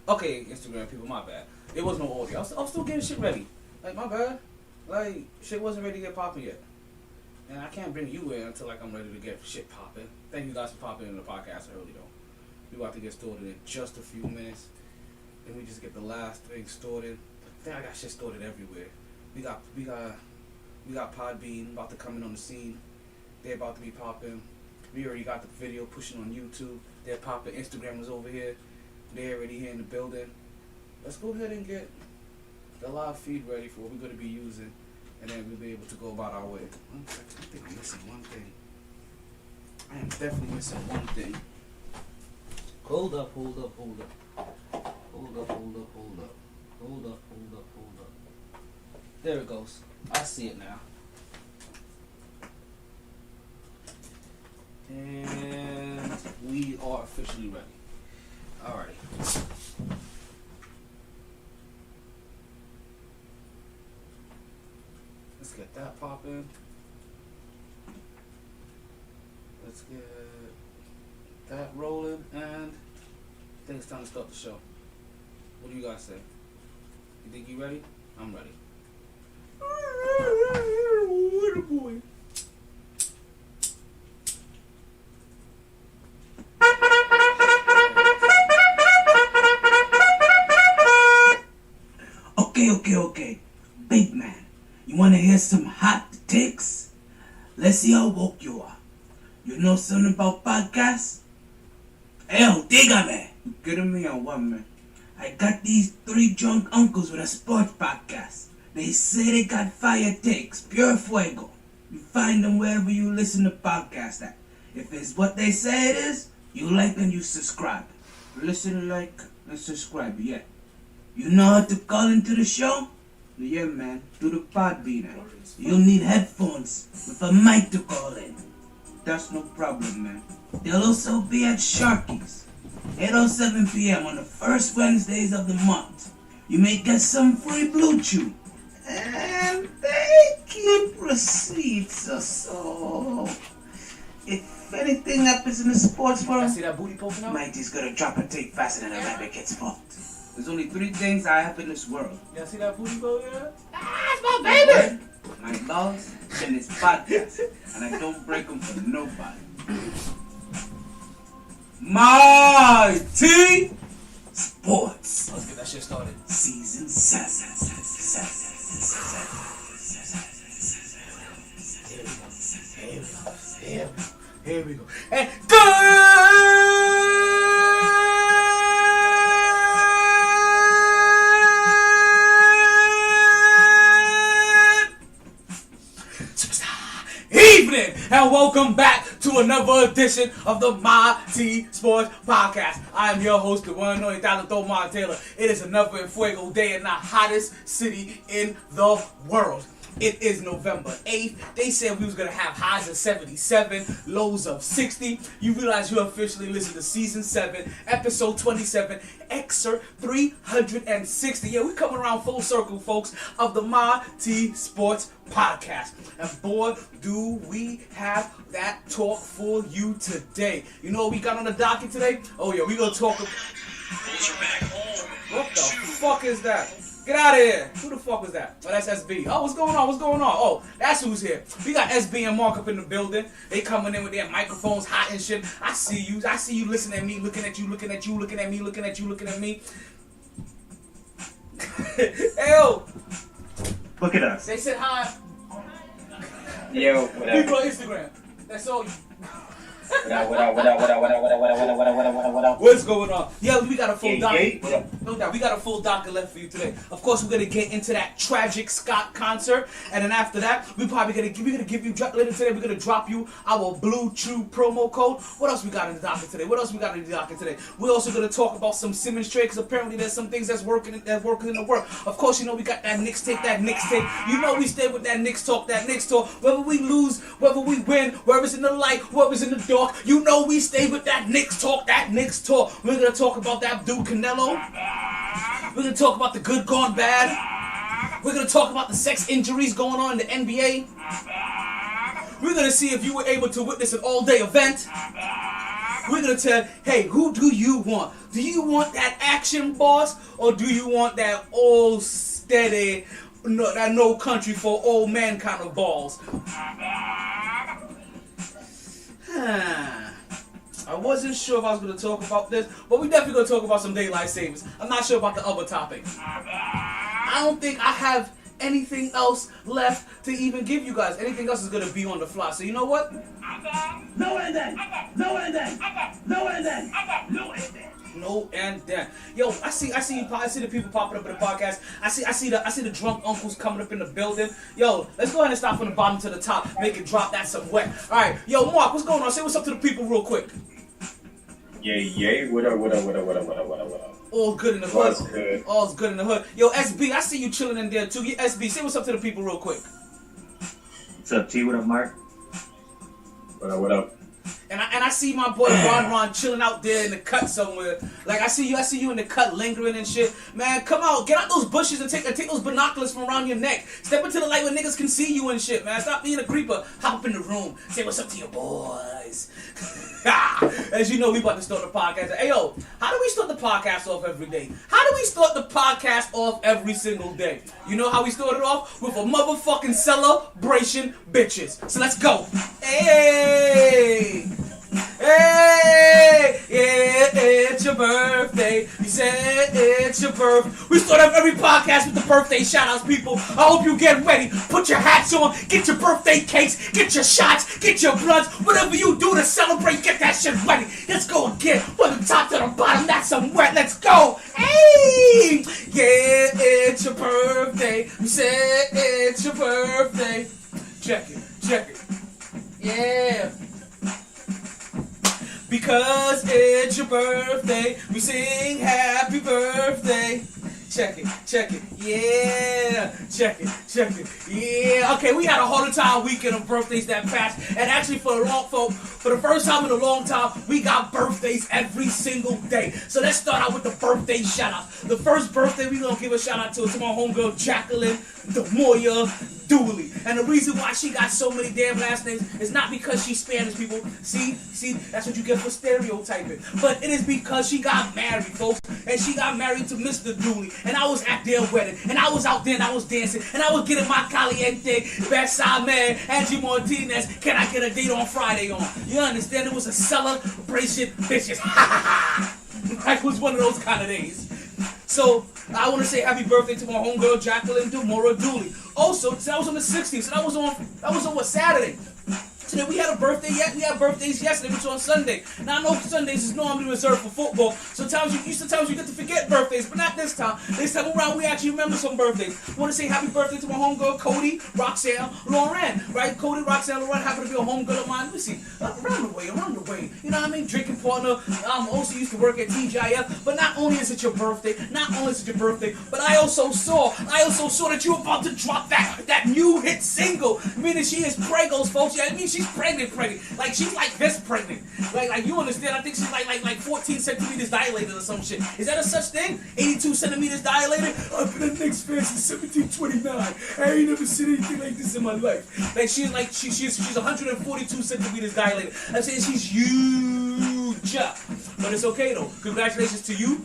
Okay, Instagram people, my bad. There was no audio. I was still getting shit ready. Like, my bad. Like, shit wasn't ready to get popping yet. And I can't bring you in until, like, I'm ready to get shit popping. Thank you guys for popping in the podcast early, though. We about to get started in just a few minutes. Then we just get the last thing started. Then I got shit started everywhere. We got Podbean about to come in on the scene. They're about to be popping. We already got the video pushing on YouTube. They're popping. Instagram was over here. They're already here in the building. Let's go ahead and get the live feed ready for what we're going to be using. And then we'll be able to go about our way. I think I'm missing one thing. I am definitely missing one thing. Hold up. There it goes. I see it now. And we are officially ready. Alrighty. Let's get that popping. Let's get that rolling, and I think it's time to start the show. What do you guys say? You think you ready? I'm ready. What a boy. Okay. Big man, you want to hear some hot takes? Let's see how woke you are. You know something about podcasts? Hell, dígame. You kidding me or what, man? I got these 3 drunk uncles with a sports podcast. They say they got fire takes, pure fuego. You find them wherever you listen to podcasts at. If it's what they say it is, you like and you subscribe. Listen, like, and subscribe, yeah. You know how to call into the show? Yeah, man, through the podbean. You'll need headphones with a mic to call in. That's no problem, man. They'll also be at Sharky's, 8:07 p.m. on the first Wednesdays of the month. You may get some free Blue Chew. And they keep receipts or so. If anything happens in the sports world, I see that booty poking out? MyT's gonna drop a tape faster than a rabbit gets fucked. There's only 3 things I have in this world. Y'all see that booty go there? That's my baby! My balls and this podcast. And I don't break them for nobody. MyT Sports. Let's get that shit started. Season 7. Here we go. And good! Evening, and welcome back to another edition of the MyT Sports Podcast. I am your host, the one and only Untitled Taylor. It is another fuego day in the hottest city in the world. It is November 8th. They said we was going to have highs of 77, lows of 60. You realize you officially listened to Season 7, Episode 27, Excerpt 360. Yeah, we coming around full circle, folks, of the MyT Sports Podcast. And boy, do we have that talk for you today. You know what we got on the docket today? Oh yeah, we going to talk about... What the fuck is that? Get out of here. Who the fuck was that? Oh, that's SB. Oh, what's going on? Oh, that's who's here. We got SB and Mark up in the building. They coming in with their microphones hot and shit. I see you listening at me, looking at you, looking at me, looking at me. Hey, yo. Look at us. They said hi. Yo, what up? People on Instagram. That's all you. What up? What's going on? Yeah, we got a full Yeah, docket. yeah. No doubt, we got a full docket left for you today. Of course, we're gonna get into that tragic Scott concert, and then after that, we're gonna give you later today. We're gonna drop you our Blue Chew promo code. What else we got in the docket today? We're also gonna talk about some Simmons trade because apparently there's some things that's working in the work. Of course, you know we got that Knicks take. You know we stay with that Knicks talk. Whether we lose, whether we win, whether in the light, whether in the dark. You know we stay with that Knicks talk. We're going to talk about that dude Canelo. We're going to talk about the good gone bad. We're going to talk about the sex injuries going on in the NBA. We're going to see if you were able to witness an all-day event. we're gonna tell, hey, who do you want? Do you want that action boss, or do you want that old steady, that no country for old man kind of balls? I wasn't sure if I was going to talk about this, but we definitely going to talk about some daylight savings. I'm not sure about the other topic. I don't think I have anything else left to even give you guys. Anything else is going to be on the fly. So you know what? No and then. No and then. No and then. No and then. No and then. Yo, I see the people popping up in the podcast. I see the drunk uncles coming up in the building. Yo, let's go ahead and start from the bottom to the top. Make it drop that some wet. Alright, yo, Mark, what's going on? Say what's up to the people real quick. Yay, what up? All's good in the hood. What's good? All's good in the hood. Yo, SB, I see you chilling in there too. SB, say what's up to the people real quick. What's up, T? What up, Mark? What up? And I see my boy Ron chilling out there in the cut somewhere. Like I see you in the cut lingering and shit. Man, come out, get out those bushes and take those binoculars from around your neck. Step into the light where niggas can see you and shit, man. Stop being a creeper. Hop up in the room. Say what's up to your boys. As you know, we about to start the podcast. Hey yo, how do we start the podcast off every day? How do we start the podcast off every single day? You know how we started off? With a motherfucking celebration, bitches. So let's go. Hey! Hey, yeah, it's your birthday. You said it's your birthday. We start off every podcast with the birthday shout-outs, people. I hope you get ready. Put your hats on. Get your birthday cakes. Get your shots. Get your blunts. Whatever you do to celebrate, get that shit ready. Let's go again. From the top to the bottom, that's some wet. Let's go. Hey, yeah, it's your birthday. You said it's your birthday. Check it. Yeah. Because it's your birthday, we sing happy birthday. Check it, yeah. Check it, yeah. Okay, we had a whole entire weekend of birthdays that passed, and actually for the first time in a long time, we got birthdays every single day. So let's start out with the birthday shout out. The first birthday we gonna give a shout out to is to my homegirl Jacqueline DeMoya Dooley. And the reason why she got so many damn last names is not because she's Spanish, people. See, that's what you get for stereotyping. But it is because she got married, folks. And she got married to Mr. Dooley. And I was at their wedding. And I was out there and I was dancing. And I was getting my caliente, Besame, Angie Martinez. Can I get a date on Friday on? You understand? It was a celebration, bitches. Ha ha ha. It was one of those kind of days. So, I want to say happy birthday to my homegirl Jacqueline DeMoya Dooley. Also, that was on the 16th, so that was on what, Saturday? So then we had a birthday yet. We had birthdays yesterday, which was on Sunday. Now I know Sundays is normally reserved for football. Sometimes you get to forget birthdays, but not this time. This time around, we actually remember some birthdays. I want to say happy birthday to my homegirl Cody, Roxanne, Lauren. Right? Cody, Roxanne, Lauren happen to be a homegirl of mine. Let me see. Around the way. You know what I mean? Drinking partner. Also used to work at TGIF. But not only is it your birthday, but I also saw that you were about to drop that new hit single. Meaning she is pregos, folks. Yeah, I mean she's pregnant. Like she's like this pregnant. Like you understand? I think she's like 14 centimeters dilated or some shit. Is that a such thing? 82 centimeters dilated? I've been a Knicks fan since 1729. I ain't never seen anything like this in my life. Like she's 142 centimeters dilated. I'm saying she's huge. But it's okay though. Congratulations to you.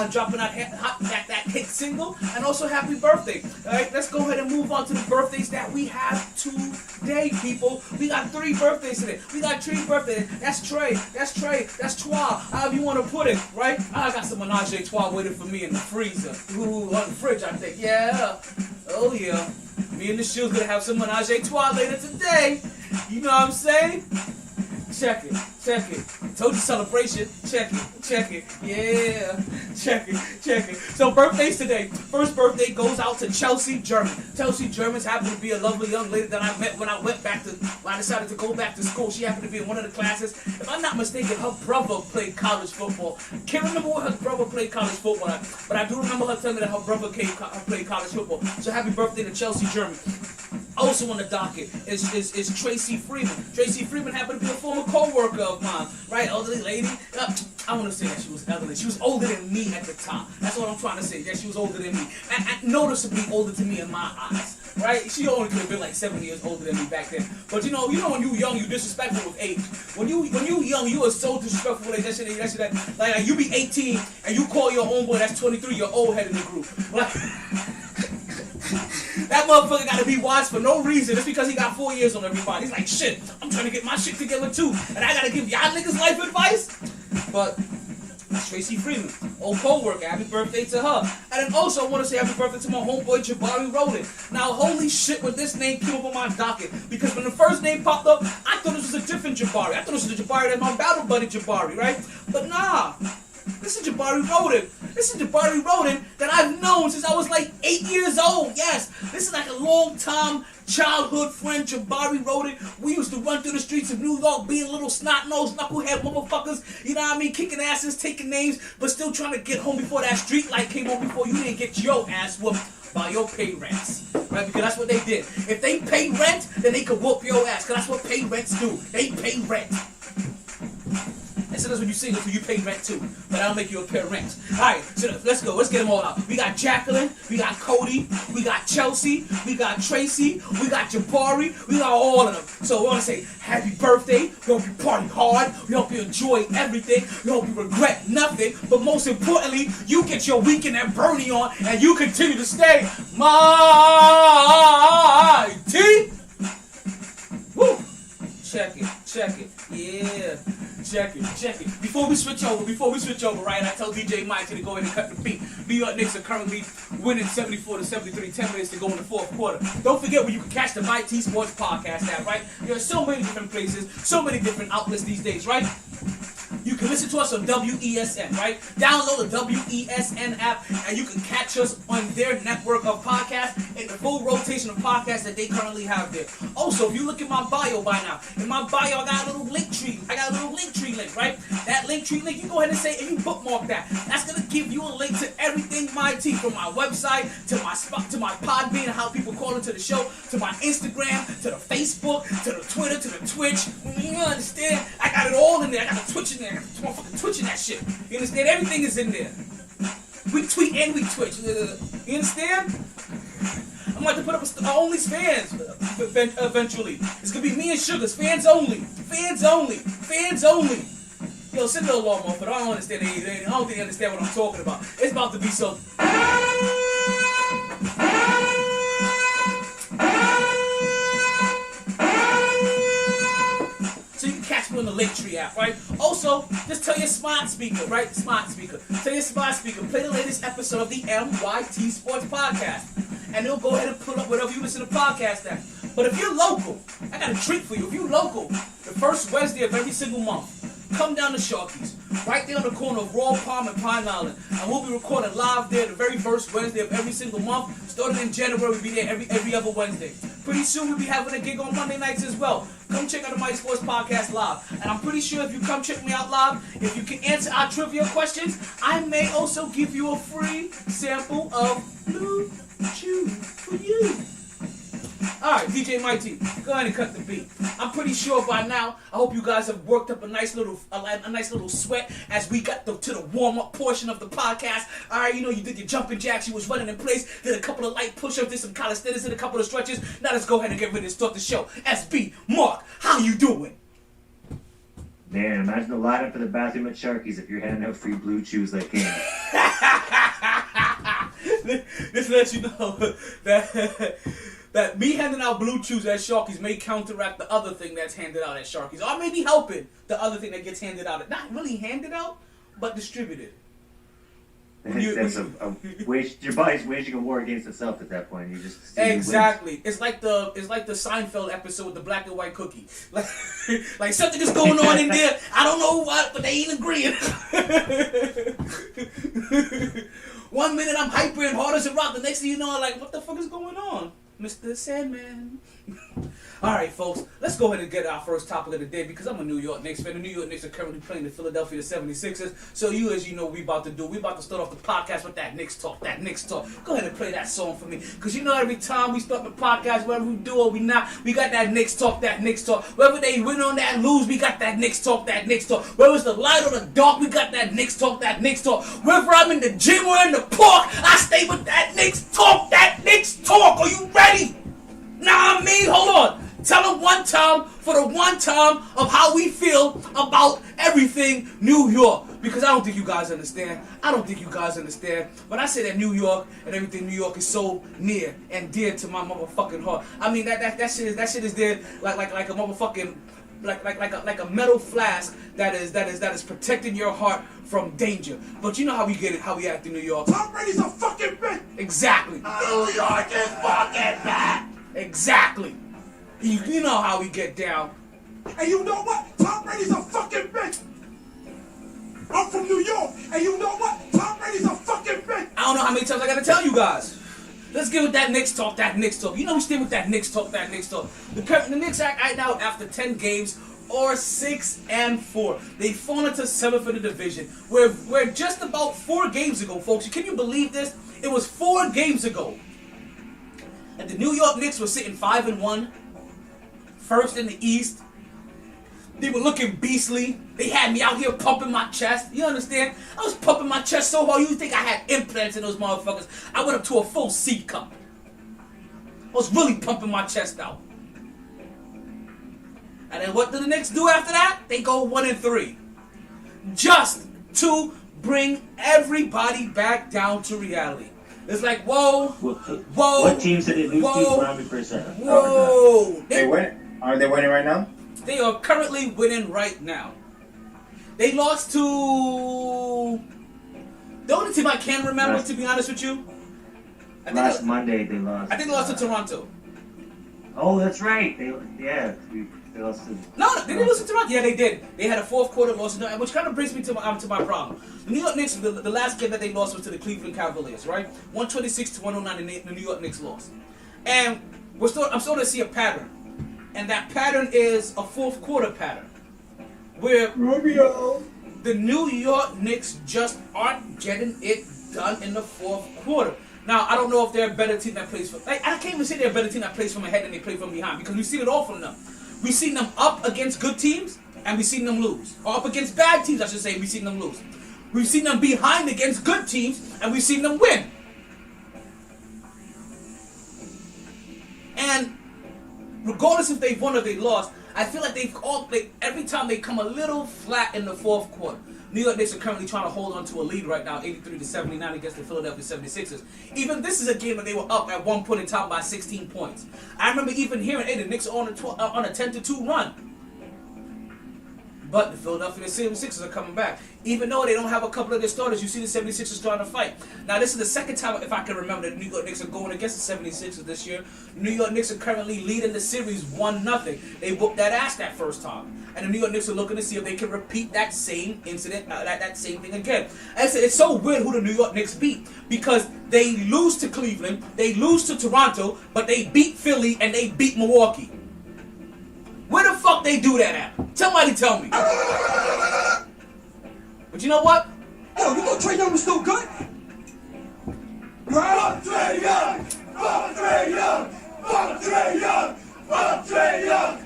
Dropping that hit single, and also happy birthday. Alright, let's go ahead and move on to the birthdays that we have today, people. We got 3 birthdays today. We got 3 birthdays. That's Trey, that's Twa, however you want to put it, right? I got some menage a trois waiting for me in the freezer. Ooh, on the fridge, I think. Yeah. Oh yeah. Me and the shoes gonna have some menage a trois later today. You know what I'm saying? Check it. Told you celebration. Check it. Yeah. Check it. So birthdays today. First birthday goes out to Chelsea German. Chelsea Germans happened to be a lovely young lady that I met when I decided to go back to school. She happened to be in one of the classes. If I'm not mistaken, her brother played college football. Can't remember what her brother played college football at, but I do remember her telling me that her brother played college football. So happy birthday to Chelsea German. Also on the docket is Tracy Freeman. Tracy Freeman happened to be a former co-worker of mine, right? Elderly lady. I want to say that she was elderly. She was older than me at the time. That's what I'm trying to say. That she was older than me. And noticeably older than me in my eyes. Right? She only could have been like 7 years older than me back then. But you know when you young, you disrespectful with age. When you young, you are so disrespectful with age. That shit, like you be 18 and you call your own boy that's 23 your old head in the group. Like, that motherfucker gotta be watched for no reason. It's because he got 4 years on everybody. He's like, shit, I'm trying to get my shit together too. And I gotta give y'all niggas life advice? But Tracy Freeman, old co-worker, happy birthday to her. And then also I want to say happy birthday to my homeboy Jabari Rowland. Now holy shit when this name came up on my docket, because when the first name popped up, I thought this was a different Jabari. I thought this was the Jabari that's my battle buddy Jabari, right? But nah, this is Jabari Rowland. This is Jabari Rowland that I've known since I was like 8 years old. Yes, this is like a long time childhood friend, Jabari Rowland. We used to run through the streets of New York being little snot-nosed, knucklehead motherfuckers, you know what I mean, kicking asses, taking names, but still trying to get home before that street light came on, before you didn't get your ass whooped by your pay rents, right? Because that's what they did. If they pay rent, then they could whoop your ass, because that's what pay rents do. They pay rent. And sometimes when you single, you pay rent too. But I don't make you a pair of rents. Alright, so let's go. Let's get them all out. We got Jacqueline, we got Cody, we got Chelsea, we got Tracy, we got Jabari, we got all of them. So we want to say happy birthday. We hope you party hard. We hope you enjoy everything. We hope you regret nothing. But most importantly, you get your weekend at Bernie on and you continue to stay MyT. Woo! Check it. Yeah. Check it. Before we switch over, right, I tell DJ MyT to go ahead and cut the beat. New York Knicks are currently winning 74-73, 10 minutes to go in the fourth quarter. Don't forget where you can catch the MyT Sports Podcast at, right? There are so many different places, so many different outlets these days, right? You can listen to us on WESN, right? Download the WESN app, and you can catch us on their network of podcasts in the full rotation of podcasts that they currently have there. Also, if you look at my bio by now, in my bio I got a little link tree. I got a little link tree link, right? That link tree link, you go ahead and say, and you bookmark that. That's gonna give you a link to everything MyT, from my website to my podbean and how people call into the show, to my Instagram, to the Facebook, to the Twitter, to the Twitch. You understand? I got it all in there. I got the Twitch in there. Motherfucking twitching that shit. You understand? Everything is in there. We tweet and we twitch. You understand? I'm going to put up our OnlyFans eventually. It's going to be me and Sugars. Fans only. Fans only. Fans only. Yo, sit there a long one, but I don't understand. I don't think they understand what I'm talking about. It's about to be so. On the Linktree app, right? Also, just tell your smart speaker, right? Tell your smart speaker, play the latest episode of the MyT Sports Podcast, and it'll go ahead and pull up whatever you listen to podcasts at. But if you're local, I got a treat for you. If you're local, the first Wednesday of every single month, come down to Sharky's, right there on the corner of Raw Palm and Pine Island, and we'll be recording live there the very first Wednesday of every single month. Starting in January, we'll be there every other Wednesday. Pretty soon we'll be having a gig on Monday nights as well. Come check out the MyT Sports Podcast live. And I'm pretty sure if you come check me out live, if you can answer our trivia questions, I may also give you a free sample of Blue Chew for you. Alright, DJ MyT, go ahead and cut the beat. I'm pretty sure by now, I hope you guys have worked up a nice little sweat as we got to the warm-up portion of the podcast. Alright, you know, you did your jumping jacks, you was running in place, did a couple of light push-ups, did some calisthenics, did a couple of stretches. Now let's go ahead and get ready to start the show. SB, Mark, how you doing? Man, imagine the lineup for the bathroom at Sharky's if you're handing out free Blue Chews like him. This lets you know that me handing out Blue Chews at Sharky's may counteract the other thing that's handed out at Sharky's. Or maybe helping the other thing that gets handed out. Not really handed out, but distributed. That's a wage. Your body's waging a war against itself at that point. You just exactly. It's like the Seinfeld episode with the black and white cookie. Like something is going on in there. I don't know what, but they ain't agreeing. 1 minute I'm hyper and hard as a rock. The next thing you know, I'm like, what the fuck is going on, Mr. Sandman? Alright, folks, let's go ahead and get our first topic of the day because I'm a New York Knicks fan. The New York Knicks are currently playing the Philadelphia 76ers. So as you know, we about to start off the podcast with that Knicks talk, Go ahead and play that song for me. Because you know every time we start the podcast, whether we do or we not, we got that Knicks talk. Whether they win on that lose, we got that Knicks talk. Whether it's the light or the dark, we got that Knicks talk. Whether I'm in the gym or in the park, I stay with that Knicks talk. Are you ready? Nah, hold on. Tell them one time for the one time of how we feel about everything New York. Because I don't think you guys understand. When I say that New York and everything New York is so near and dear to my motherfucking heart. I mean that shit is there like a motherfucking like a metal flask that is protecting your heart from danger. But you know how we get it, how we act in New York. Tom Brady's a fucking bitch. Exactly. New York is fucking bad. Exactly. You know how we get down. And you know what? Tom Brady's a fucking bitch. I'm from New York. And you know what? Tom Brady's a fucking bitch. I don't know how many times I gotta tell you guys. Let's get with that Knicks talk. You know we stay with that Knicks talk. The Knicks act right now after 10 games or 6-4. They've fallen into 7th in the division. We're just about 4 games ago, folks. Can you believe this? It was 4 games ago. And the New York Knicks were sitting 5-1. First in the East. They were looking beastly. They had me out here pumping my chest. You understand? I was pumping my chest so hard you think I had implants in those motherfuckers. I went up to a full C cup. I was really pumping my chest out. And then what do the Knicks do after that? They go 1-3. Just to bring everybody back down to reality. It's like, whoa. What teams did they lose to? Remind me for a second. Whoa. They win. Are they winning right now? They are currently winning right now. They lost to the only team I can remember, to be honest with you. Last Monday they lost. I think they lost to Toronto. Oh, that's right. They lost to. No, they didn't lose to Toronto. Yeah, they did. They had a 4th quarter loss, which kind of brings me to my problem. The New York Knicks, the last game that they lost was to the Cleveland Cavaliers, right? 126-109. The New York Knicks lost, and I'm starting to see a pattern. And that pattern is a 4th quarter pattern. Where the New York Knicks just aren't getting it done in the 4th quarter. Now, I don't know if they're a better team that plays from... I can't even say they're a better team that plays from ahead than they play from behind. Because we've seen it all from them. We've seen them up against good teams, and we've seen them lose. Or up against bad teams, I should say, we've seen them lose. We've seen them behind against good teams, and we've seen them win. And regardless if they've won or they lost, I feel like every time they come a little flat in the 4th quarter. New York Knicks are currently trying to hold on to a lead right now, 83-79 against the Philadelphia 76ers. Even this is a game that they were up at one point in time by 16 points. I remember even hearing, the Knicks are on a 10-2 run. But the Philadelphia 76ers are coming back. Even though they don't have a couple of their starters, you see the 76ers starting to fight. Now, this is the second time, if I can remember, that the New York Knicks are going against the 76ers this year. The New York Knicks are currently leading the series 1-0. They whooped that ass that first time. And the New York Knicks are looking to see if they can repeat that same incident, that same thing again. I said, it's so weird who the New York Knicks beat. Because they lose to Cleveland, they lose to Toronto, but they beat Philly and they beat Milwaukee. Where the fuck they do that at? Somebody tell me. But you know what? Yo, you thought Trae Young was still good? Fuck Trae Young! Fuck Trae Young! Fuck Trae Young! Fuck Trae Young!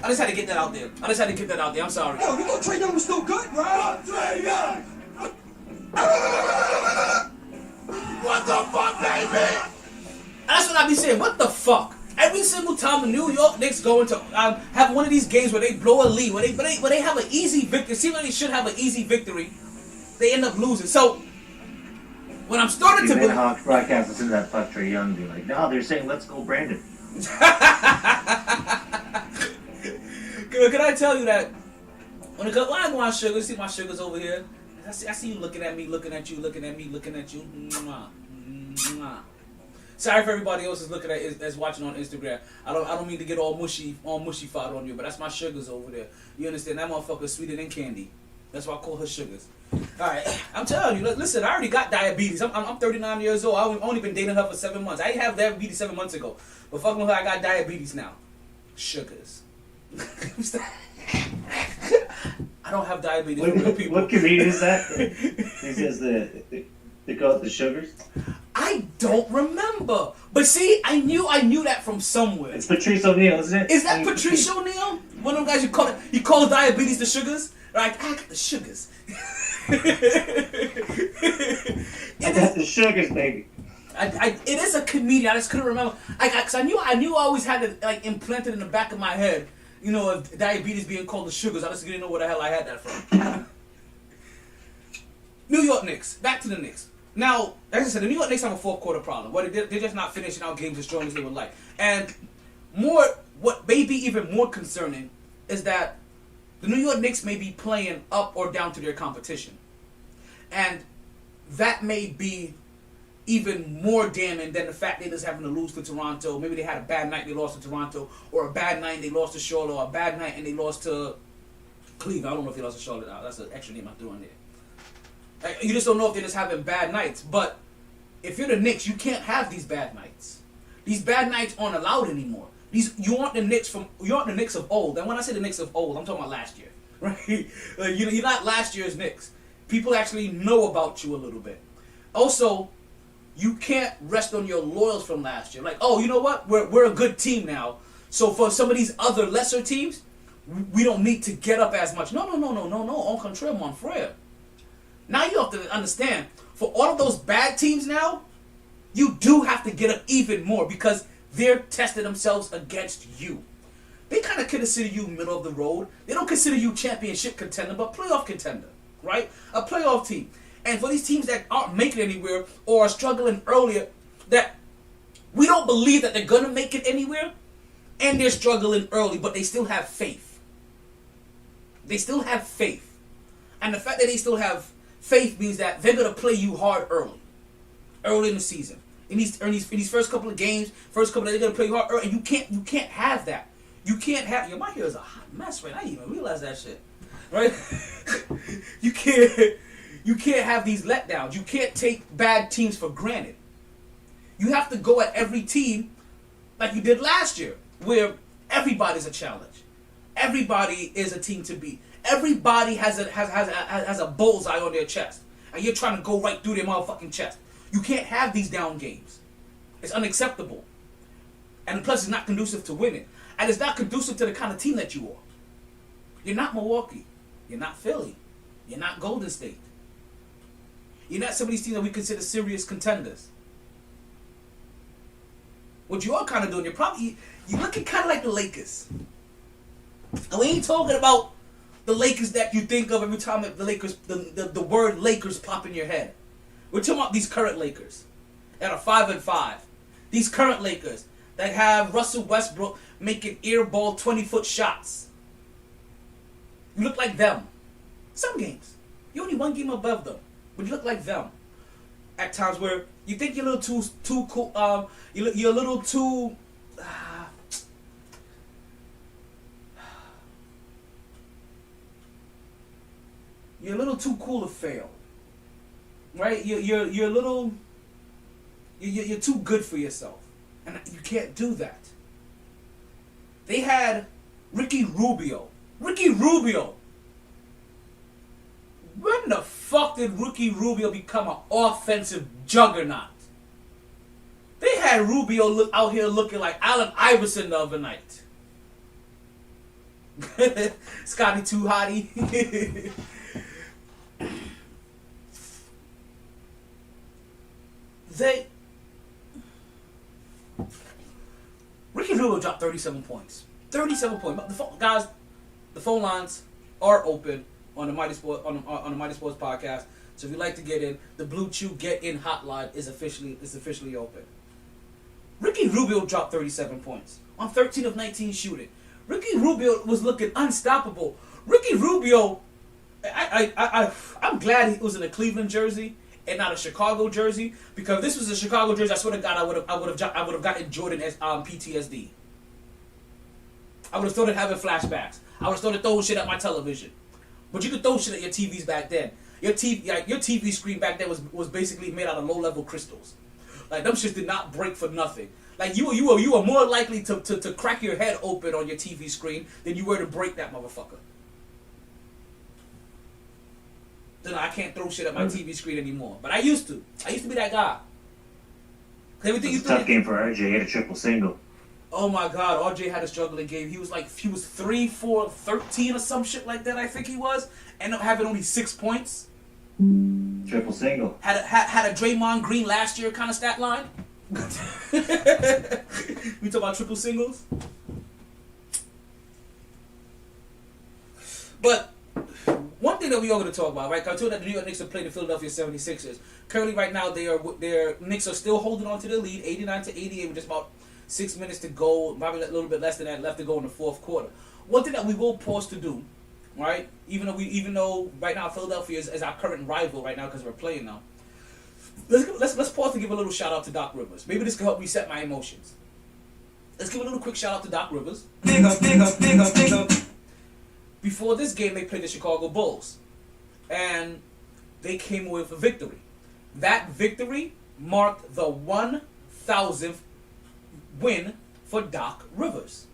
I just had to get that out there. I'm sorry. Yo, you thought Trae Young was still good? Fuck Trae Young! What the fuck, baby? That's what I be saying. What the fuck? Every single time the New York Knicks go into have one of these games where they blow a lead, where they have an easy victory, seems like they should have an easy victory, they end up losing. So when I'm starting to Hawks broadcast listen to that fuck Trae Young be like, no, they're saying let's go Brandon. Can I tell you that when I go on sugar, see my sugars over here. I see you looking at me, looking at you, looking at me, looking at you. Mwah. Mwah. Sorry for everybody else that's watching on Instagram. I don't mean to get all mushy fought on you, but that's my sugars over there. You understand? That motherfucker's sweeter than candy. That's why I call her sugars. Alright, I'm telling you, listen, I already got diabetes. I'm 39 years old. I've only been dating her for 7 months. I didn't have diabetes 7 months ago. But fucking with her, I got diabetes now. Sugars. I don't have diabetes for real people. What comedian is that? He says they call it the sugars. I don't remember. But see, I knew that from somewhere. It's Patrice O'Neal, isn't it? Is that Patrice O'Neal? One of them guys he calls diabetes the sugars? Like, I got the sugars. I got the sugars, baby. It is a comedian. I just couldn't remember. Cause I knew I always had it like implanted in the back of my head. You know, of diabetes being called the sugars. I just didn't know where the hell I had that from. New York Knicks. Back to the Knicks. Now, as I said, the New York Knicks have a fourth quarter problem. Well, they're just not finishing out games as strong as they would like. And what may be even more concerning is that the New York Knicks may be playing up or down to their competition. And that may be even more damning than the fact they just having to lose to Toronto. Maybe they had a bad night, they lost to Toronto, or a bad night and they lost to Charlotte, or a bad night and they lost to Cleveland. I don't know if they lost to Charlotte. That's an extra name I threw in there. You just don't know if they're just having bad nights. But if you're the Knicks, you can't have these bad nights. These bad nights aren't allowed anymore. You aren't the Knicks of old. And when I say the Knicks of old, I'm talking about last year, right? You're not last year's Knicks. People actually know about you a little bit. Also, you can't rest on your laurels from last year. Like, oh, you know what? We're a good team now. So for some of these other lesser teams, we don't need to get up as much. No. En contraire, mon frère. Now you have to understand, for all of those bad teams now, you do have to get up even more because they're testing themselves against you. They kind of consider you middle of the road. They don't consider you championship contender, but playoff contender, right? A playoff team. And for these teams that aren't making it anywhere or are struggling earlier, that we don't believe that they're going to make it anywhere, and they're struggling early, but they still have faith. They still have faith. And the fact that they still have faith means that they're going to play you hard early in the season. In these first couple of games, they're going to play you hard early, and you can't have that. You can't have, my hair is a hot mess right now. I didn't even realize that shit, right? You can't have these letdowns. You can't take bad teams for granted. You have to go at every team like you did last year, where everybody's a challenge. Everybody is a team to beat. Everybody has a bullseye on their chest, and you're trying to go right through their motherfucking chest. You can't have these down games. It's unacceptable. And plus, it's not conducive to winning. And it's not conducive to the kind of team that you are. You're not Milwaukee. You're not Philly. You're not Golden State. You're not some of these teams that we consider serious contenders. What you are kind of doing, you're looking kind of like the Lakers. And we ain't talking about the Lakers that you think of every time the Lakers, the word Lakers pop in your head. We're talking about these current Lakers that are 5-5. These current Lakers that have Russell Westbrook making airball 20-foot shots. You look like them. Some games. You're only one game above them. But you look like them. At times where you think you're a little too cool. You're a little too. You're a little too cool to fail. Right? You're a little. You're too good for yourself, and you can't do that. They had Ricky Rubio. When the fuck did Ricky Rubio become an offensive juggernaut? They had Rubio out here looking like Allen Iverson the other night. Scotty too hottie. Ricky Rubio dropped 37 points. 37 points. Guys, the phone lines are open on the MyT Sports on the MyT Sports podcast. So if you'd like to get in, the Blue Chew Get In hotline is officially open. Ricky Rubio dropped 37 points on 13 of 19 shooting. Ricky Rubio was looking unstoppable. Ricky Rubio, I'm glad he was in a Cleveland jersey and not a Chicago jersey, because if this was a Chicago jersey, I swear to God, I would have gotten Jordan as PTSD. I would have started having flashbacks. I would have started throwing shit at my television. But you could throw shit at your TVs back then. Your TV screen back then was basically made out of low-level crystals. Like, them shits did not break for nothing. Like, you were more likely to crack your head open on your TV screen than you were to break that motherfucker. Then I can't throw shit at my TV screen anymore. But I used to. I used to be that guy. Everything you It's a tough game for RJ. He had a triple single. Oh my God, RJ had a struggling game. He was 3 for 13 or some shit like that, I think he was. Ended up having only 6 points. Triple single. Had a Draymond Green last year kind of stat line. We talk about triple singles. But one thing that we are going to talk about, right? I told you that the New York Knicks are playing the Philadelphia 76ers. Currently, right now, their Knicks are still holding on to the lead, 89-88, with just about 6 minutes to go. Probably a little bit less than that left to go in the fourth quarter. One thing that we will pause to do, right? Even though right now Philadelphia is our current rival right now because we're playing now. Let's pause to give a little shout out to Doc Rivers. Maybe this can help reset my emotions. Let's give a little quick shout out to Doc Rivers. Big up. Before this game, they played the Chicago Bulls, and they came away with a victory. That victory marked the 1,000th win for Doc Rivers.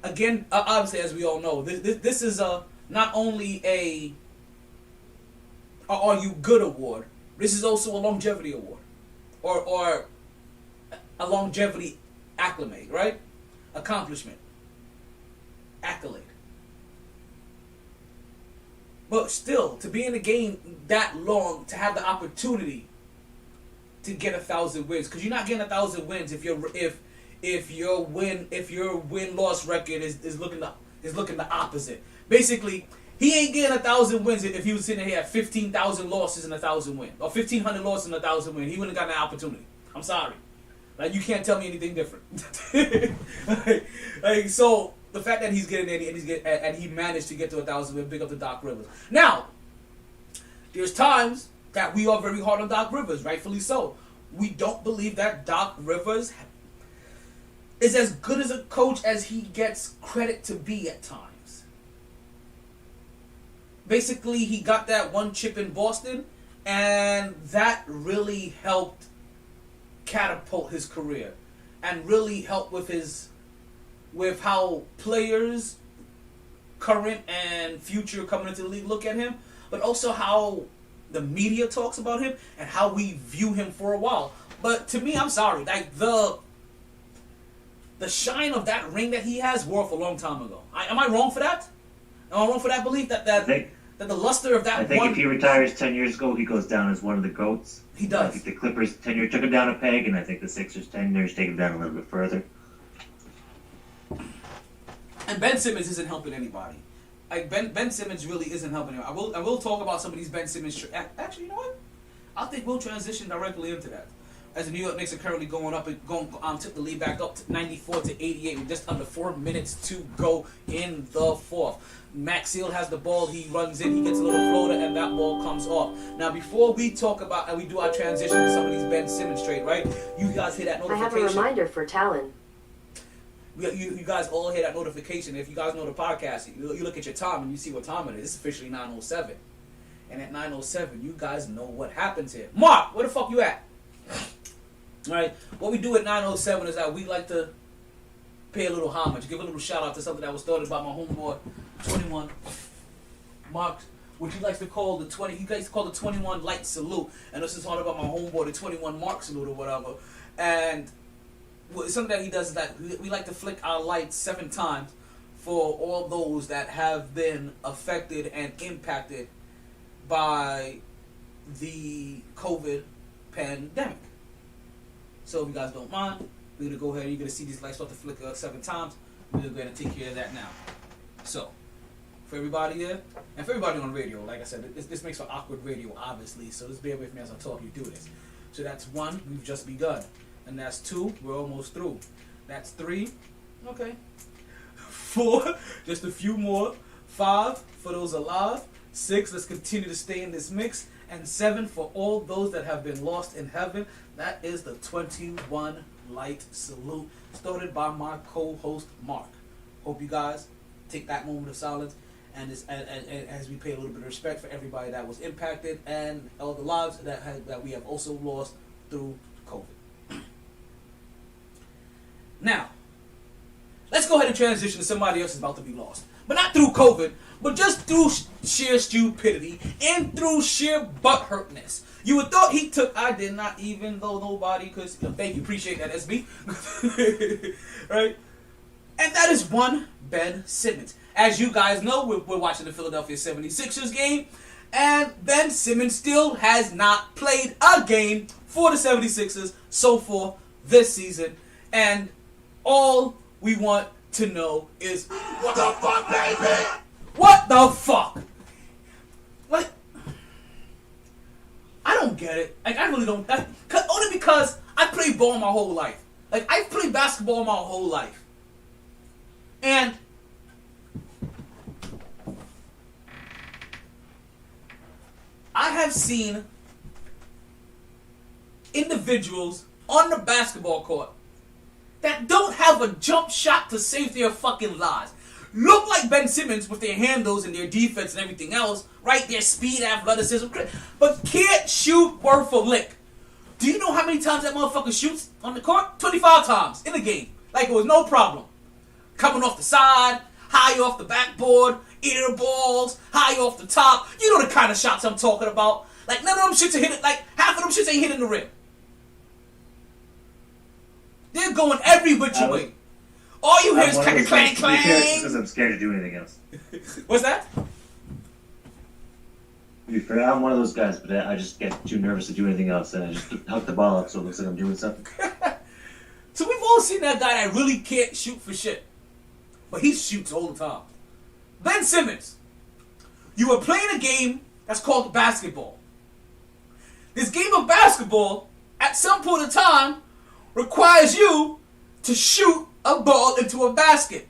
Again, obviously, as we all know, this is not only a "Are you good" award. This is also a longevity award, or a longevity acclimate, right? Accomplishment, accolade. But still, to be in the game that long, to have the opportunity to get 1,000 wins, because you're not getting 1,000 wins if your win-loss record is looking the opposite. Basically, he ain't getting 1,000 wins if he was sitting here at 15,000 losses and 1,000 wins, or 1,500 losses and 1,000 wins. He wouldn't have gotten that opportunity. I'm sorry. Like, you can't tell me anything different. So the fact that he's getting there and he managed to get to 1,000 wins, big up to Doc Rivers. Now, there's times that we are very hard on Doc Rivers, rightfully so. We don't believe that Doc Rivers is as good as a coach as he gets credit to be at times. Basically, he got that one chip in Boston, and that really helped catapult his career, and really helped with how players, current and future, coming into the league look at him, but also how the media talks about him and how we view him for a while. But to me, I'm sorry, like the shine of that ring that he has wore off a long time ago. Am I wrong for that? Am I wrong for that belief that the luster of that I think if he retires 10 years ago, he goes down as one of the GOATs. He does. I think the Clippers 10 years took him down a peg, and I think the Sixers 10 years take him down a little bit further. And Ben Simmons isn't helping anybody. Like Ben Simmons really isn't helping anybody. I will talk about some of these Ben Simmons. Actually, you know what? I think we'll transition directly into that. As the New York Knicks are currently took the lead back up to 94-88 with just under 4 minutes to go in the fourth. Max Seal has the ball, he runs in, he gets a little floater, and that ball comes off. Now, before we talk about and we do our transition to some of these Ben Simmons trade, right? You guys hear that notification. I have a reminder for Talon. You guys all hear that notification. If you guys know the podcast, you look at your time and you see what time it is. It's officially 9:07. And at 9:07, you guys know what happens here. Mark, where the fuck you at? Alright, what we do at 9:07 is that we like to pay a little homage, give a little shout out to something that was started by my homeboy, 21 Mark, which he likes to call the 21 light salute. And this is all about my homeboy, the 21 Mark salute or whatever. And something that he does is that we like to flick our lights 7 times for all those that have been affected and impacted by the COVID pandemic. So if you guys don't mind, we're going to go ahead and you're going to see these lights start to flicker 7 times. We're going to take care of that now. So, for everybody here, and for everybody on radio, like I said, this makes for awkward radio, obviously, so just bear with me as I talk you through this. So that's 1, we've just begun. And that's 2, we're almost through. That's 3, okay. 4, just a few more. 5, for those alive. 6, let's continue to stay in this mix. And 7, for all those that have been lost in heaven. That is the 21 light salute started by my co-host Mark. Hope you guys take that moment of silence and as we pay a little bit of respect for everybody that was impacted and all the lives that we have also lost through COVID. Now, let's go ahead and transition to somebody else is about to be lost. But not through COVID, but just through sheer stupidity and through sheer butthurtness. You would thought he took, I did not even though nobody, because, thank you, appreciate that, SB. Right? And that is one Ben Simmons. As you guys know, we're watching the Philadelphia 76ers game, and Ben Simmons still has not played a game for the 76ers so far this season. And all we want to know is, What the fuck, baby? what the fuck? Like, I don't get it. Like, I really don't. Only because I played ball my whole life. Like, I've played basketball my whole life. And I have seen individuals on the basketball court that don't have a jump shot to save their fucking lives. Look like Ben Simmons with their handles and their defense and everything else, right? Their speed, athleticism, but can't shoot worth a lick. Do you know how many times that motherfucker shoots on the court? 25 times in the game. Like it was no problem. Coming off the side, high off the backboard, eating the balls, high off the top. You know the kind of shots I'm talking about. Like none of them shits are hitting, like half of them shits ain't hitting the rim. They're going every which way. All you hear is clang, clang, clang. Because I'm scared to do anything else. What's that? To be fair, I'm one of those guys, but I just get too nervous to do anything else, and I just huck the ball up so it looks like I'm doing something. So we've all seen that guy that really can't shoot for shit. But he shoots all the time. Ben Simmons, you are playing a game that's called basketball. This game of basketball, at some point in time, requires you to shoot a ball into a basket.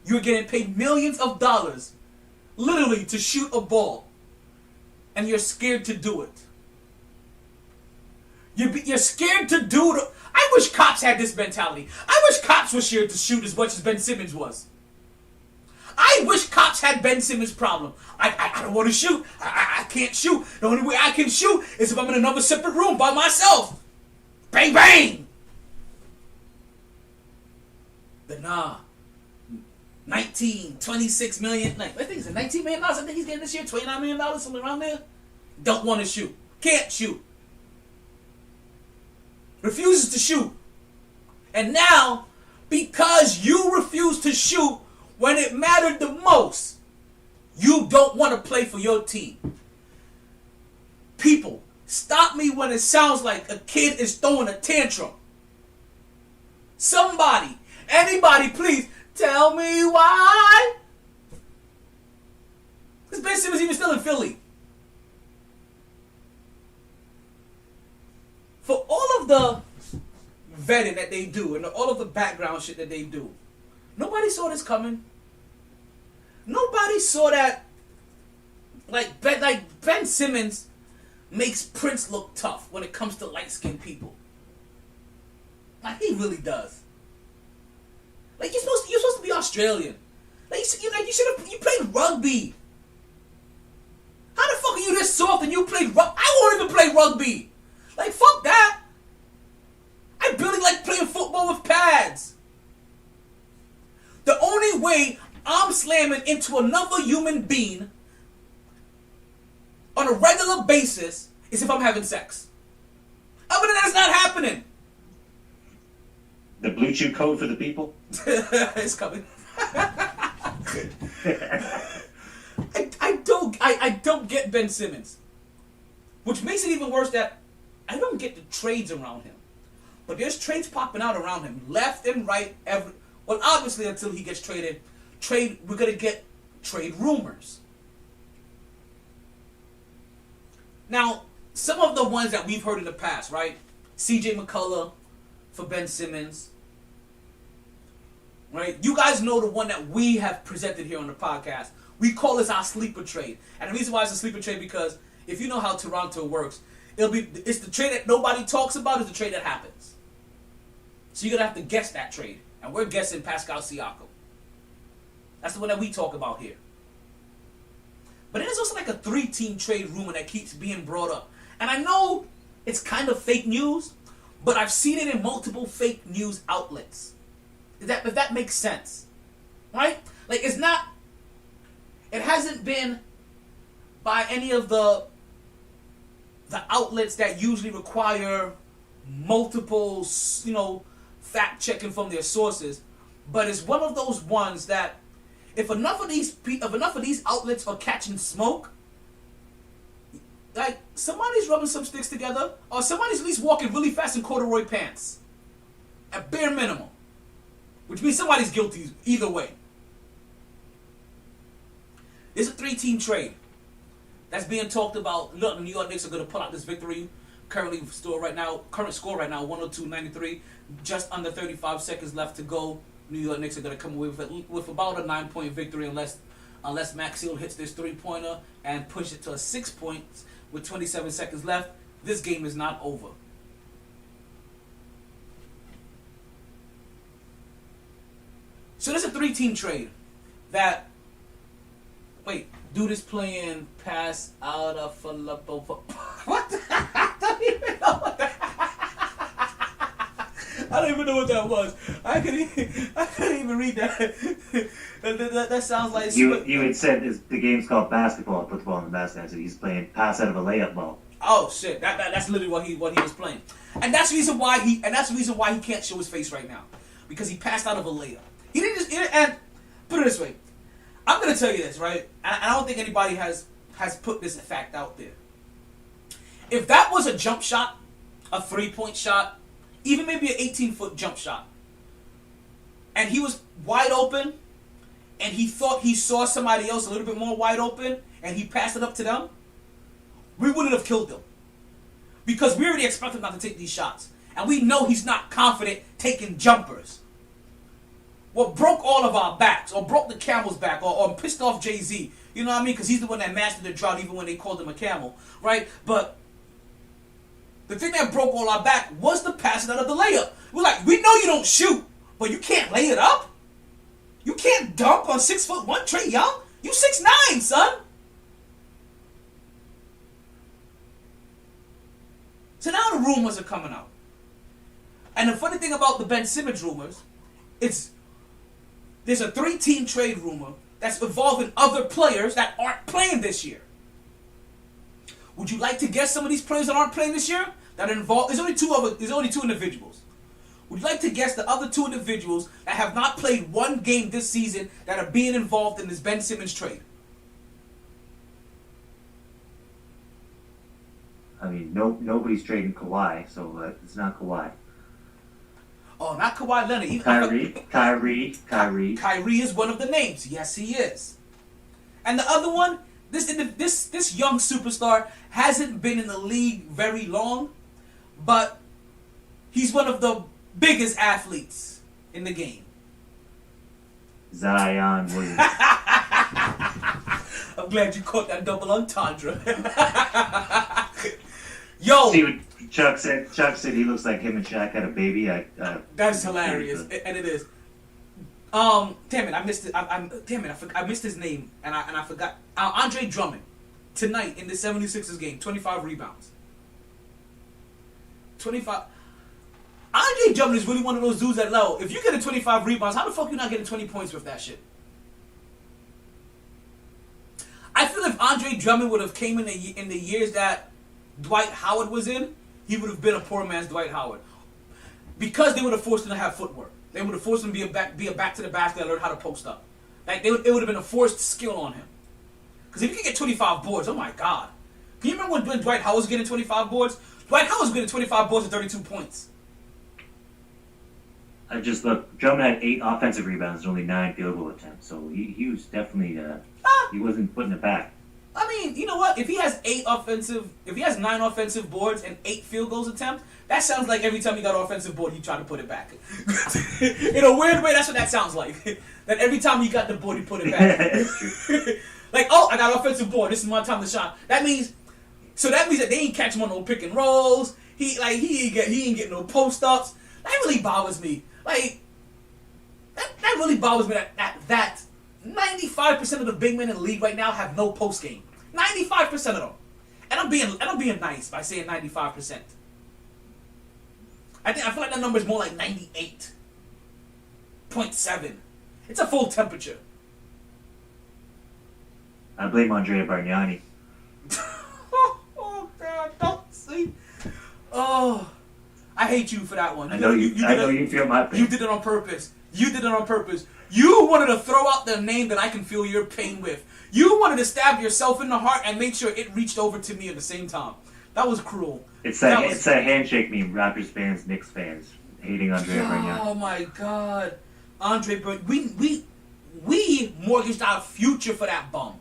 You're getting paid millions of dollars, literally, to shoot a ball. And you're scared to do it. You're scared to do it. I wish cops had this mentality. I wish cops were scared to shoot as much as Ben Simmons was. I wish cops had Ben Simmons' problem. I don't want to shoot. I can't shoot. The only way I can shoot is if I'm in another separate room by myself. Bang, bang! But nah. 26 million. I think it's $19 million. I think he's getting this year. $29 million, something around there. Don't want to shoot. Can't shoot. Refuses to shoot. And now, because you refuse to shoot when it mattered the most, you don't want to play for your team. People, stop me when it sounds like a kid is throwing a tantrum. Somebody, anybody, please tell me why. Because Ben Simmons even still in Philly. For all of the vetting that they do and all of the background shit that they do, nobody saw this coming. Nobody saw that. Like Ben Simmons makes Prince look tough when it comes to light-skinned people. Like he really does. Like you're supposed to be Australian. Like you played rugby. How the fuck are you this soft and you played rugby? I won't even play rugby. Like fuck that. I barely like playing football with pads. The only way I'm slamming into another human being on a regular basis is if I'm having sex. Other than that, it's not happening. The Blue Chew code for the people? It's coming. I don't get Ben Simmons. Which makes it even worse that I don't get the trades around him. But there's trades popping out around him. Left and right. Well, obviously until he gets traded. We're going to get trade rumors. Now, some of the ones that we've heard in the past, right? CJ McCullough for Ben Simmons. Right? You guys know the one that we have presented here on the podcast. We call this our sleeper trade. And the reason why it's a sleeper trade because if you know how Toronto works, it's the trade that nobody talks about, it's the trade that happens. So you're going to have to guess that trade. And we're guessing Pascal Siakam. That's the one that we talk about here. But then there's also like a 3-team trade rumor that keeps being brought up. And I know it's kind of fake news, but I've seen it in multiple fake news outlets. If that makes sense. Right? Like, it hasn't been by any of the outlets that usually require multiple, fact checking from their sources, but it's one of those ones that if enough of these outlets are catching smoke, like somebody's rubbing some sticks together, or somebody's at least walking really fast in corduroy pants, at bare minimum, which means somebody's guilty either way. There's a 3-team trade that's being talked about. Look, the New York Knicks are going to pull out this victory. Current score right now, 102-93. Just under 35 seconds left to go. New York Knicks are going to come away with about a 9-point victory unless Maxfield hits this 3-pointer and push it to a 6 points with 27 seconds left. This game is not over. So there's a 3-team trade that... Wait, dude is playing pass out of Filippo. What? I don't even know what that... I don't even know what that was. I couldn't even read that. That sounds like... You had said the game's called basketball. Put the ball in the basket. So he's playing pass out of a layup ball. Oh shit! That's literally what he was playing, and that's the reason why he can't show his face right now, because he passed out of a layup. He didn't just... And put it this way. I'm going to tell you this, right? And I don't think anybody has put this fact out there. If that was a jump shot, a 3-point shot, even maybe an 18-foot jump shot, and he was wide open, and he thought he saw somebody else a little bit more wide open, and he passed it up to them, we wouldn't have killed him. Because we already expect him not to take these shots. And we know he's not confident taking jumpers. What broke all of our backs, or broke the camel's back, or pissed off Jay-Z. You know what I mean? Because he's the one that mastered the drought even when they called him a camel. Right? But the thing that broke all our back was the passing out of the layup. We're like, we know you don't shoot, but you can't lay it up? You can't dunk on 6'1" Trae Young? You 6'9", son! So now the rumors are coming out. And the funny thing about the Ben Simmons rumors, there's a 3-team trade rumor that's involving other players that aren't playing this year. Would you like to guess some of these players that aren't playing this year? That are involved? There's only two individuals. Would you like to guess the other 2 individuals that have not played one game this season that are being involved in this Ben Simmons trade? I mean, nobody's trading Kawhi, so it's not Kawhi. Oh, not Kawhi Leonard. Kyrie. Kyrie is one of the names. Yes, he is. And the other one, this young superstar hasn't been in the league very long, but he's one of the biggest athletes in the game. Zion Williamson. I'm glad you caught that double entendre. Yo! See what Chuck said? Chuck said he looks like him and Shaq had a baby. That's hilarious, and it is. Damn it, I missed it. I missed his name, and I forgot. Andre Drummond, tonight in the 76ers game, 25 rebounds. 25. Andre Drummond is really one of those dudes that low. If you get a 25 rebounds, how the fuck you not getting 20 points with that shit? I feel if Andre Drummond would have came in the years that Dwight Howard was in, he would have been a poor man's Dwight Howard. Because they would have forced him to have footwork. They would have forced him to be a back to the basket and learn how to post up. Like it would have been a forced skill on him. Because if you can get 25 boards, oh my God. Can you remember when Dwight Howard was getting 25 boards? Dwight Howard was getting 25 boards and 32 points. I just looked. Drummond had 8 offensive rebounds and only 9 field goal attempts. So he was definitely he wasn't putting it back. I mean, you know what? If he has 9 offensive boards and 8 field goals attempt, that sounds like every time he got an offensive board, he tried to put it back. In a weird way, that's what that sounds like. That every time he got the board, he put it back. Like, oh, I got an offensive board. This is my time to shine. That means that they ain't catch him on no pick and rolls. He ain't getting no post ups. That really bothers me. Like, that really bothers me that 95% of the big men in the league right now have no post game. 95% of them. And I'm being nice by saying 95%. I feel like that number is more like 98.7. It's a full temperature. I blame Andrea Bargnani. Oh God, don't see. Oh, I hate you for that one. I know you feel my pain. You did it on purpose. You wanted to throw out the name that I can feel your pain with. You wanted to stab yourself in the heart and make sure it reached over to me at the same time. That was cruel. It's that handshake meme. Raptors fans, Knicks fans hating Andrea Bargnani. Oh my God, Andre Bargnani. We mortgaged our future for that bum.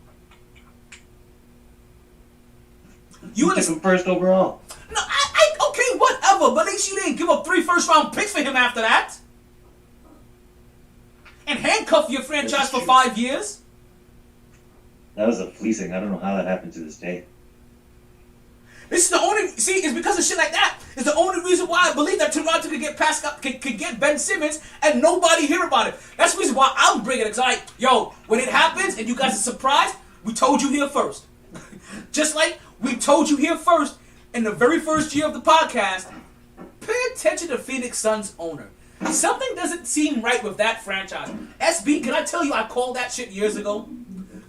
You took him first overall. No, okay, whatever. But at least you didn't give up 3 first-round picks for him after that, and handcuff your franchise for 5 years. That was a fleecing. I don't know how that happened to this day. This is the only it's because of shit like that. It's the only reason why I believe that Toronto could get could get Ben Simmons and nobody hear about it. That's the reason why I'm bringing it. Cause when it happens and you guys are surprised, we told you here first. Just like we told you here first in the very first year of the podcast. Pay attention to Phoenix Suns owner. Something doesn't seem right with that franchise. SB, can I tell you I called that shit years ago?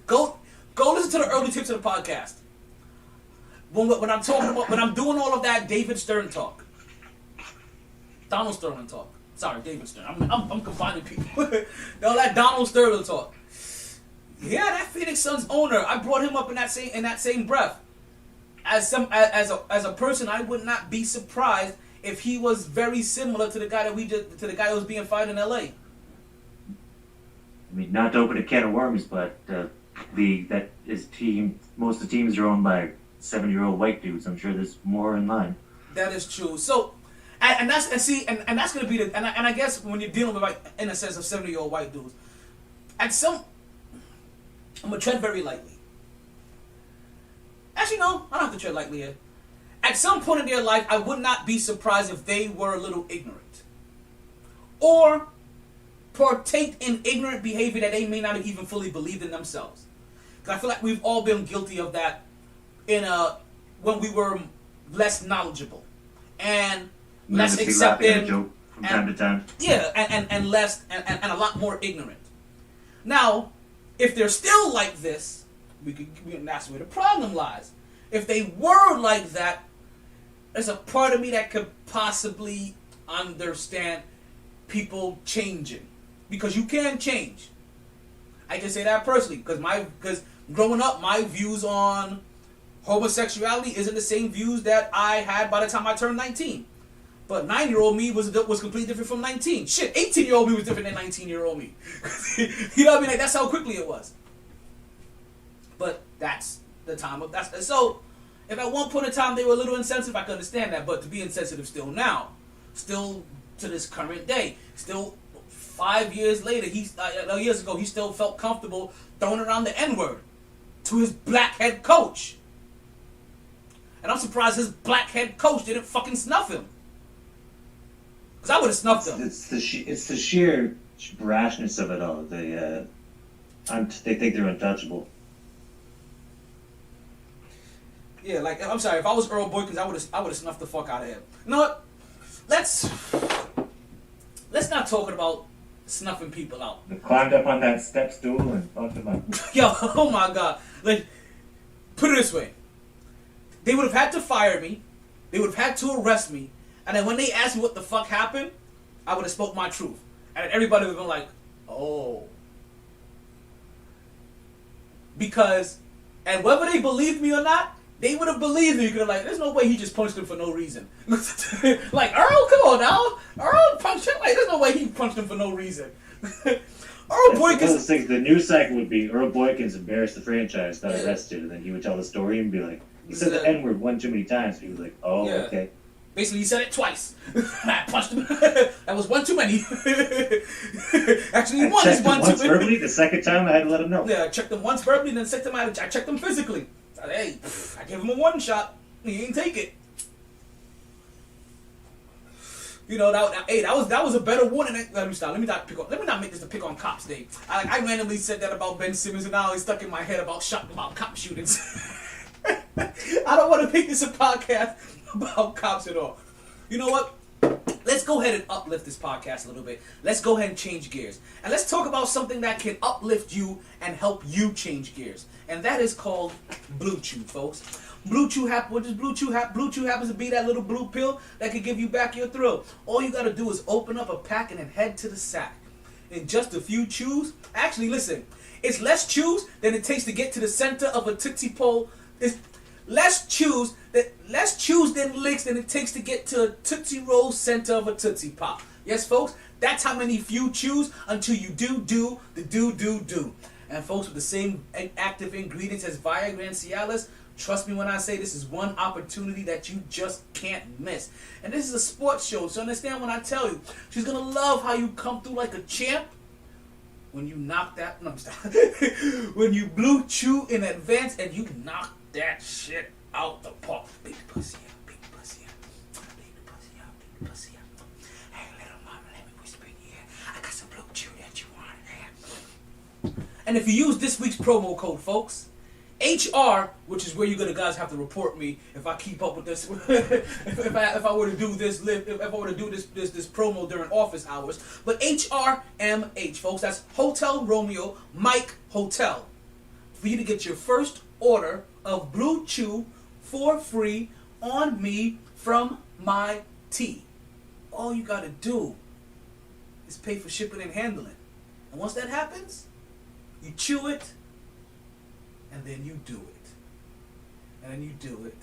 Go listen to the early tips of the podcast. When I'm doing all of that David Stern talk. Donald Sterling talk. Sorry, David Stern. I'm combining people. All that Donald Sterling talk. Yeah, that Phoenix Suns owner, I brought him up in that same breath. As a person, I would not be surprised if he was very similar to the guy that that was being fired in LA. I mean, not to open a can of worms, but most of the teams are owned by 70-year-old white dudes. I'm sure there's more in line. That is true. So, and that's gonna be and I guess when you're dealing with, like, in a sense of 70-year-old white dudes, I'm gonna tread very lightly. Actually, no, I don't have to tread lightly here. At some point in their life, I would not be surprised if they were a little ignorant, or partake in ignorant behavior that they may not have even fully believed in themselves. Because I feel like we've all been guilty of that when we were less knowledgeable and less accepting from time to time. Yeah, and less and a lot more ignorant. Now, if they're still like this, that's where the problem lies. If they were like that, there's a part of me that could possibly understand people changing, because you can change. I can say that personally, because growing up, my views on homosexuality isn't the same views that I had by the time I turned 19. But 9-year-old me was completely different from 19. Shit, 18-year-old me was different than 19-year-old me. You know what I mean? Like, that's how quickly it was. But that's the time of that's so. If at one point in time they were a little insensitive, I can understand that. But to be insensitive still now, still to this current day, still 5 years later, years ago, he still felt comfortable throwing around the N-word to his black head coach. And I'm surprised his black head coach didn't fucking snuff him. Because I would have snuffed him. It's the sheer brashness of it all. They think they're untouchable. Yeah, like, I'm sorry, if I was Earl Boykins, I would have snuffed the fuck out of him. You know what? Let's not talk about snuffing people out. They climbed up on that step stool and fucked him up. Yo, oh my God. Like, put it this way. They would have had to fire me. They would have had to arrest me. And then when they asked me what the fuck happened, I would have spoke my truth. And everybody would have been like, oh. Because, and whether they believed me or not, they would have believed me. Because, like, there's no way he just punched him for no reason. Like, Earl, come on now. Earl punched him. Like, there's no way he punched him for no reason. Earl Boykins. The news cycle would be Earl Boykins embarrassed the franchise, got arrested, and then he would tell the story and be like, he said the N-word one too many times. He was like, oh, yeah. Okay. Basically, he said it twice. I punched him. That was one too many. Actually, one is one too many. Verbally, the second time I had to let him know. Yeah, I checked him once verbally, and then the second time I checked him physically. Hey, I gave him a one shot. He didn't take it. You know, that was a better warning. Let me stop. Let me not make this a pick on cops day. I randomly said that about Ben Simmons, and now it's stuck in my head about cop shootings. I don't want to make this a podcast about cops at all. You know what? Let's go ahead and uplift this podcast a little bit. Let's go ahead and change gears. And let's talk about something that can uplift you and help you change gears. And that is called Blue Chew, folks. Blue Chew, what does Blue Chew have? Blue Chew happens to be that little blue pill that can give you back your thrill. All you got to do is open up a pack and then head to the sack. In just a few chews, actually listen, it's less chews than it takes to get to the center of a Tootsie Pole. It's less chews than licks than it takes to get to a Tootsie Roll center of a Tootsie Pop. Yes, folks, that's how many few chews until you do. And folks, with the same active ingredients as Viagra and Cialis, trust me when I say this is one opportunity that you just can't miss. And this is a sports show, so understand when I tell you, she's gonna love how you come through like a champ when you knock that, no, stop. When you Blue Chew in advance and you knock that shit out the park. Big pussy out, big pussy out, big pussy out, big pussy out. Hey, little mama, let me whisper in your ear. I got some Blue Chew that you want. And if you use this week's promo code, folks, HR, which is where you're gonna guys have to report me if I keep up with this. if I were to do this this promo during office hours. But HRMH, folks, that's Hotel Romeo Mike Hotel, for you to get your first order of Blue Chew for free on me from MyT. All you gotta do is pay for shipping and handling, and once that happens, you chew it. And then you do it. And then you do it.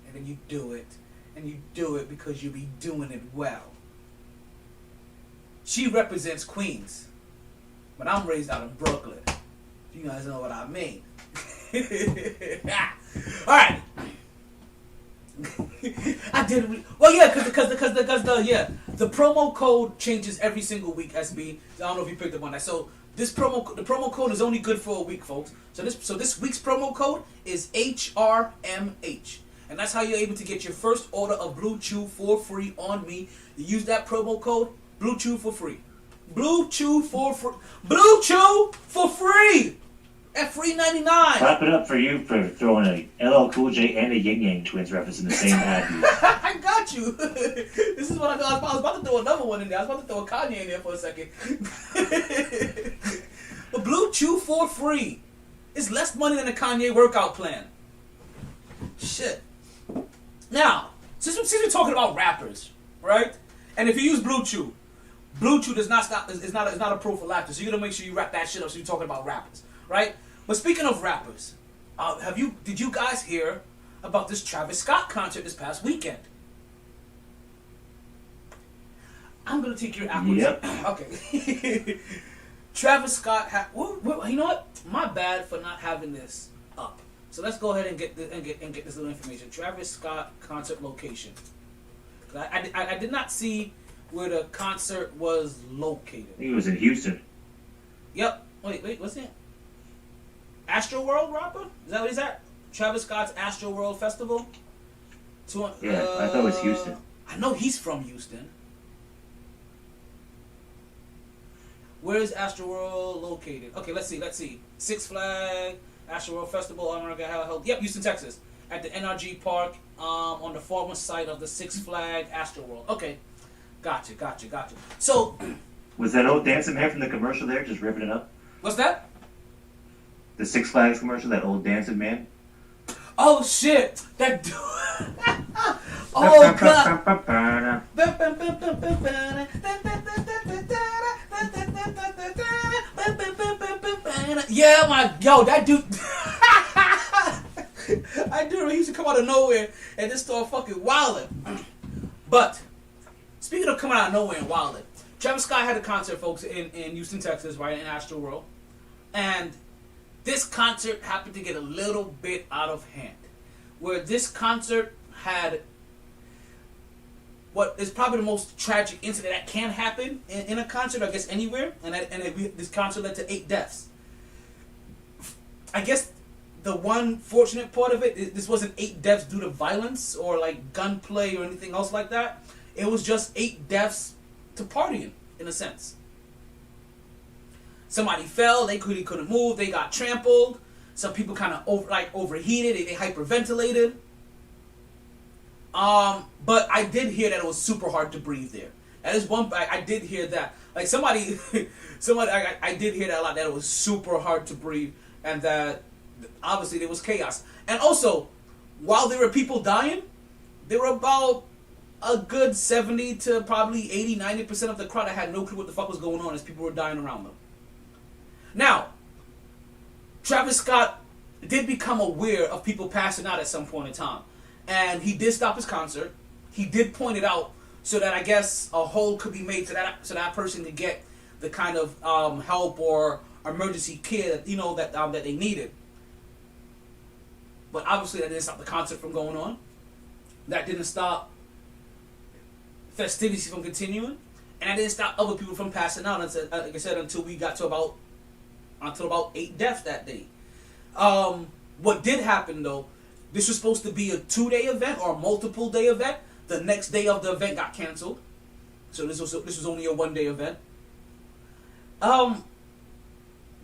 And then you do it. And you do it because you be doing it well. She represents Queens. But I'm raised out in Brooklyn. You guys know what I mean. Alright. I did. Well, yeah, because the promo code changes every single week, SB. I don't know if you picked up on that. So the promo code is only good for a week, folks. So this week's promo code is HRMH, and that's how you're able to get your first order of Blue Chew for free on me. You use that promo code, Blue Chew for free. Blue Chew for free. Blue Chew for free at $3.99. Clap it up for you for throwing a LL Cool J and a Yin Yang Twins reference in the same ad. I got you. This is what I was about to throw another one in there. I was about to throw a Kanye in there for a second. But Blue Chew for free. It's less money than a Kanye workout plan. Shit. Now, since we're talking about rappers, right? And if you use Blue Chew does not stop. It's not a prophylactic. So you're gonna make sure you wrap that shit up. So you're talking about rappers, right? But speaking of rappers, did you guys hear about this Travis Scott concert this past weekend? I'm gonna take your apples. Yep. Okay. Travis Scott you know what? My bad for not having this up. So let's go ahead and get this little information. Travis Scott concert location. I did not see where the concert was located. I think it was in Houston. Yep. Wait, what's it? Astro World, rapper? Is that what he's at? Travis Scott's Astro World Festival? Yeah, I thought it was Houston. I know he's from Houston. Where is Astro World located? Okay, let's see. Six Flags, Astro World Festival, America held. Yep, Houston, Texas. At the NRG Park, on the former site of the Six Flags Astro World. Okay. Gotcha. So, was that old dancing man from the commercial there just ripping it up? What's that? The Six Flags commercial, that old dancing man? Oh, shit. That dude. Oh, God. Yeah, that dude. I do. He used to come out of nowhere and just start fucking wilding. But speaking of coming out of nowhere and wilding, Travis Scott had a concert, folks, in Houston, Texas, right in Astro World, and this concert happened to get a little bit out of hand. Where this concert had what is probably the most tragic incident that can happen in a concert, I guess anywhere, and this concert led to 8 deaths. I guess the one fortunate part of it, this wasn't 8 deaths due to violence or like gunplay or anything else like that. It was just 8 deaths to partying, in a sense. Somebody fell, they couldn't move, they got trampled. Some people kind of overheated. They hyperventilated. But I did hear that it was super hard to breathe there. That is one. I did hear that. Like somebody. I did hear that a lot. That it was super hard to breathe, and that obviously there was chaos. And also, while there were people dying, there were about a good 70 to probably 80-90% of the crowd that had no clue what the fuck was going on as people were dying around them. Now, Travis Scott did become aware of people passing out at some point in time. And he did stop his concert. He did point it out so that I guess a hole could be made so that person could get the kind of help or emergency care that they needed. But obviously that didn't stop the concert from going on. That didn't stop festivities from continuing. And that didn't stop other people from passing out. Like I said, until we got to about 8 deaths that day. What did happen though, this was supposed to be a 2-day event or a multiple day event. The next day of the event got canceled. So this was only a 1-day event.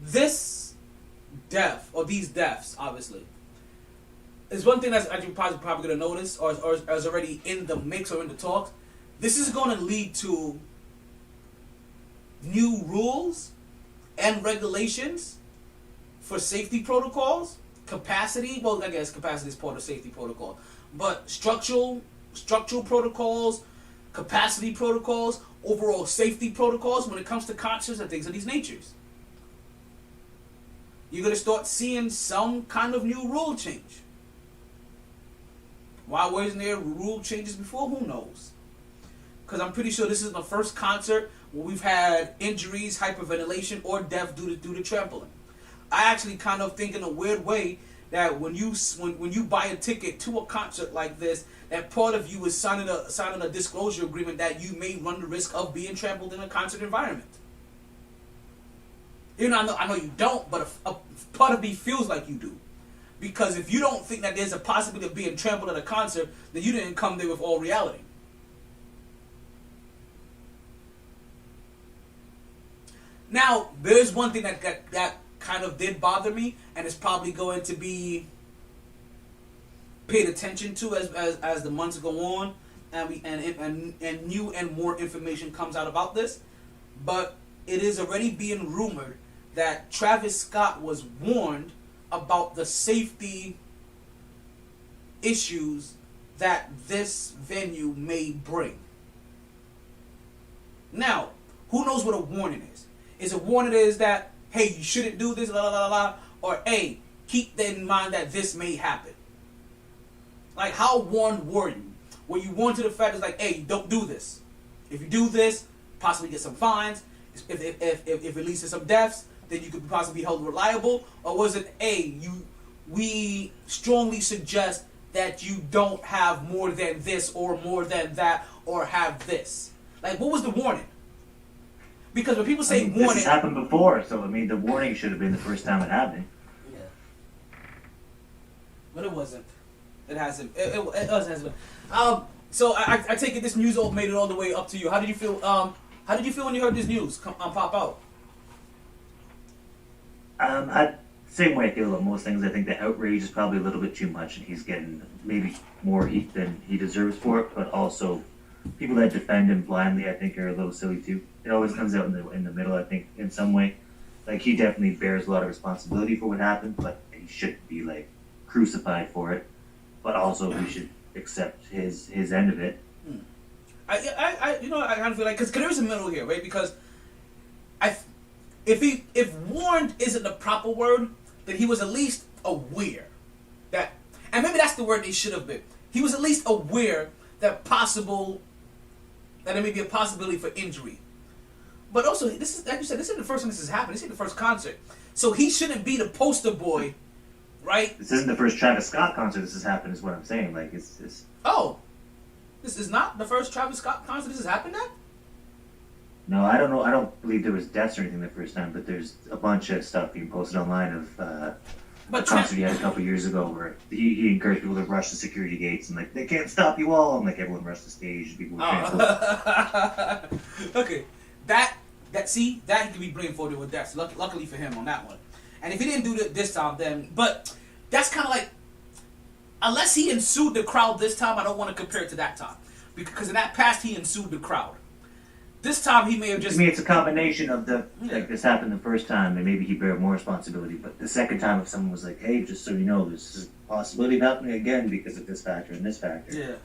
This death, or these deaths, obviously, is one thing that's you're probably going to notice, or is already in the mix or in the talks. This is going to lead to new rules and regulations for safety protocols, capacity. Well, I guess capacity is part of safety protocol, but structural protocols, capacity protocols, overall safety protocols when it comes to concerts and things of these natures. You're going to start seeing some kind of new rule change. Why wasn't there rule changes before? Who knows? Because I'm pretty sure this is the first concert where we've had injuries, hyperventilation, or death due to trampling. I actually kind of think in a weird way that when you buy a ticket to a concert like this, that part of you is signing a disclosure agreement that you may run the risk of being trampled in a concert environment. I know you don't, but a part of me feels like you do. Because if you don't think that there's a possibility of being trampled at a concert, then you didn't come there with all reality. Now, there's one thing that kind of did bother me, and it's probably going to be paid attention to as the months go on, and new and more information comes out about this. But it is already being rumored that Travis Scott was warned about the safety issues that this venue may bring. Now, who knows what a warning is? Is a warning is that, hey, you shouldn't do this, la la la la, or hey, keep in mind that this may happen. Like, how warned were you? Were you warned to the fact it's like, hey, don't do this. If you do this, possibly get some fines. If it leads to some deaths, then you could possibly be held reliable. Or was it, hey, we strongly suggest that you don't have more than this or more than that or have this? Like, what was the warning? Because when people say warning, this has happened before, so the warning should have been the first time it happened. Yeah, but it wasn't. It hasn't. It hasn't been. So I take it this news made it all the way up to you. How did you feel? How did you feel when you heard this news pop out? Same way I feel about most things. I think the outrage is probably a little bit too much, and he's getting maybe more heat than he deserves for it. But also, people that defend him blindly, I think, are a little silly too. It always comes out in the middle, I think, in some way. Like, he definitely bears a lot of responsibility for what happened, but he shouldn't be like crucified for it. But also, we should accept his end of it. I kind of feel like, because there's a middle here, right? Because if warned isn't the proper word, then he was at least aware that, and maybe that's the word they should have been. He was at least aware that there may be a possibility for injury. But also, this is, like you said, this isn't the first time this has happened. This isn't the first concert, so he shouldn't be the poster boy, right? This isn't the first Travis Scott concert this has happened, is what I'm saying. Like, it's Oh, this is not the first Travis Scott concert this has happened at? No, I don't know. I don't believe there was deaths or anything the first time, but there's a bunch of stuff being posted online of a concert he had a couple years ago where he encouraged people to rush the security gates and like, they can't stop you all, and like everyone rushed the stage and people were canceled. Okay, that he could be blamed for with deaths. Luckily for him on that one. And if he didn't do it this time, then... But that's kind of like... Unless he ensued the crowd this time, I don't want to compare it to that time. Because in that past, he ensued the crowd. This time, he may have just... To me, it's a combination of the... Like, this happened the first time, and maybe he bear more responsibility. But the second time, if someone was like, hey, just so you know, there's a possibility of happening again because of this factor and this factor. Yeah.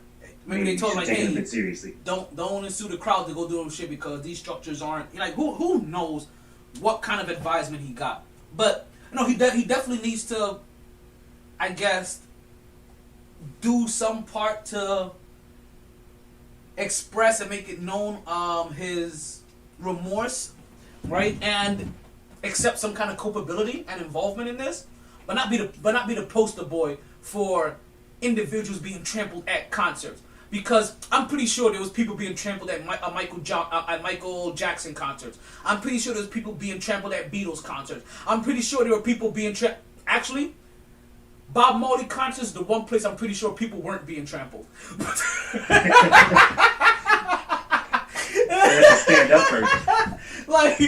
Maybe they told him, like, take it hey, a bit seriously. don't ensue the crowd to go do shit because these structures aren't... Like, who knows what kind of advisement he got. But, no, he definitely needs to, I guess, do some part to express and make it known his remorse, right? And accept some kind of culpability and involvement in this, but not be the poster boy for individuals being trampled at concerts. Because I'm pretty sure there was people being trampled at Michael Jackson concerts. I'm pretty sure there was people being trampled at Beatles concerts. I'm pretty sure there were people being actually, Bob Marley concerts, the one place I'm pretty sure people weren't being trampled. Stand up first. Like,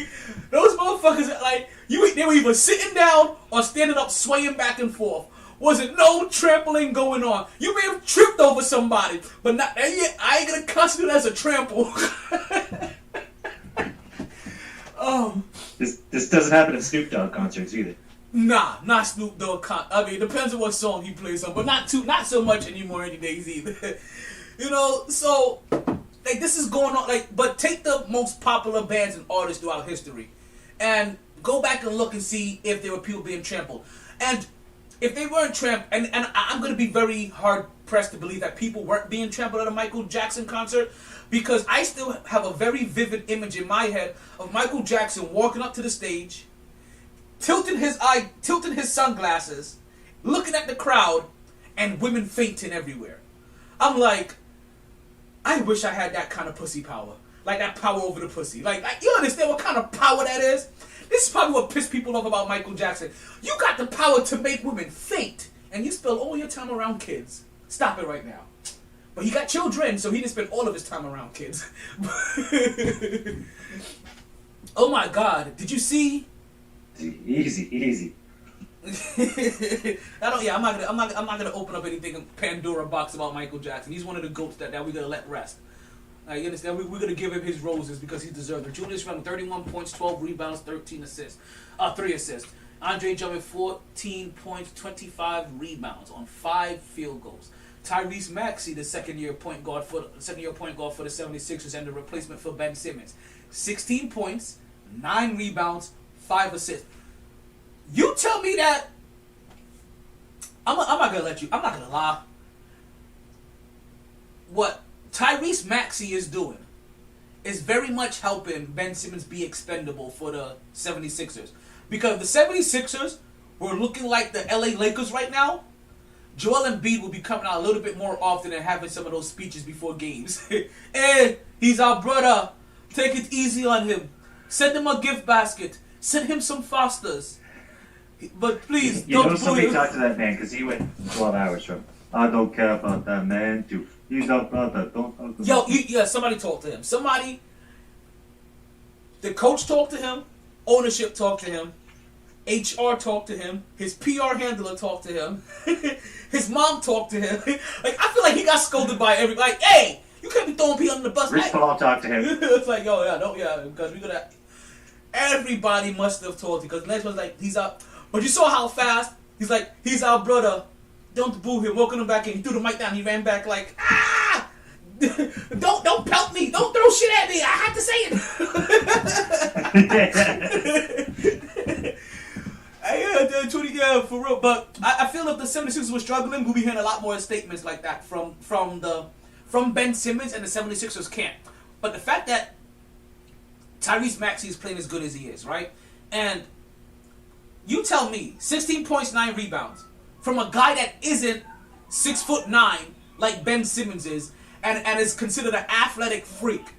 those motherfuckers, like, they were either sitting down or standing up, swaying back and forth. Wasn't no trampling going on. You may have tripped over somebody, but not. I ain't gonna consider it as a trample. This doesn't happen at Snoop Dogg concerts either. Nah, not Snoop Dogg. I mean, it depends on what song he plays on, but not so much anymore any days either. You know, so like this is going on. Like, but take the most popular bands and artists throughout history, and go back and look and see if there were people being trampled. And if they weren't trampled, and I'm going to be very hard-pressed to believe that people weren't being trampled at a Michael Jackson concert, because I still have a very vivid image in my head of Michael Jackson walking up to the stage, tilting his sunglasses, looking at the crowd, and women fainting everywhere. I'm like, I wish I had that kind of pussy power. Like that power over the pussy. Like you understand what kind of power that is? This is probably what pissed people off about Michael Jackson. You got the power to make women faint, and you spend all your time around kids. Stop it right now. But he got children, so he didn't spend all of his time around kids. Oh my God! Did you see? Easy. I'm not gonna open up anything in Pandora box about Michael Jackson. He's one of the goats that we're gonna let rest. You understand? We're going to give him his roses because he deserves it. Julius Randle, 31 points, 12 rebounds, 3 assists. Andre Drummond, 14 points, 25 rebounds on 5 field goals. Tyrese Maxey, the second-year point guard for the 76ers and the replacement for Ben Simmons, 16 points, 9 rebounds, 5 assists. You tell me that. I'm not going to let you. I'm not going to lie. What Tyrese Maxey is doing is very much helping Ben Simmons be expendable for the 76ers. Because the 76ers were looking like the LA Lakers right now, Joel Embiid will be coming out a little bit more often and having some of those speeches before games. Hey, he's our brother. Take it easy on him. Send him a gift basket. Send him some Fosters. But please, you know somebody talked to that man because he went 12 hours from, I don't care about that man, to he's our brother, don't talk to him. Somebody talked to him. The coach talked to him, ownership talked to him, HR talked to him, his PR handler talked to him, his mom talked to him. Like, I feel like he got scolded by everybody. Like, hey, you can't be throwing people under the bus. Rich Paul talked to him. It's like, because we're gonna. Everybody must have told him because the next one's like, he's up. But you saw how fast he's like, he's our brother. Don't boo him. Welcome him back in. He threw the mic down. He ran back like, ah! Don't pelt me. Don't throw shit at me. I have to say it. Yeah, for real. But I feel if the 76ers were struggling, we'll be hearing a lot more statements like that from Ben Simmons and the 76ers camp. But the fact that Tyrese Maxey is playing as good as he is, right? And you tell me, 16 points, 9 rebounds from a guy that isn't 6'9" like Ben Simmons is, and is considered an athletic freak.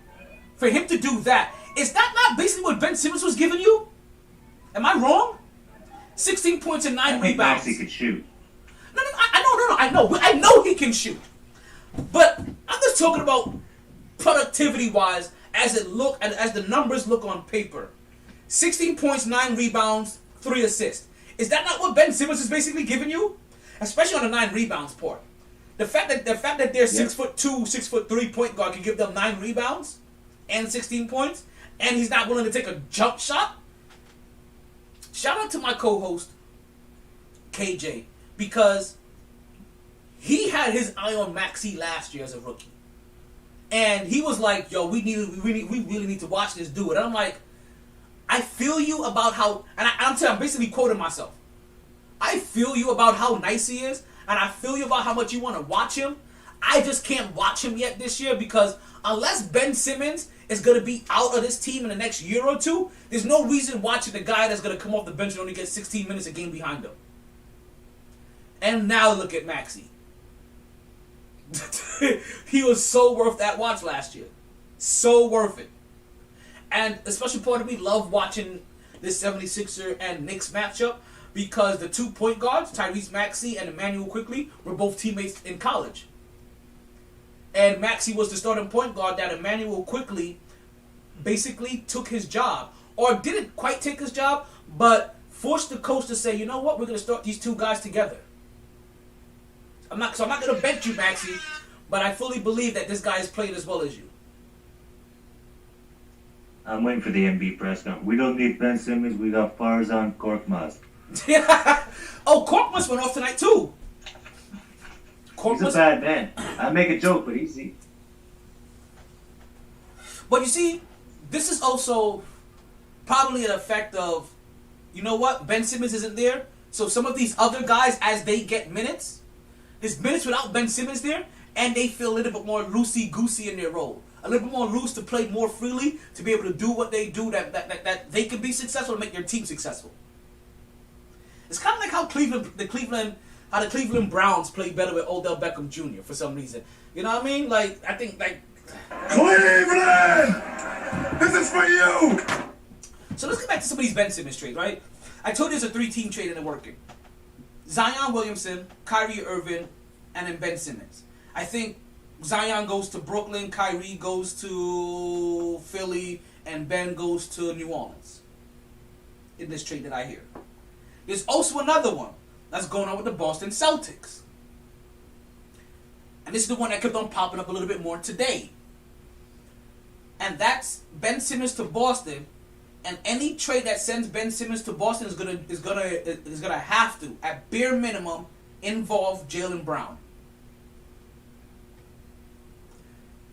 For him to do that, is that not basically what Ben Simmons was giving you? Am I wrong? 16 points and 9 rebounds. Maxey could shoot. No, I know he can shoot. But I'm just talking about productivity-wise, as the numbers look on paper. 16 points, 9 rebounds, 3 assists. Is that not what Ben Simmons is basically giving you? Especially on the 9 rebounds part. The fact that they're 6'2", 6'3" point guard can give them 9 rebounds and 16 points, and he's not willing to take a jump shot. Shout out to my co-host KJ, because he had his eye on Maxey last year as a rookie, and he was like, "Yo, we really need to watch this dude." And I'm like, I feel you about how, and I'm basically quoting myself. I feel you about how nice he is, and I feel you about how much you want to watch him. I just can't watch him yet this year, because unless Ben Simmons is going to be out of this team in the next year or two, there's no reason watching the guy that's going to come off the bench and only get 16 minutes a game behind him. And now look at Maxey. He was so worth that watch last year. So worth it. And especially part of me love watching this 76er and Knicks matchup, because the 2 point guards, Tyrese Maxey and Emmanuel Quickley, were both teammates in college. And Maxey was the starting point guard that Emmanuel Quickley basically took his job. Or didn't quite take his job, but forced the coach to say, you know what, we're going to start these 2 guys together. I'm not going to bench you, Maxey, but I fully believe that this guy is playing as well as you. I'm waiting for the MB press conference. We don't need Ben Simmons. We got Farzan Korkmaz. Oh, Korkmaz went off tonight too. He's a bad man. I make a joke, but easy. But you see, this is also probably an effect of, you know what, Ben Simmons isn't there, so some of these other guys, as they get minutes, there's minutes without Ben Simmons there, and they feel a little bit more loosey-goosey in their role. A little bit more loose to play more freely, to be able to do what they do, that they can be successful and make their team successful. It's kind of like how the Cleveland Browns play better with Odell Beckham Jr. for some reason. You know what I mean? Like, I think, like... Cleveland! This is for you! So let's get back to some of these Ben Simmons trades, right? I told you there's a 3-team trade and it's working. Zion Williamson, Kyrie Irving, and then Ben Simmons. I think Zion goes to Brooklyn, Kyrie goes to Philly, and Ben goes to New Orleans. In this trade that I hear. There's also another one that's going on with the Boston Celtics. And this is the one that kept on popping up a little bit more today. And that's Ben Simmons to Boston. And any trade that sends Ben Simmons to Boston is gonna have to, at bare minimum, involve Jaylen Brown.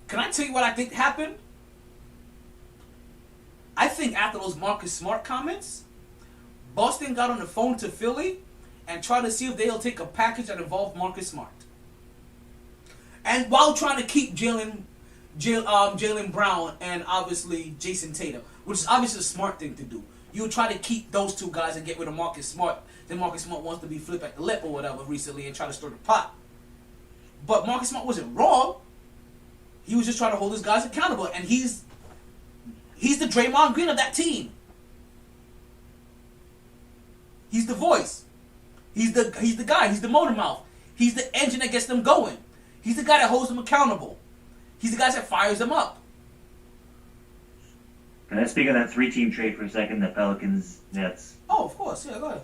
Can I tell you what I think happened? I think after those Marcus Smart comments, Boston got on the phone to Philly and tried to see if they'll take a package that involved Marcus Smart. And while trying to keep Jaylen Brown and obviously Jason Tatum, which is obviously a smart thing to do. You try to keep those 2 guys and get rid of Marcus Smart. Then Marcus Smart wants to be flipped at the lip or whatever recently and try to stir the pot. But Marcus Smart wasn't wrong. He was just trying to hold his guys accountable. And he's the Draymond Green of that team. He's the voice. He's the guy. He's the motor mouth. He's the engine that gets them going. He's the guy that holds them accountable. He's the guy that fires them up. Can I speak on that 3-team trade for a second? The Pelicans, Nets. Oh, of course. Yeah, go ahead.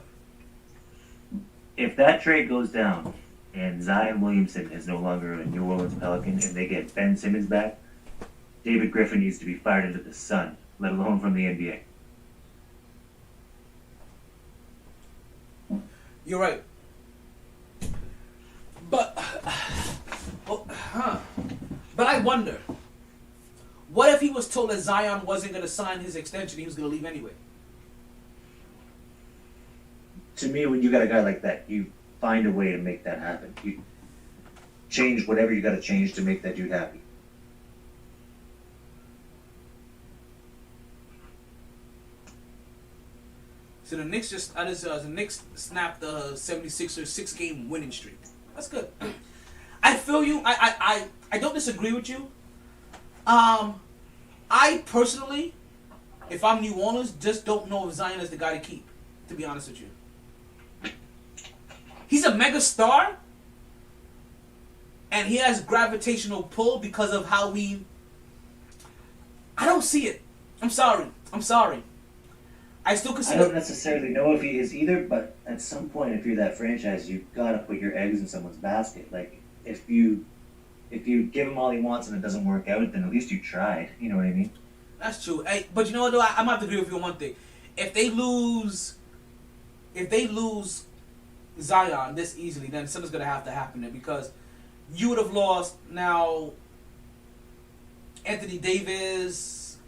If that trade goes down and Zion Williamson is no longer a New Orleans Pelican and they get Ben Simmons back, David Griffin needs to be fired into the sun, let alone from the NBA. You're right. But I wonder, what if he was told that Zion wasn't going to sign his extension, he was going to leave anyway? To me, when you got a guy like that, you find a way to make that happen. You change whatever you got to change to make that dude happy. So the Knicks the Knicks snapped the 76ers 6-game winning streak. That's good. I feel you. I don't disagree with you. I personally, if I'm New Orleans, just don't know if Zion is the guy to keep, to be honest with you. He's a mega star, and he has gravitational pull because of how I don't see it. I'm sorry. I still I consider. don't necessarily know if he is either, but at some point, if you're that franchise, you've got to put your eggs in someone's basket. Like, if you give him all he wants and it doesn't work out, then at least you tried. You know what I mean? That's true. Hey, but you know what though? I'm have to agree with you on one thing. If they lose Zion this easily, then something's gonna have to happen there because you would have lost now Anthony Davis,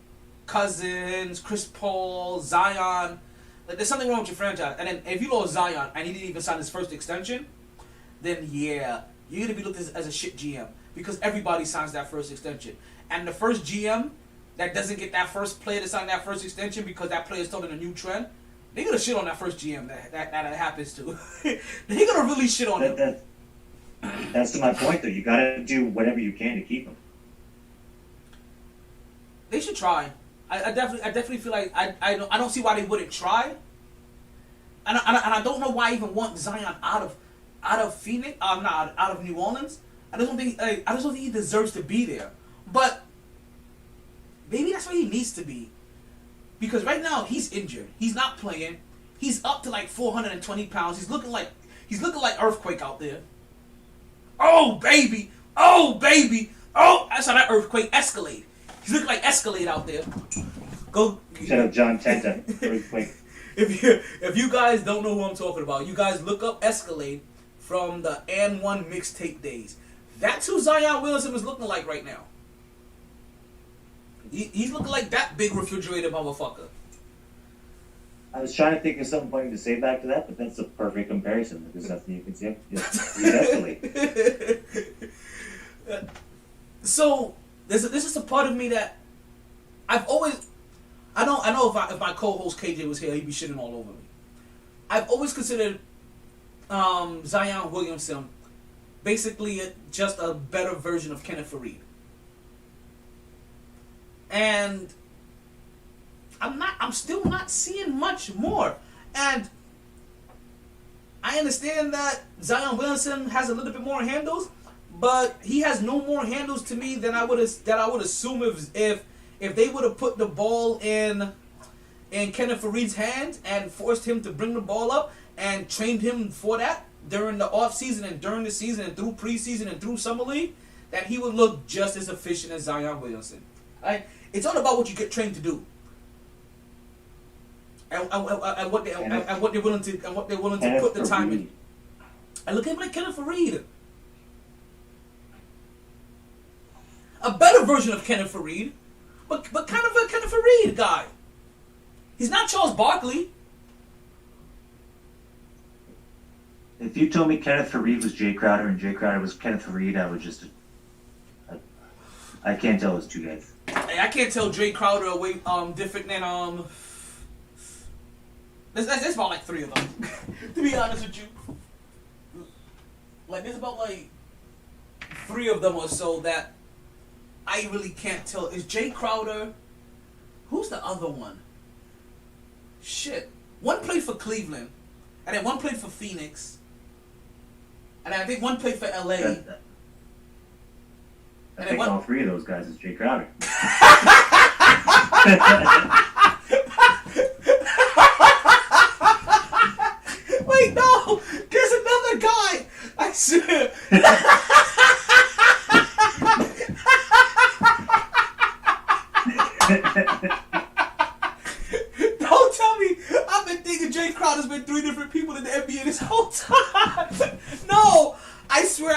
Cousins, Chris Paul, Zion. Like, there's something wrong with your franchise. And then if you lost Zion and he didn't even sign his first extension, then yeah, you're gonna be looked at as a shit GM because everybody signs that first extension. And the first GM that doesn't get that first player to sign that first extension because that player started a new trend, they're gonna shit on that first GM that happens to. They're gonna really shit on him. That's to my point, though. You got to do whatever you can to keep him. They should try. I definitely feel like I don't see why they wouldn't try. And I don't know why I even want Zion out of Phoenix. Not out of New Orleans. I just don't think he deserves to be there. But maybe that's where he needs to be. Because right now he's injured. He's not playing. He's up to like 420 pounds. He's looking like Earthquake out there. Oh baby! Oh baby! Oh, I saw that Earthquake Escalade. He's looking like Escalade out there. Go. Shut up, John Tenta. Earthquake. If you guys don't know who I'm talking about, you guys look up Escalade from the And One mixtape days. That's who Zion Williamson is looking like right now. He's looking like that big refrigerator motherfucker. I was trying to think of something funny to say back to that, but that's a perfect comparison. There's nothing you can say. Just Escalade. So this is a part of me that I've always. I know if my co-host KJ was here, he'd be shitting all over me. I've always considered Zion Williamson basically just a better version of Kenneth Faried. And I'm still not seeing much more. And I understand that Zion Williamson has a little bit more handles, but he has no more handles to me than I would assume if they would have put the ball in Kenneth Faried's hands and forced him to bring the ball up and trained him for that during the off season and during the season and through preseason and through summer league, that he would look just as efficient as Zion Williamson. Right? It's all about what you get trained to do, and what they're willing to put the time in. And look at him like Kenneth Faried, a better version of Kenneth Faried, but kind of a Kenneth Faried guy. He's not Charles Barkley. If you told me Kenneth Faried was Jay Crowder and Jay Crowder was Kenneth Faried, I would just. I can't tell those two guys. I can't tell Jay Crowder away different than There's about like 3 of them. To be honest with you, like there's about like 3 of them or so that I really can't tell. Is Jay Crowder? Who's the other one? Shit. One played for Cleveland, and then one played for Phoenix, and I think one played for LA. I think all 3 of those guys is Jay Crowder. Wait, no! There's another guy! I swear. Don't tell me I've been thinking Jay Crowder's been 3 different people in the NBA this whole time. No! I swear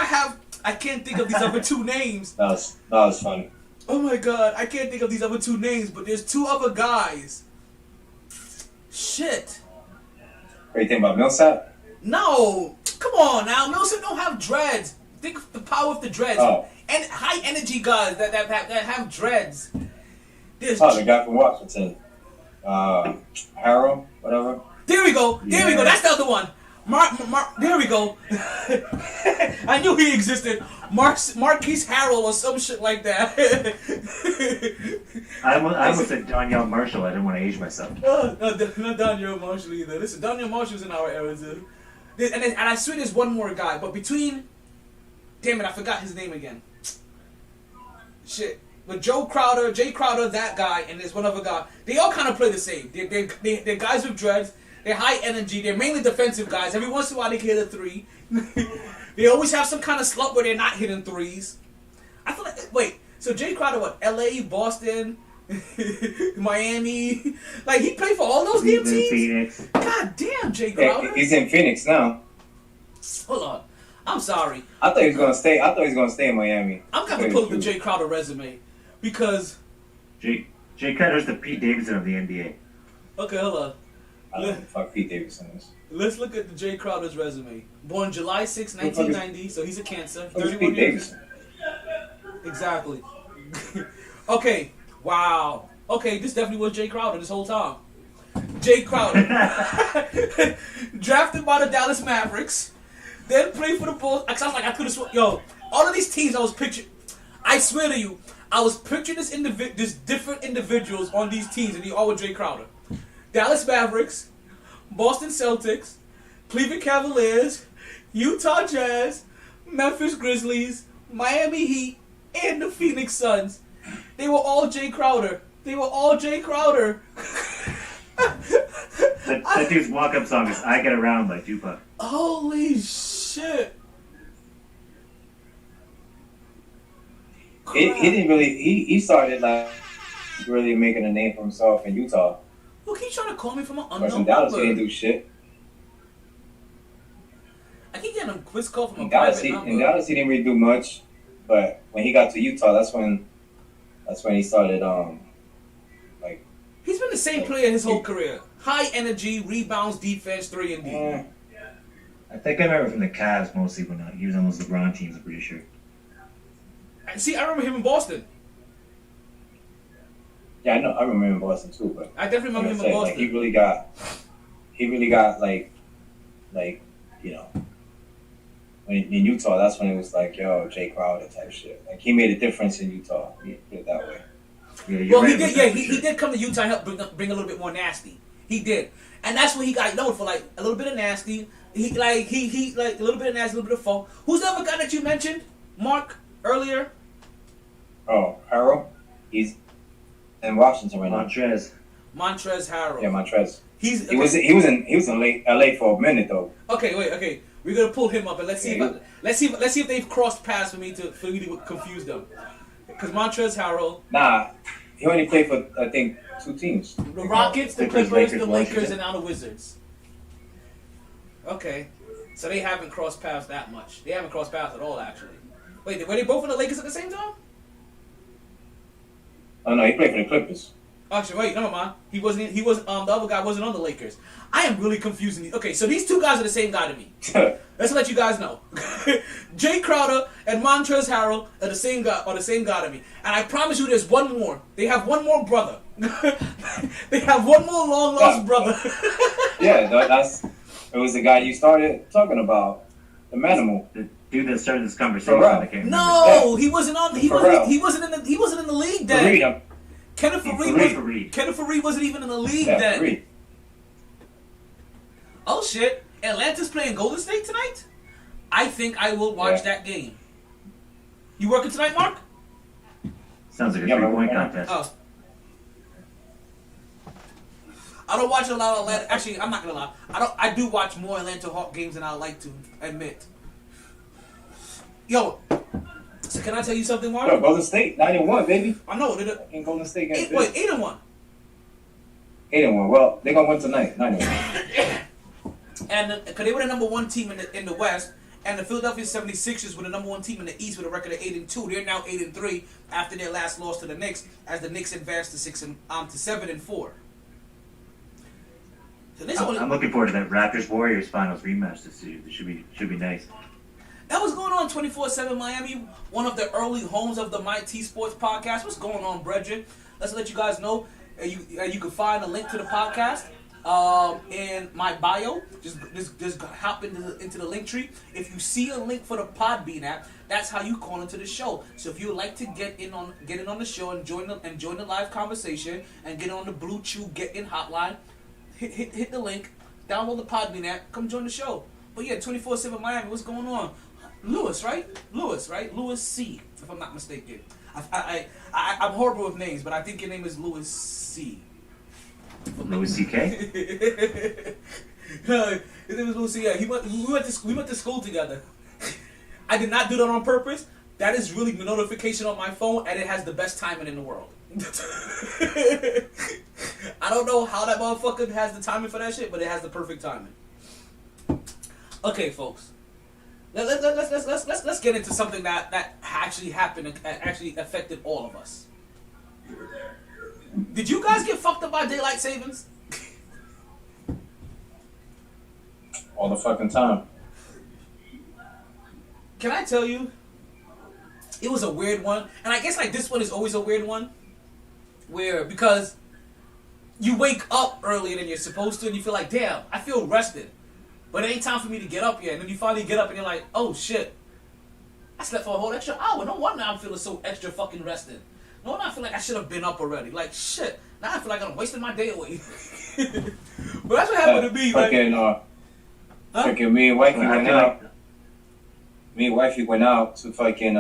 I can't think of these other 2 names. That was fun. Oh my god, I can't think of these other 2 names, but there's 2 other guys. Shit. What do you think about Millsap? No! Come on now, Millsap don't have dreads. Think of the power of the dreads. Oh. And high energy guys that have dreads. There's Oh, the guy from Washington. Harrow, whatever. There we go. There we go. That's the other one. Mark, there we go. I knew he existed. Marquise Harrell or some shit like that. I almost said Donyell Marshall. I didn't want to age myself. No, not Donyell Marshall either. Listen, Donyell Marshall's in our era too. And I swear there's one more guy, but between... Damn it, I forgot his name again. Shit. But Jay Crowder, that guy, and there's one other guy. They all kind of play the same. They're guys with dreads. They're high energy. They're mainly defensive guys. Every once in a while they can hit a three. They always have some kind of slump where they're not hitting threes. I feel like, wait, so Jay Crowder, what? L.A., Boston, Miami. Like, he played for all those damn teams? Phoenix. God damn, Jay Crowder. Yeah, he's in Phoenix now. Hold on. I'm sorry. I thought he was gonna stay. I thought he was gonna stay in Miami. I'm going to pull up the Jay Crowder resume because... Jay Crowder's the Pete Davidson of the NBA. Okay, hold on. I don't know fuck Pete Davidson is. Let's look at the Jay Crowder's resume. Born July 6, 1990, so he's a Cancer. Who's 31 Pete years. Davidson? Exactly. Okay. Wow. Okay, this definitely was Jay Crowder this whole time. Jay Crowder. Drafted by the Dallas Mavericks. Then played for the Bulls. I was like, I could have sworn. Yo, all of these teams I was picturing. I swear to you, I was picturing this different individuals on these teams, and they all were Jay Crowder. Dallas Mavericks, Boston Celtics, Cleveland Cavaliers, Utah Jazz, Memphis Grizzlies, Miami Heat, and the Phoenix Suns. They were all Jay Crowder. That dude's walk-up song is "I Get Around" by Tupac. Holy shit. He didn't really. He started like really making a name for himself in Utah. Who keeps trying to call me from an But unknown in Dallas, he number? didn't do shit. I keep getting a quiz call from a In Dallas, private number. he didn't really do much. But when he got to Utah, that's when he started. Like He's been the same player his whole career. High energy, rebounds, defense, 3 and D. I think I remember from the Cavs mostly when he was on those LeBron teams. I'm pretty sure. See, I remember him in Boston. Yeah, I know. I remember him in Boston too, but I definitely remember him in like, Boston. he really got like you know, when in Utah, that's when it was like, yo, Jay Crowder type shit. Like he made a difference in Utah. Put it that way. Yeah, Well, right he did. about Yeah, that for he sure. did come to Utah and help bring a little bit more nasty. He did, and that's when he got known for, like a little bit of nasty. He like a little bit of nasty, a little bit of fun. Who's the other guy that you mentioned, Mark, earlier? Oh, Harold, he's in Washington right now. Montrez. Montrez Harrell. Yeah, Montrez. He was in LA for a minute though. Okay, wait. Okay, we're gonna pull him up and let's see if they've crossed paths for me to confuse them. Because Montrez Harrell, Nah, he only played for I think 2 teams. the Rockets, the Clippers, Clippers, the Lakers, Lakers, Washington. and now the Wizards. Okay, so they haven't crossed paths that much. They haven't crossed paths at all, actually. Wait, were they both in the Lakers at the same time? Oh no, he played for the Clippers. Actually, wait, never mind. He wasn't. The other guy wasn't on the Lakers. I am really confusing these. Okay, so these two guys are the same guy to me. Let's let you guys know. Jay Crowder and Montrezl Harrell are the same guy to me. And I promise you, there's one more. They have one more brother. They have one more long lost brother. Yeah, it was the guy you started talking about, the Manimal. The dude that started this conversation. Pharrell. I can't remember. No, he wasn't on. He Pharrell. wasn't in the league then. Fareed, Kenneth Fareed wasn't even in the league then. Fareed. Oh shit! Atlanta's playing Golden State tonight. I think I will watch that game. You working tonight, Mark? Sounds like a Yeah, 3-point but- contest. Oh. I don't watch a lot of Atlanta. Actually, I'm not gonna lie. I do watch more Atlanta Hawk games than I like to admit. Yo, so can I tell you something, Mark? Yo, Golden State, 9-1, baby. I know. In Golden State games. 8-1. 8-1. Well, they're gonna win tonight. 9-1. And because they were the number one team in the West, and the Philadelphia 76ers were the number one team in the East with a record of 8-2. They're now 8-3 after their last loss to the Knicks, as the Knicks advanced to 7-4. So this I'm looking forward to that Raptors Warriors finals rematch this year. It should be nice. That was going on 24/7 Miami, one of the early homes of the MyT Sports podcast. What's going on, brethren? Let's let you guys know. You can find a link to the podcast in my bio. Just hop into the link tree. If you see a link for the Podbean app, that's how you call into the show. So if you would like to get in on the show and join the live conversation and get on the Blue Chew Get In hotline, hit the link, download the Podbean app, come join the show. But yeah, 24/7 Miami, what's going on? Lewis, right? Lewis C, if I'm not mistaken. I'm horrible with names, but I think your name is Louis C. Louis C.K.? No, his name is Louis C. Yeah, we went to school together. I did not do that on purpose. That is really the notification on my phone, and it has the best timing in the world. I don't know how that motherfucker has the timing for that shit, but it has the perfect timing. Okay, folks. Let's get into something that actually happened and actually affected all of us. Did you guys get fucked up by daylight savings? All the fucking time. Can I tell you? It was a weird one, and I guess like this one is always a weird one, where because you wake up earlier than you're supposed to, and you feel like, damn, I feel rested, but it ain't time for me to get up yet. And then you finally get up, and you're like, oh shit, I slept for a whole extra hour. No wonder I'm feeling so extra fucking rested. No wonder I feel like I should have been up already. Like shit, now I feel like I'm wasting my day away. But that's what happened to me. Fucking, fucking me and wifey went out. Me and wifey went out to fucking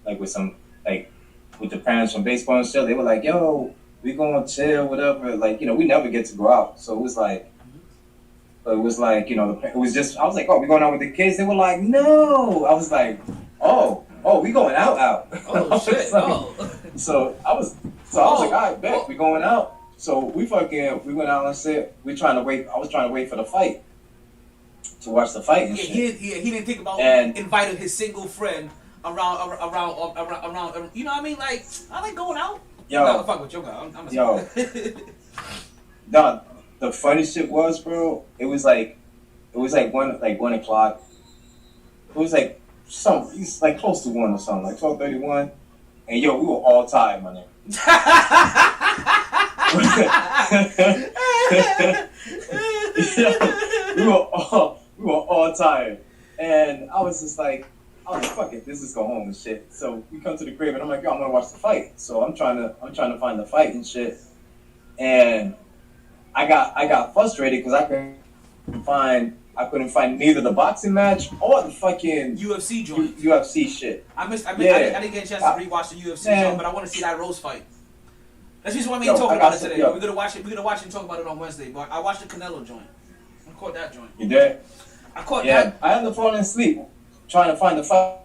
like with some like with the parents from baseball and stuff. They were like, "Yo, we gonna chill, whatever." Like, you know, we never get to go out, so it was like, you know, it was just. I was like, "Oh, we going out with the kids?" They were like, "No." I was like, "Oh, we going out." Oh shit! Like, so I was like, "All right, bet we going out." So we went out and said we trying to wait. I was trying to wait for the fight. To watch the fight and shit. He didn't think about inviting his single friend around. You know what I mean? Like, I like going out. Yo, no, fuck with your guy. Yo, no, the funny shit was, bro. It was like 1 o'clock. It was like it's like close to 1 or something, like 12:31. And yo, we were all tired, my nigga. We were all tired, and I was like, fuck it, let's just go home and shit. So we come to the crib, and I'm like, yo, I'm gonna watch the fight. So I'm trying to find the fight and shit, and I got frustrated because I couldn't find neither the boxing match or the fucking UFC joint. UFC shit. I didn't get a chance to rewatch the UFC joint, but I want to see that Rose fight. That's just why we ain't talking about it today. We're gonna watch it. We're gonna watch it and talk about it on Wednesday. But I watched the Canelo joint. I caught that joint. You did? I caught that. I ended up falling asleep trying to find the fight,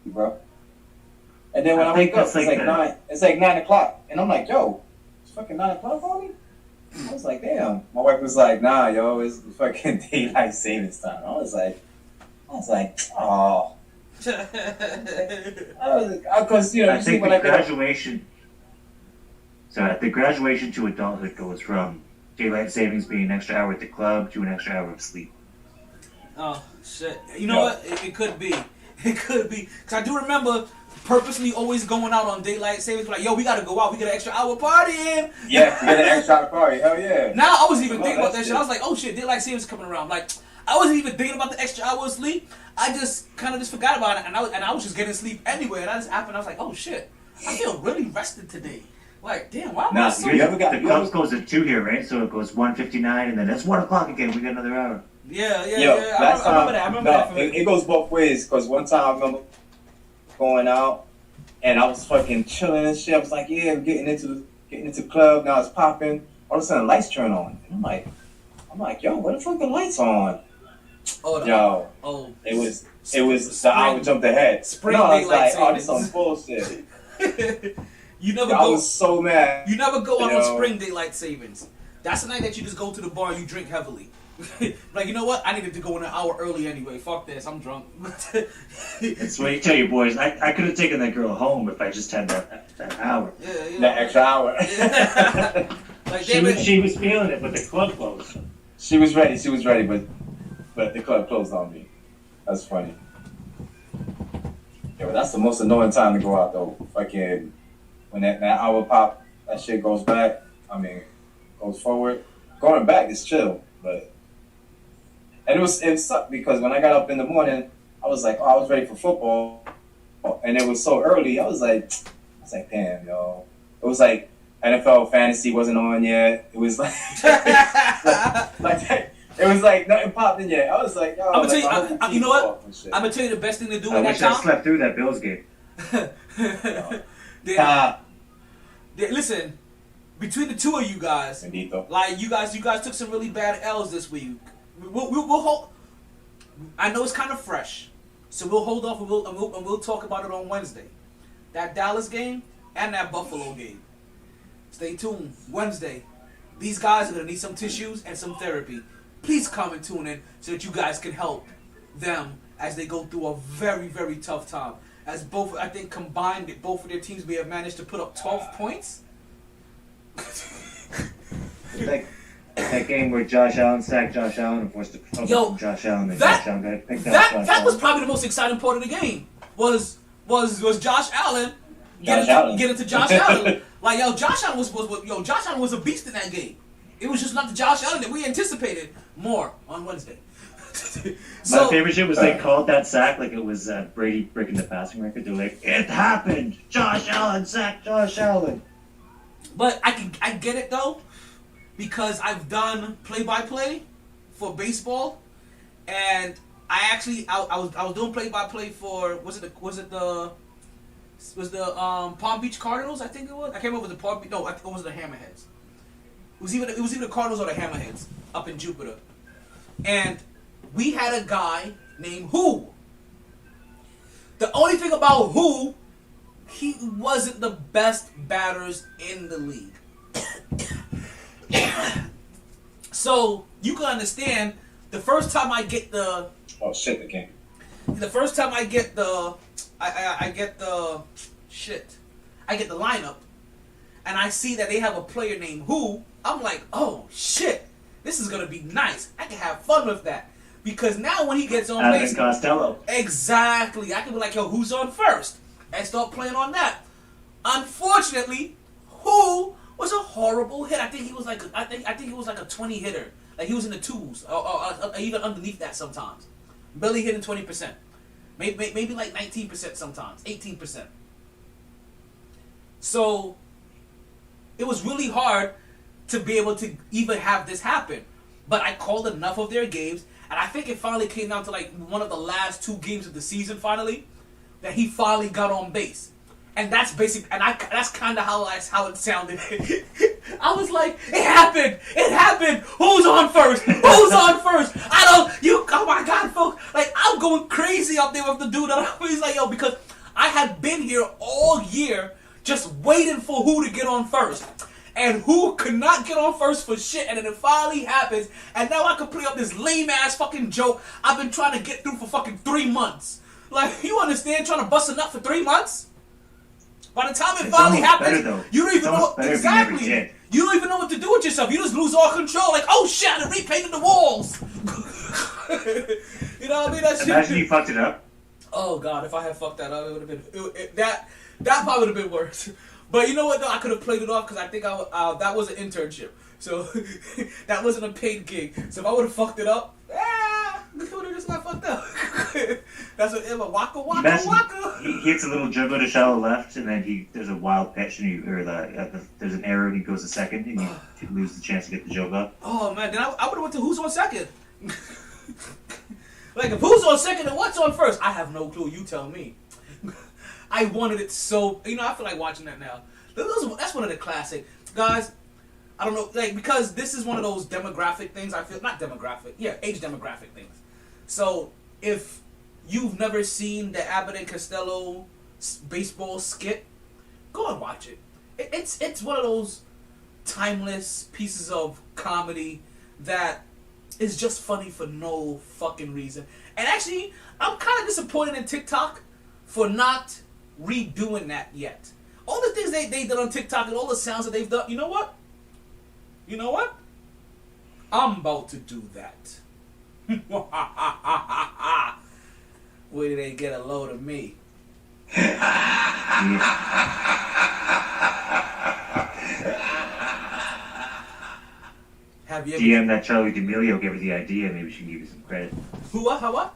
bro. And then when I wake up, it's like 9. It's like 9 o'clock, and I'm like, yo, it's fucking 9 o'clock already. I was like, damn. My wife was like, nah, yo, it's fucking daylight savings time. I was like, oh. Because you know, I think the graduation. So the graduation to adulthood goes from daylight savings being an extra hour at the club to an extra hour of sleep. Oh, shit. You know what? It could be. It could be. Because I do remember purposely always going out on daylight savings. Like, yo, we got to go out. We got an extra hour partying. Yeah, we got an extra hour party. Hell yeah. Now I wasn't even thinking about that shit. I was like, oh, shit, daylight savings coming around. Like, I wasn't even thinking about the extra hour of sleep. I just kind of just forgot about it. And I was just getting sleep anyway. And I just happened. I was like, oh, shit. I feel really rested today. Like, damn, why am I so... The club goes at 2 here, right? So it goes 1:59, and then it's 1 o'clock again. We got another hour. Yeah. I remember that. It goes both ways, because one time I remember going out, and I was fucking chilling and shit. I was like, yeah, we're getting into the club, now it's popping. All of a sudden, lights turn on. And I'm like, yo, what the fuck the lights on? It was the hour jumped ahead. Spring I was like, savings. this is some bullshit. I was so mad. You never go out on spring daylight savings. That's the night that you just go to the bar and you drink heavily. Like, you know what? I needed to go in an hour early anyway. Fuck this. I'm drunk. That's what you tell your boys. I could have taken that girl home if I just had that hour. Yeah. That extra hour. Like, she was feeling it, but the club closed. She was ready, but the club closed on me. That's funny. Yeah, but that's the most annoying time to go out, though. Fucking... When that hour pop, that shit goes back. Goes forward. Going back is chill, but it sucked because when I got up in the morning, I was like, I was ready for football, and it was so early. I was like, damn, yo. It was like NFL fantasy wasn't on yet. It was like, it was like nothing popped in yet. I was like, yo. I'm gonna tell you, you know what? I'm gonna tell you the best thing to do in that time. I wish I slept through that Bills game. Listen, between the two of you guys, Bendito. like you guys took some really bad L's this week. We'll hold. I know it's kind of fresh, so we'll hold off and we'll talk about it on Wednesday. That Dallas game and that Buffalo game. Stay tuned. Wednesday. These guys are gonna need some tissues and some therapy. Please come and tune in so that you guys can help them as they go through a very, very tough time. As both, I think, combined, both of their teams may have managed to put up 12 points. Like that game where Josh Allen sacked Josh Allen and forced a fumble from Josh Allen, and Josh Allen got picked up. That was probably the most exciting part of the game. Was Josh Allen get into Josh Allen? Like Josh Allen was a beast in that game. It was just not the Josh Allen that we anticipated. More on Wednesday. My favorite shit was they called that sack like it was Brady breaking the passing record. They're like, it happened. Josh Allen sacked Josh Allen. But I get it though, because I've done play-by-play for baseball, and I was doing play-by-play for was it the Palm Beach Cardinals, I think it was. I can't remember the Palm Beach. No, it was the Hammerheads. It was either the Cardinals or the Hammerheads up in Jupiter, and we had a guy named Who. The only thing about Who, he wasn't the best batters in the league. So you can understand the first time I get the the game. The first time I get the I get the lineup, and I see that they have a player named Who. I'm like, oh shit, this is gonna be nice. I can have fun with that. Because now when he gets on base, Costello. Exactly. I can be like, yo, who's on first? And start playing on that. Unfortunately, Who was a horrible hit. I think he was like a 20 hitter. Like he was in the twos, or even underneath that sometimes. Barely hitting 20%. Maybe like 19% sometimes, 18%. So it was really hard to be able to even have this happen. But I called enough of their games, and I think it finally came down to like one of the last 2 games of the season finally, that he finally got on base. And that's basic, and that's kind of how it sounded. I was like, it happened. Who's on first? Oh my God, folks. Like, I'm going crazy up there with the dude. And he's like, yo, because I had been here all year just waiting for Who to get on first. And Who could not get on first for shit, and then it finally happens, and now I can play up this lame-ass fucking joke I've been trying to get through for fucking 3 months. Like, you understand trying to bust a nut for 3 months? By the time it finally happens, you don't even know exactly. You don't even know what to do with yourself. You just lose all control. Like, oh shit, I repainted the walls. You know what I mean? That shit. Imagine you fucked it up. Oh God, if I had fucked that up, it would have been that probably would have been worse. But you know what though? I could have played it off because I think that was an internship. So that wasn't a paid gig. So if I would have fucked it up, it would have just got fucked up. That's what it was. Waka. He hits a little dribble to shallow left, and then there's a wild pitch, and there's an error, and he goes to second, and you lose the chance to get the joke up. Oh man, then I would have went to Who's on second. Like if Who's on second and what's on first? I have no clue. You tell me. I wanted it so. I feel like watching that now. That's one of the classic guys. I don't know, like, because this is one of those demographic things, I feel, not demographic, age demographic things. So, if you've never seen the Abbott and Costello baseball skit, go and watch it. It's one of those timeless pieces of comedy that is just funny for no fucking reason. And actually, I'm kind of disappointed in TikTok for not redoing that yet. All the things they did on TikTok and all the sounds that they've done, you know what? I'm about to do that. Where did they get a load of me? Have you ever... DM that Charlie D'Amelio gave her the idea. Maybe she can give you some credit. Who, what? How, what?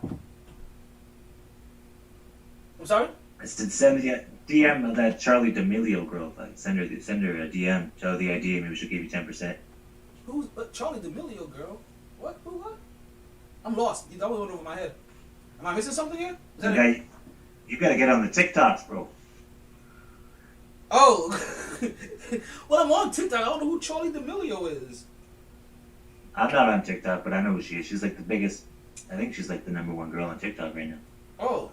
I'm sorry? I said send the DM that Charlie D'Amelio girl. Like, send her a DM. Tell her the idea. Maybe she'll give you 10%. Who's Charlie D'Amelio girl? What? Who? What? I'm lost. That went over my head. Am I missing something here? You gotta get on the TikToks, bro. Oh, well, I'm on TikTok. I don't know who Charlie D'Amelio is. I'm not on TikTok, but I know who she is. She's like the biggest. I think she's like the #1 girl on TikTok right now. Oh,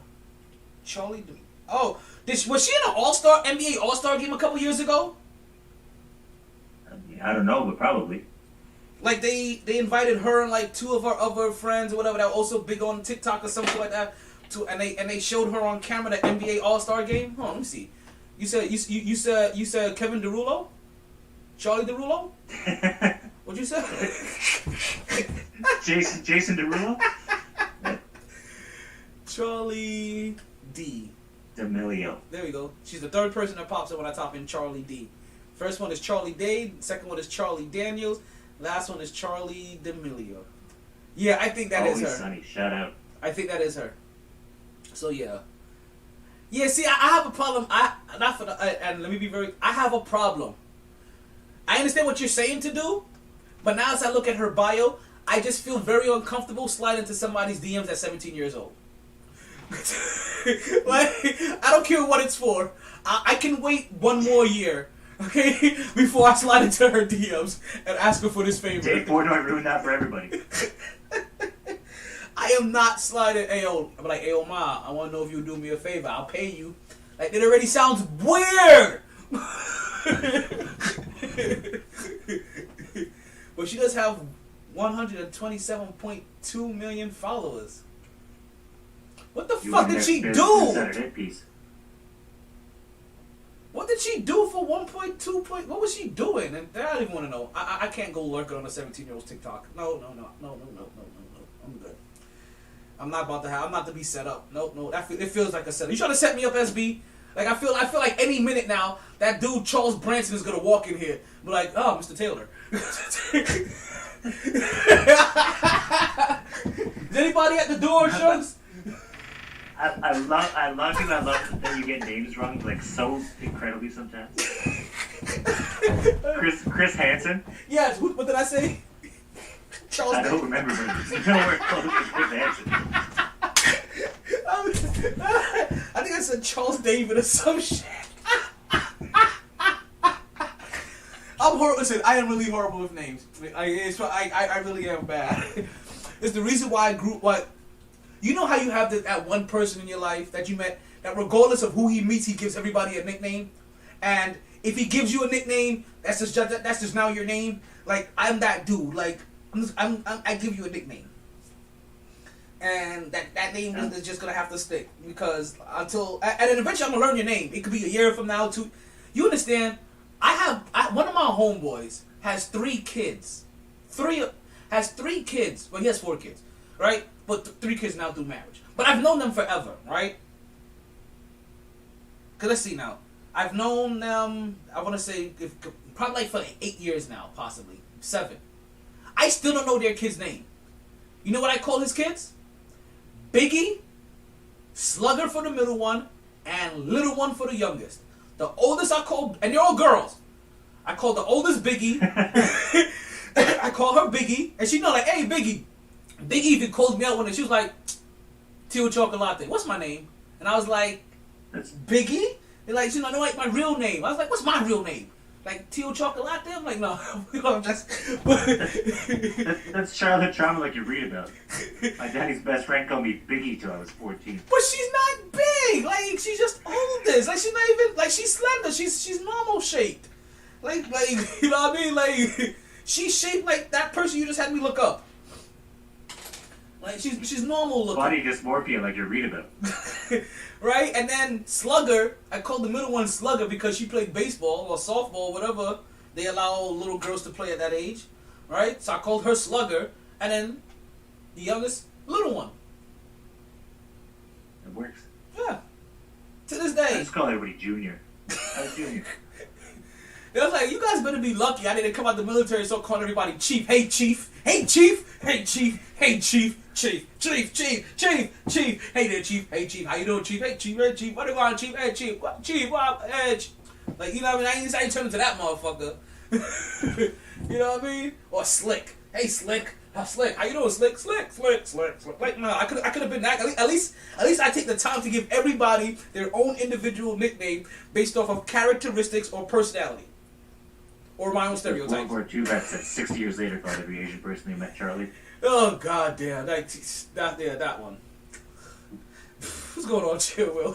was she in an All-Star NBA All-Star game a couple years ago? I don't know, but probably. Like they invited her and like two of her other friends or whatever that were also big on TikTok or something like that. And they showed her on camera the NBA All-Star game. Hold on, let me see. You said Kevin Derulo? Charlie Derulo? What'd you say? Jason Derulo? Charlie D. D'Amelio. There we go. She's the third person that pops up when I type in Charlie D. First one is Charlie Day. Second one is Charlie Daniels. Last one is Charlie D'Amelio. Yeah, I think that is her. Sunny, shout out. I think that is her. So yeah. Yeah, see, I have a problem. And let me be very. I have a problem. I understand what you're saying to do, but now as I look at her bio, I just feel very uncomfortable sliding into somebody's DMs at 17 years old. Like, I don't care what it's for. I can wait one more year, okay, before I slide into her DMs and ask her for this favor. Day 4 don't ruin that for everybody. I am not sliding. I'm like, ayo, ma, I want to know if you do me a favor. I'll pay you. Like, it already sounds weird. But she does have 127.2 million followers. What the fuck did she do? What did she do for 1.2 point? What was she doing? And I don't even want to know. I can't go lurking on a 17-year-old's TikTok. No. I'm good. I'm not about to have. I'm not to be set up. No. It feels like a setup. You trying to set me up, SB? Like I feel like any minute now that dude Charles Branson is gonna walk in here, be like, oh, Mr. Taylor. Is anybody at the door, Shugs? I love that you get names wrong like so incredibly sometimes. Chris Hansen. Yes. What did I say? Charles. I don't remember, but it's nowhere close to Chris Hansen. I think I said Charles David or some shit. I'm horrible. Listen, I am really horrible with names. I really am bad. It's the reason why I grew. What? You know how you have that one person in your life that you met that regardless of who he meets, he gives everybody a nickname, and if he gives you a nickname, that's just now your name. Like I'm that dude. Like I give you a nickname. And that name is just gonna have to stick because and then eventually I'm gonna learn your name. It could be a year from now too. You understand? One of my homeboys has 3 kids. Has 3 kids. Well, he has 4 kids, right? But 3 kids now through marriage. But I've known them forever, right? Cause let's see now. I've known them. I want to say probably like for 8 years now, possibly 7. I still don't know their kid's name. You know what I call his kids? Biggie, Slugger for the middle one, and Little One for the youngest. The oldest I call, and they're all girls. I call the oldest Biggie. I call her Biggie, and she know like, hey Biggie. Biggie even called me out one day. She was like, Tio Chocolate. What's my name? And I was like, that's Biggie. And like, she know like my real name. I was like, what's my real name? Like Tio Chocolate? I'm like, no. That's childhood trauma like you read about. My daddy's best friend called me Biggie till I was 14. But she's not big. Like she's just oldest. Like she's not even like she's slender. She's normal shaped. Like you know what I mean? Like she's shaped like that person you just had me look up. Like she's normal looking. Body dysmorphia like you read about. Right? And then Slugger, I called the middle one Slugger because she played baseball or softball, whatever they allow little girls to play at that age. Right? So I called her Slugger. And then the youngest, Little One. It works. Yeah. To this day. I just call everybody Junior. I was Junior. I was like, you guys better be lucky I didn't come out the military so calling everybody Chief. Hey, Chief. Hey, Chief. Hey, Chief. Hey, Chief. Chief. Chief. Chief. Chief. Chief. Hey there, Chief. Hey, Chief. How you doing, Chief? Hey, Chief. Hey, Chief. What do you want, Chief? Hey, Chief. What? Chief. What? Hey, Chief. Like, you know what I mean? I ain't turn into that motherfucker. You know what I mean? Or Slick. Hey, Slick. Slick, how you doing, Slick? Slick. Like, no, I could have been that. At least I take the time to give everybody their own individual nickname based off of characteristics or personality, or my own stereotypes. World War II vets that 60 years later called every Asian person they met Charlie. Oh god damn, that one. What's going on, chill, Will?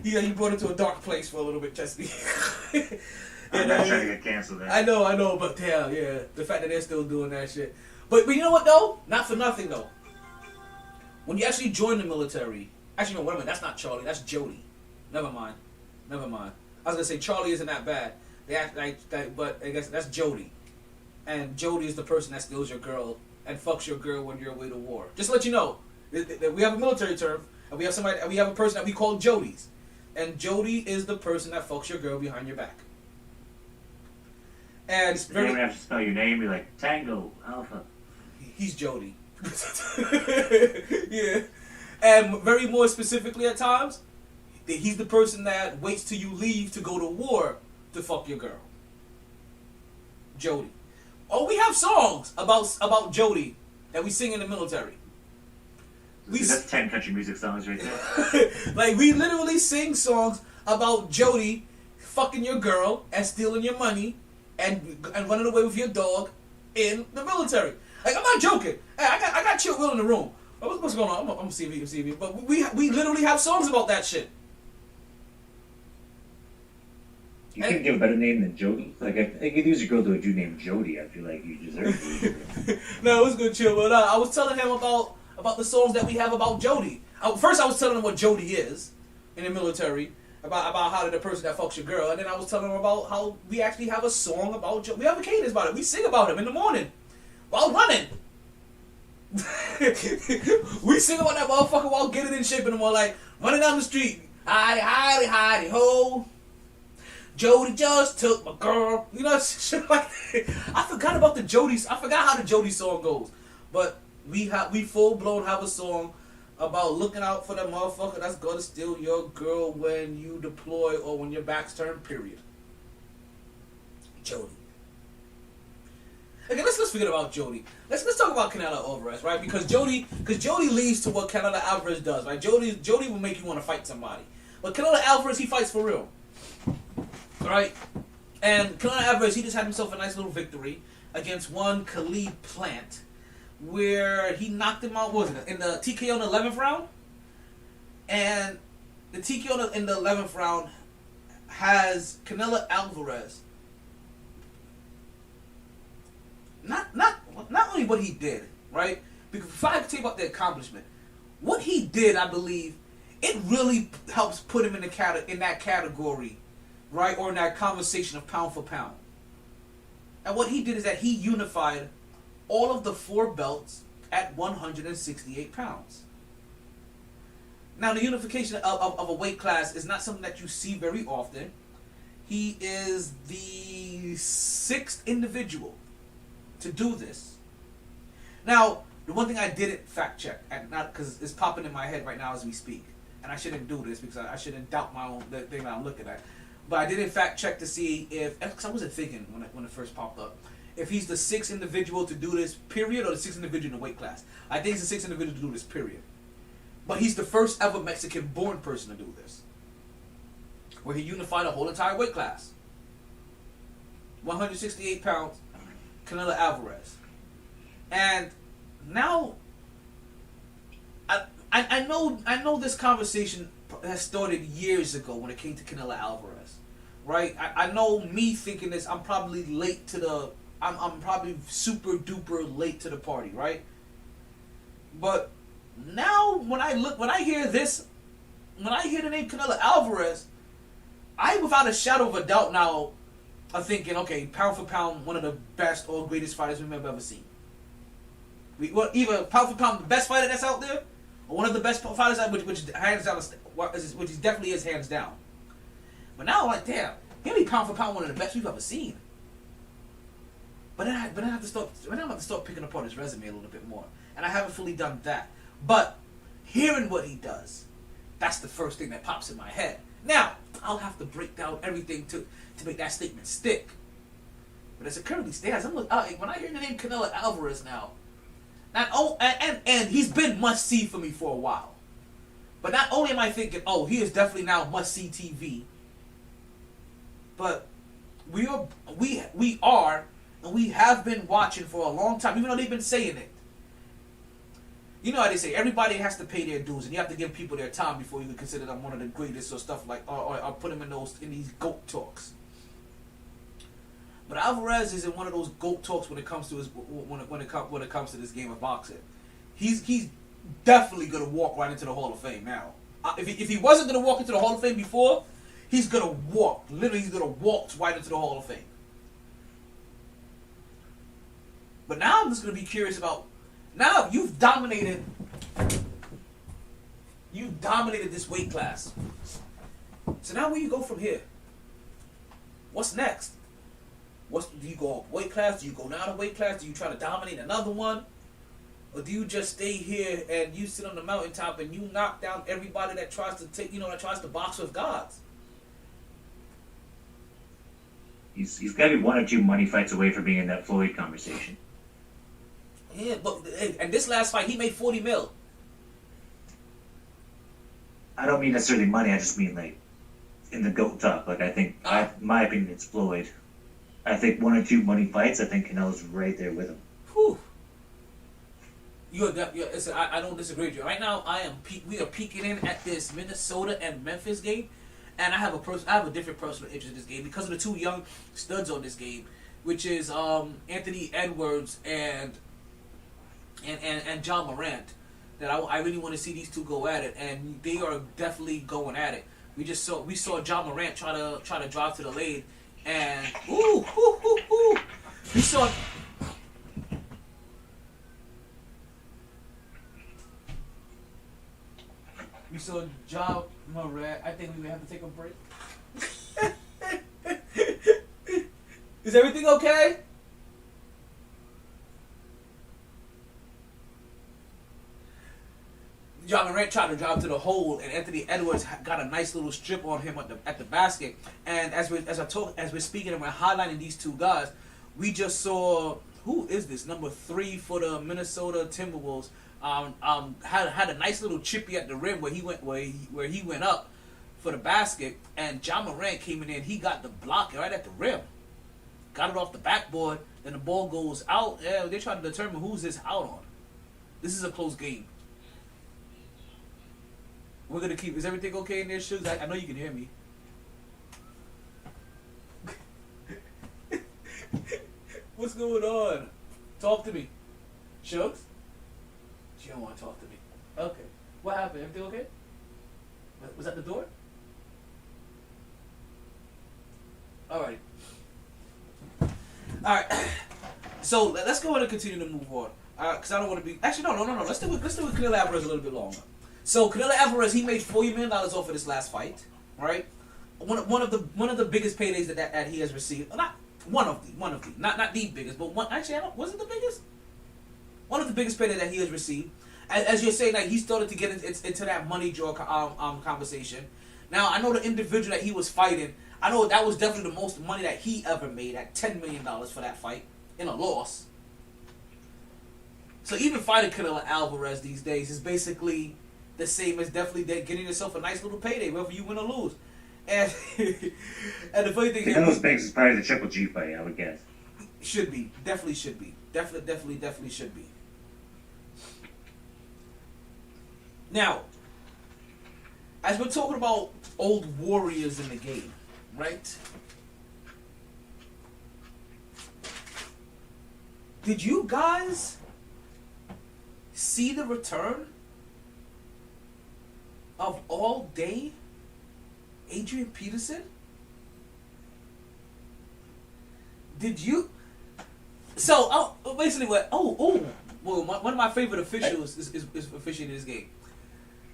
Yeah, you brought it to a dark place for a little bit, Chesney. I'm not trying to get canceled. I know, but damn, yeah, the fact that they're still doing that shit. But you know what though? Not for nothing though. When you actually join the military, actually no, wait a minute, that's not Charlie, that's Jody. Never mind. I was gonna say Charlie isn't that bad. They act like that, but I guess that's Jody. And Jody is the person that steals your girl and fucks your girl when you're away to war. Just to let you know, that we have a military term, and we have a person that we call Jodies. And Jody is the person that fucks your girl behind your back. And it's very. You don't have to spell your name. You're like Tango Alpha. He's Jody. Yeah. And very more specifically at times, he's the person that waits till you leave to go to war to fuck your girl. Jody. Oh, we have songs about Jody that we sing in the military. That's 10 country music songs right there. Like, we literally sing songs about Jody fucking your girl and stealing your money and running away with your dog in the military. Like, I'm not joking. Hey, I got Chill Will in the room. What's going on? I'm gonna see if you. But we literally have songs about that shit. You couldn't give a better name than Jody? Like, if you use a girl to a dude named Jody, I feel like you deserve it. No, it was good, Chill Will. I was telling him about the songs that we have about Jody. First, I was telling him what Jody is in the military, about how the person that fucks your girl, and then I was telling him about how we actually have a song about Jody. We have a cadence about it. We sing about him in the morning while running. We sing about that motherfucker while getting in shape, and we're like running down the street. Hidey, ho. Jody just took my girl. You know, shit like that. I forgot about the Jody's. I forgot how the Jody song goes, but we full blown have a song about looking out for that motherfucker that's gonna steal your girl when you deploy or when your back's turned. Period. Jody. Okay, let's forget about Jody. Let's talk about Canelo Alvarez, right? Because Jody leads to what Canelo Alvarez does, right? Jody will make you want to fight somebody, but Canelo Alvarez, he fights for real, right? And Canelo Alvarez, he just had himself a nice little victory against one Khalid Plant, where he knocked him out. What was it, in the TKO in the 11th round? And the TKO in the 11th round has Canelo Alvarez. Not only what he did, right? Because if I tell you about the accomplishment, what he did, I believe, it really helps put him in that category, right, or in that conversation of pound for pound. And what he did is that he unified all of the 4 belts at 168 pounds. Now, the unification of a weight class is not something that you see very often. He is the 6th individual to do this. Now, the one thing I didn't fact check, and not because it's popping in my head right now as we speak, and I shouldn't do this because I shouldn't doubt my own the thing that I'm looking at. But I didn't fact check to see because I wasn't thinking when it first popped up, if he's the 6th individual to do this, period, or the 6th individual in the weight class. I think he's the 6th individual to do this, period. But he's the first ever Mexican-born person to do this, where he unified a whole entire weight class. 168 pounds, Canelo Alvarez. And now, I know this conversation has started years ago when it came to Canelo Alvarez, right? I know me thinking this, I'm probably late to the, I'm probably super duper late to the party, right? But now when I hear the name Canelo Alvarez, I without a shadow of a doubt now are thinking, okay, pound for pound, one of the best or greatest fighters we've ever seen. Either pound for pound, the best fighter that's out there, or one of the best fighters which hands down, which definitely is hands down. But now I'm like, damn, he'll be pound for pound one of the best we've ever seen. But then I have to start picking apart his resume a little bit more, and I haven't fully done that. But hearing what he does, that's the first thing that pops in my head. Now I'll have to break down everything to make that statement stick. But as it currently stands, when I hear the name Canelo Alvarez now, and he's been must see for me for a while. But not only am I thinking, oh, he is definitely now must see TV, but we are and we have been watching for a long time, even though they've been saying it. You know how they say everybody has to pay their dues, and you have to give people their time before you can consider them one of the greatest or stuff like, or put them in these GOAT talks. But Alvarez is in one of those GOAT talks when it comes to when it comes to this game of boxing. He's definitely gonna walk right into the Hall of Fame now. If he wasn't gonna walk into the Hall of Fame before, he's gonna walk. Literally, he's gonna walk right into the Hall of Fame. But now I'm just gonna be curious about. Now you've dominated this weight class. So now where you go from here? What's next? Do you go up weight class? Do you go down a weight class? Do you try to dominate another one? Or do you just stay here and you sit on the mountaintop and you knock down everybody that tries to box with gods? He's got to be one or two money fights away from being in that Floyd conversation. Yeah, but and this last fight, he made 40 mil. I don't mean necessarily money. I just mean like in the GOAT talk. Like I think, my opinion, it's Floyd. I think one or two money fights. I think Canelo's right there with him. Whew. I don't disagree with you. Right now, we are peeking in at this Minnesota and Memphis game, and I have a different personal interest in this game because of the two young studs on this game, which is Anthony Edwards and John Morant. That I really want to see these two go at it, and they are definitely going at it. We saw John Morant try to drive to the lane, and we saw. We saw John Morant. I think we may have to take a break. Is everything okay? John Morant tried to drive to the hole, and Anthony Edwards got a nice little strip on him at the basket. And as we're speaking and we're highlighting these two guys, we just saw, who is this, number 3 for the Minnesota Timberwolves? Had a nice little chippy at the rim where he went up for the basket, and John Morant came in and he got the block right at the rim, got it off the backboard. Then the ball goes out. Yeah, they're trying to determine who's this out on. This is a close game. We're gonna keep. Is everything okay in there, Shugs? I know you can hear me. What's going on? Talk to me, Shugs. She don't want to talk to me. Okay. What happened? Everything okay? Was that the door? Alright. Alright. So let's go ahead and continue to move on. Because I don't want to be. Actually, no. Let's do it. Canelo Alvarez a little bit longer. So Canelo Alvarez, he made $40 million off of this last fight, right? One of the biggest paydays that he has received. Not one of the, not the biggest, but one. Actually, was it the biggest? One of the biggest paydays that he has received. As you're saying, that he started to get into that money draw conversation. Now, I know the individual that he was fighting. I know that was definitely the most money that he ever made at $10 million for that fight in a loss. So even fighting Canelo Alvarez these days is basically the same as definitely getting yourself a nice little payday, whether you win or lose. And and the funny thing is, Canelo's Banks is probably the Triple G fight, I would guess. Should be. Definitely should be. Definitely should be. Now, as we're talking about old warriors in the game, right? Did you guys see the return of all day Adrian Peterson? Did you? So, basically, one of my favorite officials is officiating this game.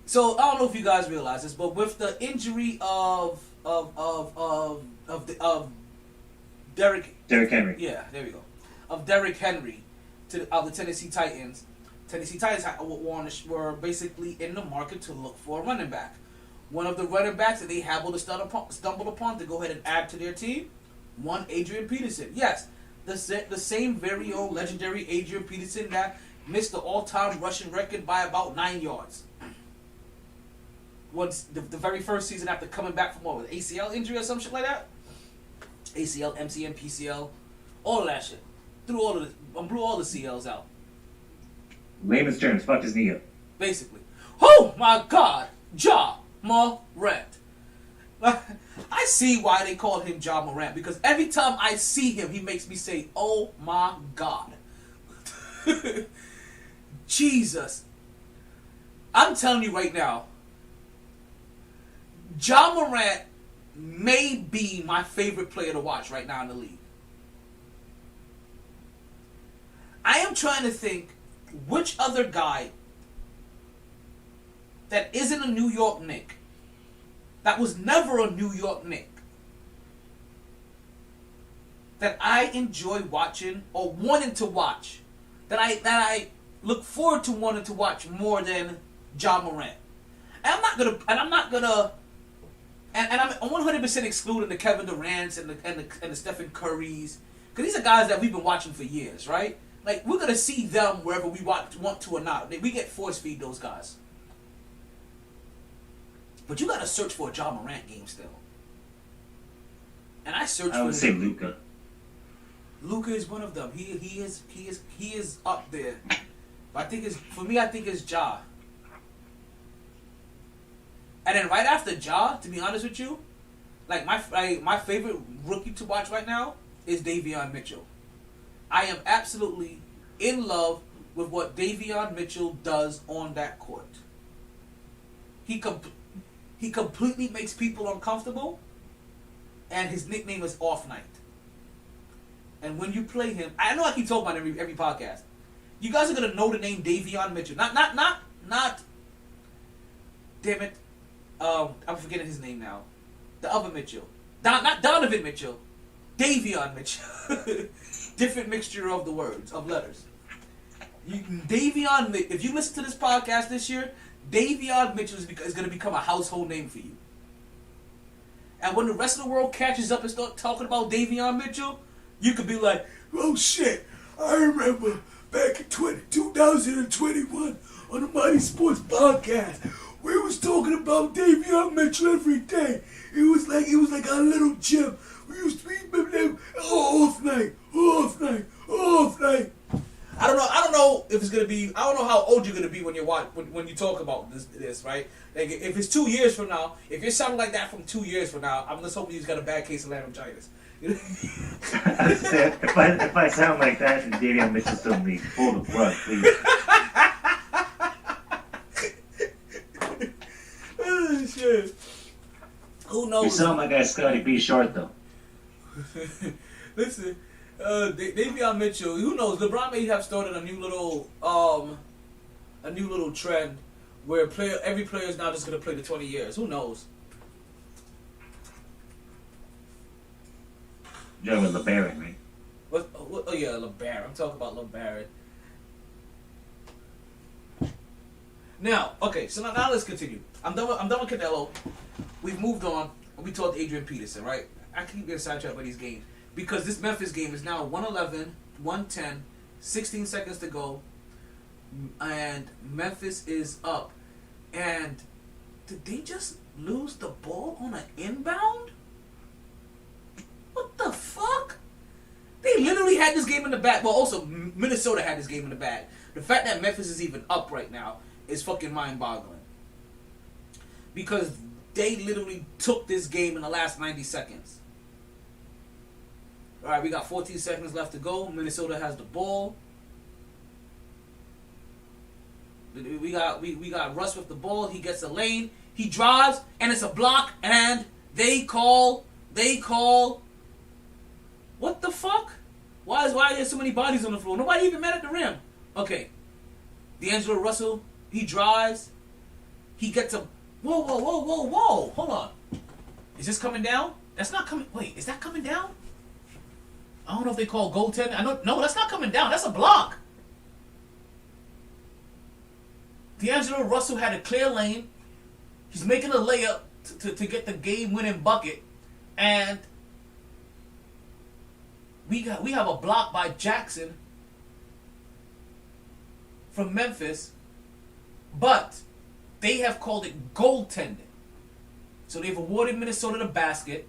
So I don't know if you guys realize this, but with the injury of Derrick Henry. Yeah, there we go. Of Derrick Henry of the Tennessee Titans. Tennessee Titans were basically in the market to look for a running back. One of the running backs that they happened to stumble upon to go ahead and add to their team, one Adrian Peterson. Yes, the same very own legendary Adrian Peterson that missed the all-time rushing record by about 9 yards. Once the very first season after coming back from what was it, ACL injury or some shit like that. ACL, MCL, PCL, all of that shit. Blew all the CLs out. Layman's terms, fucked his knee up. Basically. Oh my God, Ja Morant. I see why they call him Ja Morant, because every time I see him, he makes me say, "Oh my God." Jesus. I'm telling you right now, Ja Morant may be my favorite player to watch right now in the league. I am trying to think which other guy that isn't a New York Knick, that was never a New York Knick, that I enjoy watching or wanting to watch, that I look forward to wanting to watch more than Ja Morant. And I'm 100% excluding the Kevin Durant's and the Stephen Curry's, because these are guys that we've been watching for years, right? Like, we're gonna see them wherever we want to or not. We get force feed those guys. But you gotta search for a Ja Morant game still. And I search for. I would say Luka. Luka is one of them. He is up there. But I think it's Ja. And then right after Ja, to be honest with you, like my favorite rookie to watch right now is Davion Mitchell. I am absolutely in love with what Davion Mitchell does on that court. He completely makes people uncomfortable, and his nickname is Off Night. And when you play him, I know I keep talking about it every podcast. You guys are gonna know the name Davion Mitchell. Not. Damn it, I'm forgetting his name now. The other Mitchell, not Donovan Mitchell, Davion Mitchell. Different mixture of the words, of letters. If you listen to this podcast this year, Davion Mitchell is going to become a household name for you. And when the rest of the world catches up and start talking about Davion Mitchell, you could be like, "Oh shit, I remember back in 2021 on the MyT Sports podcast, we was talking about Davion Mitchell every day. It was like our little gym. We used to be off night. I don't know if it's gonna be. I don't know how old you're gonna be when you talk about this, right? Like, if it's 2 years from now, if you're sounding like that from 2 years from now, I'm just hoping you've got a bad case of laryngitis. if I sound like that and Davion Mitchell's still in the league, pull the plug, please. Oh shit. Who knows? You sound like Scotty B. Short though. Listen, Davion Mitchell. Who knows? LeBron may have started a new little trend where every player is now just gonna play the 20 years. Who knows? You're with LeBaron, right? What? Oh yeah, LeBaron. I'm talking about LeBaron. Now, okay. So now let's continue. I'm done with Canelo. We've moved on. We talked Adrian Peterson, right? I keep getting sidetracked by these games because this Memphis game is now 111, 110, 16 seconds to go, and Memphis is up. And did they just lose the ball on an inbound? What the fuck? They literally had this game in the bag. Well, also Minnesota had this game in the bag. The fact that Memphis is even up right now is fucking mind-boggling. Because they literally took this game in the last 90 seconds. All right, we got 14 seconds left to go. Minnesota has the ball. We got Russ with the ball. He gets a lane. He drives, and it's a block. And they call. What the fuck? Why are there so many bodies on the floor? Nobody even met at the rim. Okay, D'Angelo Russell. He drives. He gets a. Whoa! Hold on. Is this coming down? That's not coming. Wait, is that coming down? I don't know if they call goaltending. No, that's not coming down. That's a block. D'Angelo Russell had a clear lane. He's making a layup to get the game-winning bucket, and we have a block by Jackson from Memphis, but they have called it goaltending. So they've awarded Minnesota the basket.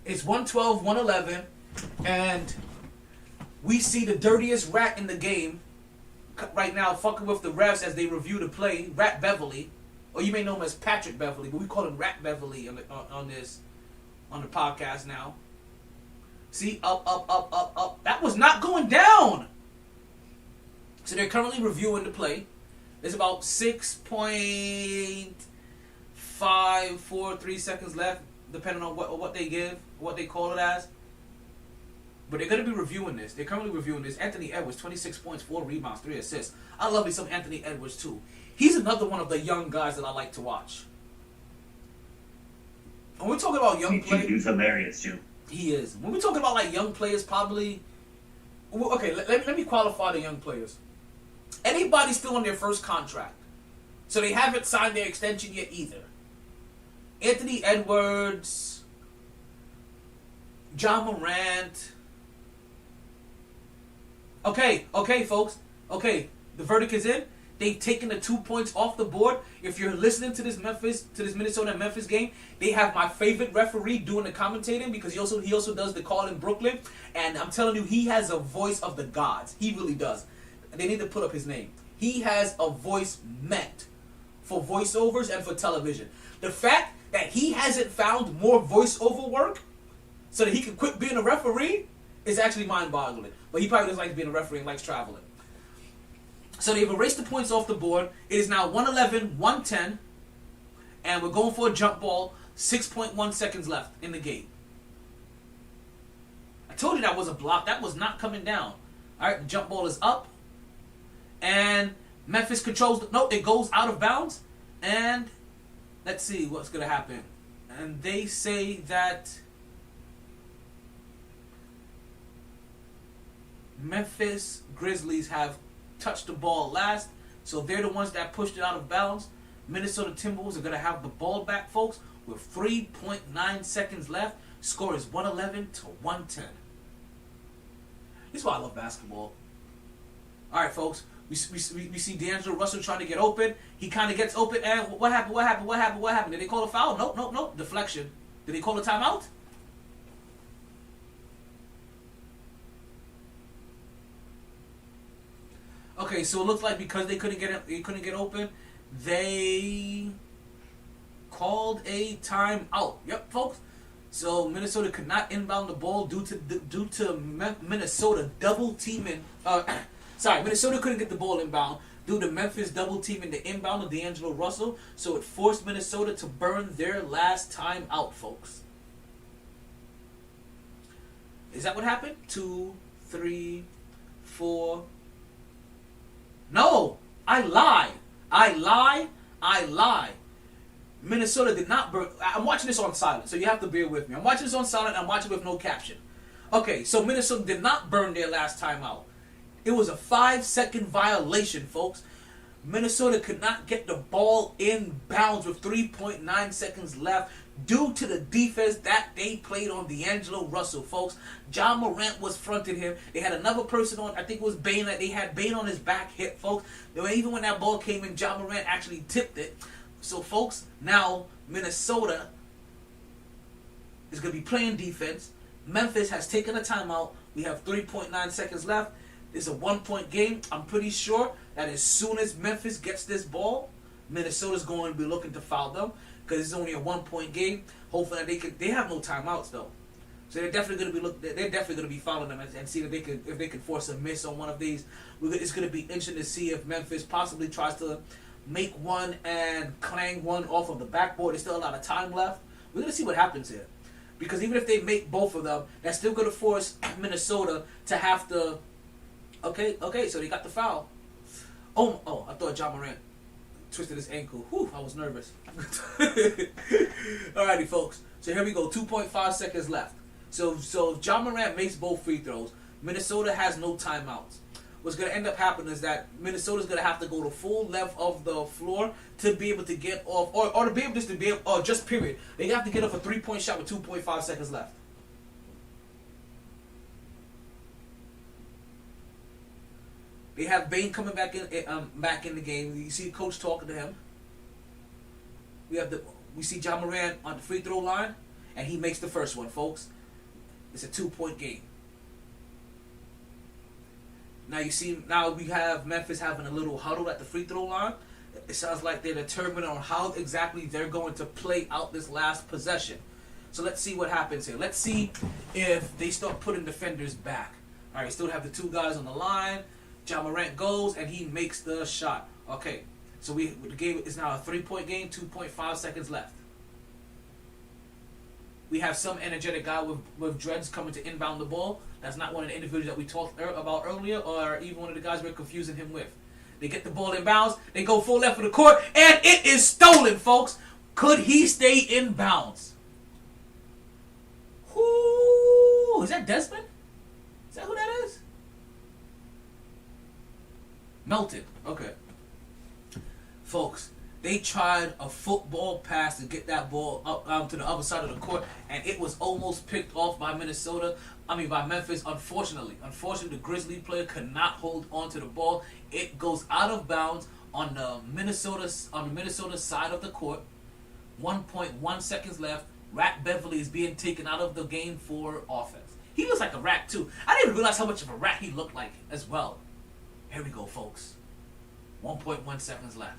It's 112-111, and we see the dirtiest rat in the game right now fucking with the refs as they review the play, Rat Beverly, or you may know him as Patrick Beverly, but we call him Rat Beverly on the podcast now. See, up. That was not going down. So they're currently reviewing the play. There's about 6.543 seconds left, depending on what they give, what they call it as. But they're going to be reviewing this. They're currently reviewing this. Anthony Edwards, 26 points, 4 rebounds, 3 assists. I love me some Anthony Edwards too. He's another one of the young guys that I like to watch. When we're talking about young players, he's hilarious too. He is. When we're talking about like young players, probably. Okay, let me qualify the young players. Anybody still on their first contract, so they haven't signed their extension yet either. Anthony Edwards, John Morant. Okay, folks. Okay, the verdict is in. They've taken the 2 points off the board. If you're listening to this Minnesota Memphis game, they have my favorite referee doing the commentating because he also does the call in Brooklyn. And I'm telling you, he has a voice of the gods. He really does. They need to put up his name. He has a voice meant for voiceovers and for television. The fact that he hasn't found more voiceover work so that he can quit being a referee is actually mind-boggling. But he probably doesn't like being a referee and likes traveling. So they've erased the points off the board. It is now 111-110. And we're going for a jump ball. 6.1 seconds left in the game. I told you that was a block. That was not coming down. All right, the jump ball is up. And Memphis controls. It goes out of bounds. And let's see what's going to happen. And they say that Memphis Grizzlies have touched the ball last. So they're the ones that pushed it out of bounds. Minnesota Timberwolves are going to have the ball back, folks, with 3.9 seconds left. Score is 111-110. This is why I love basketball. All right, folks. We see D'Angelo Russell trying to get open. He kind of gets open. And what happened? Did they call a foul? Nope. Deflection. Did they call a timeout? Okay, so it looks like because they couldn't get open, they called a timeout. Yep, folks. So Minnesota could not inbound the ball due to Minnesota double teaming. Minnesota couldn't get the ball inbound due to Memphis double teaming the inbound of D'Angelo Russell. So it forced Minnesota to burn their last time out, folks. Is that what happened? 2, 3, 4. No, I lie. Minnesota did not burn. I'm watching this on silent, so you have to bear with me. I'm watching this on silent. I'm watching with no caption. Okay, so Minnesota did not burn their last timeout. It was a 5-second violation, folks. Minnesota could not get the ball in bounds with 3.9 seconds left due to the defense that they played on D'Angelo Russell, folks. John Morant was fronting him. They had another person on, I think it was Bane. They had Bane on his back hip, folks. Even when that ball came in, John Morant actually tipped it. So, folks, now Minnesota is going to be playing defense. Memphis has taken a timeout. We have 3.9 seconds left. It's a 1-point game. I'm pretty sure that as soon as Memphis gets this ball, Minnesota's going to be looking to foul them because it's only a 1-point game. Hopefully they have no timeouts though, so they're definitely going to be fouling them and see if they can force a miss on one of these. It's going to be interesting to see if Memphis possibly tries to make one and clang one off of the backboard. There's still a lot of time left. We're going to see what happens here. Because even if they make both of them, that's still going to force Minnesota to have to... Okay, so they got the foul. Oh, I thought John Morant twisted his ankle. Whew, I was nervous. Alrighty, folks. So here we go. 2.5 seconds left. So if John Morant makes both free throws, Minnesota has no timeouts. What's going to end up happening is that Minnesota's going to have to go to full length of the floor to be able to get off, or to be able just to be able, or just period. They have to get off a 3-point shot with 2.5 seconds left. They have Bane coming back in the game. You see coach talking to him. We see John Moran on the free throw line, and he makes the first one, folks. It's a 2-point game. Now we have Memphis having a little huddle at the free throw line. It sounds like they're determined on how exactly they're going to play out this last possession. So let's see what happens here. Let's see if they start putting defenders back. All right, still have the two guys on the line. John Morant goes, and he makes the shot. Okay, so the game is now a 3-point game, 2.5 seconds left. We have some energetic guy with dreads coming to inbound the ball. That's not one of the individuals that we talked about earlier, or even one of the guys we're confusing him with. They get the ball in bounds. They go full left of the court, and it is stolen, folks. Could he stay in bounds? Whoo! Is that Desmond? Is that who that is? Melton. Okay. Folks, they tried a football pass to get that ball up to the other side of the court, and it was almost picked off by by Memphis. Unfortunately, the Grizzly player could not hold on to the ball. It goes out of bounds on the Minnesota side of the court. 1.1 seconds left. Rat Beverly is being taken out of the game for offense. He looks like a rat too. I didn't even realize how much of a rat he looked like as well. Here we go, folks. 1.1 seconds left.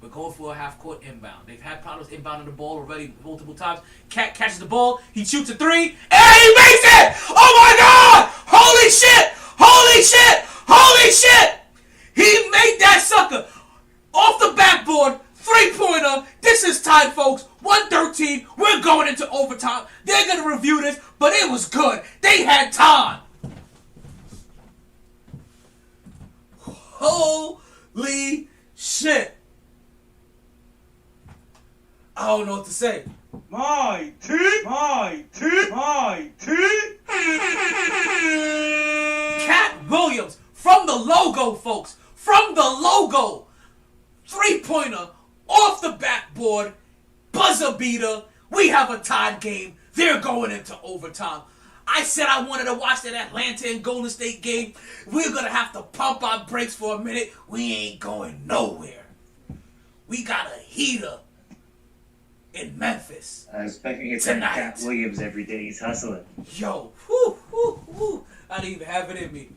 We're going for a half-court inbound. They've had problems inbounding the ball already multiple times. Cat catches the ball. He shoots a 3. And he makes it! Oh, my God! Holy shit! Holy shit! Holy shit! He made that sucker off the backboard. 3-pointer. This is tied, folks. 113. We're going into overtime. They're going to review this, but it was good. They had time. Holy shit. I don't know what to say. MyT. Cat Williams from the logo, folks. From the logo. 3-pointer off the backboard. Buzzer beater. We have a tied game. They're going into overtime. I said I wanted to watch that Atlanta and Golden State game. We're going to have to pump our brakes for a minute. We ain't going nowhere. We got a heater in Memphis. I was expecting it tonight. Cat Williams every day. He's hustling. Yo, I didn't even have it in me.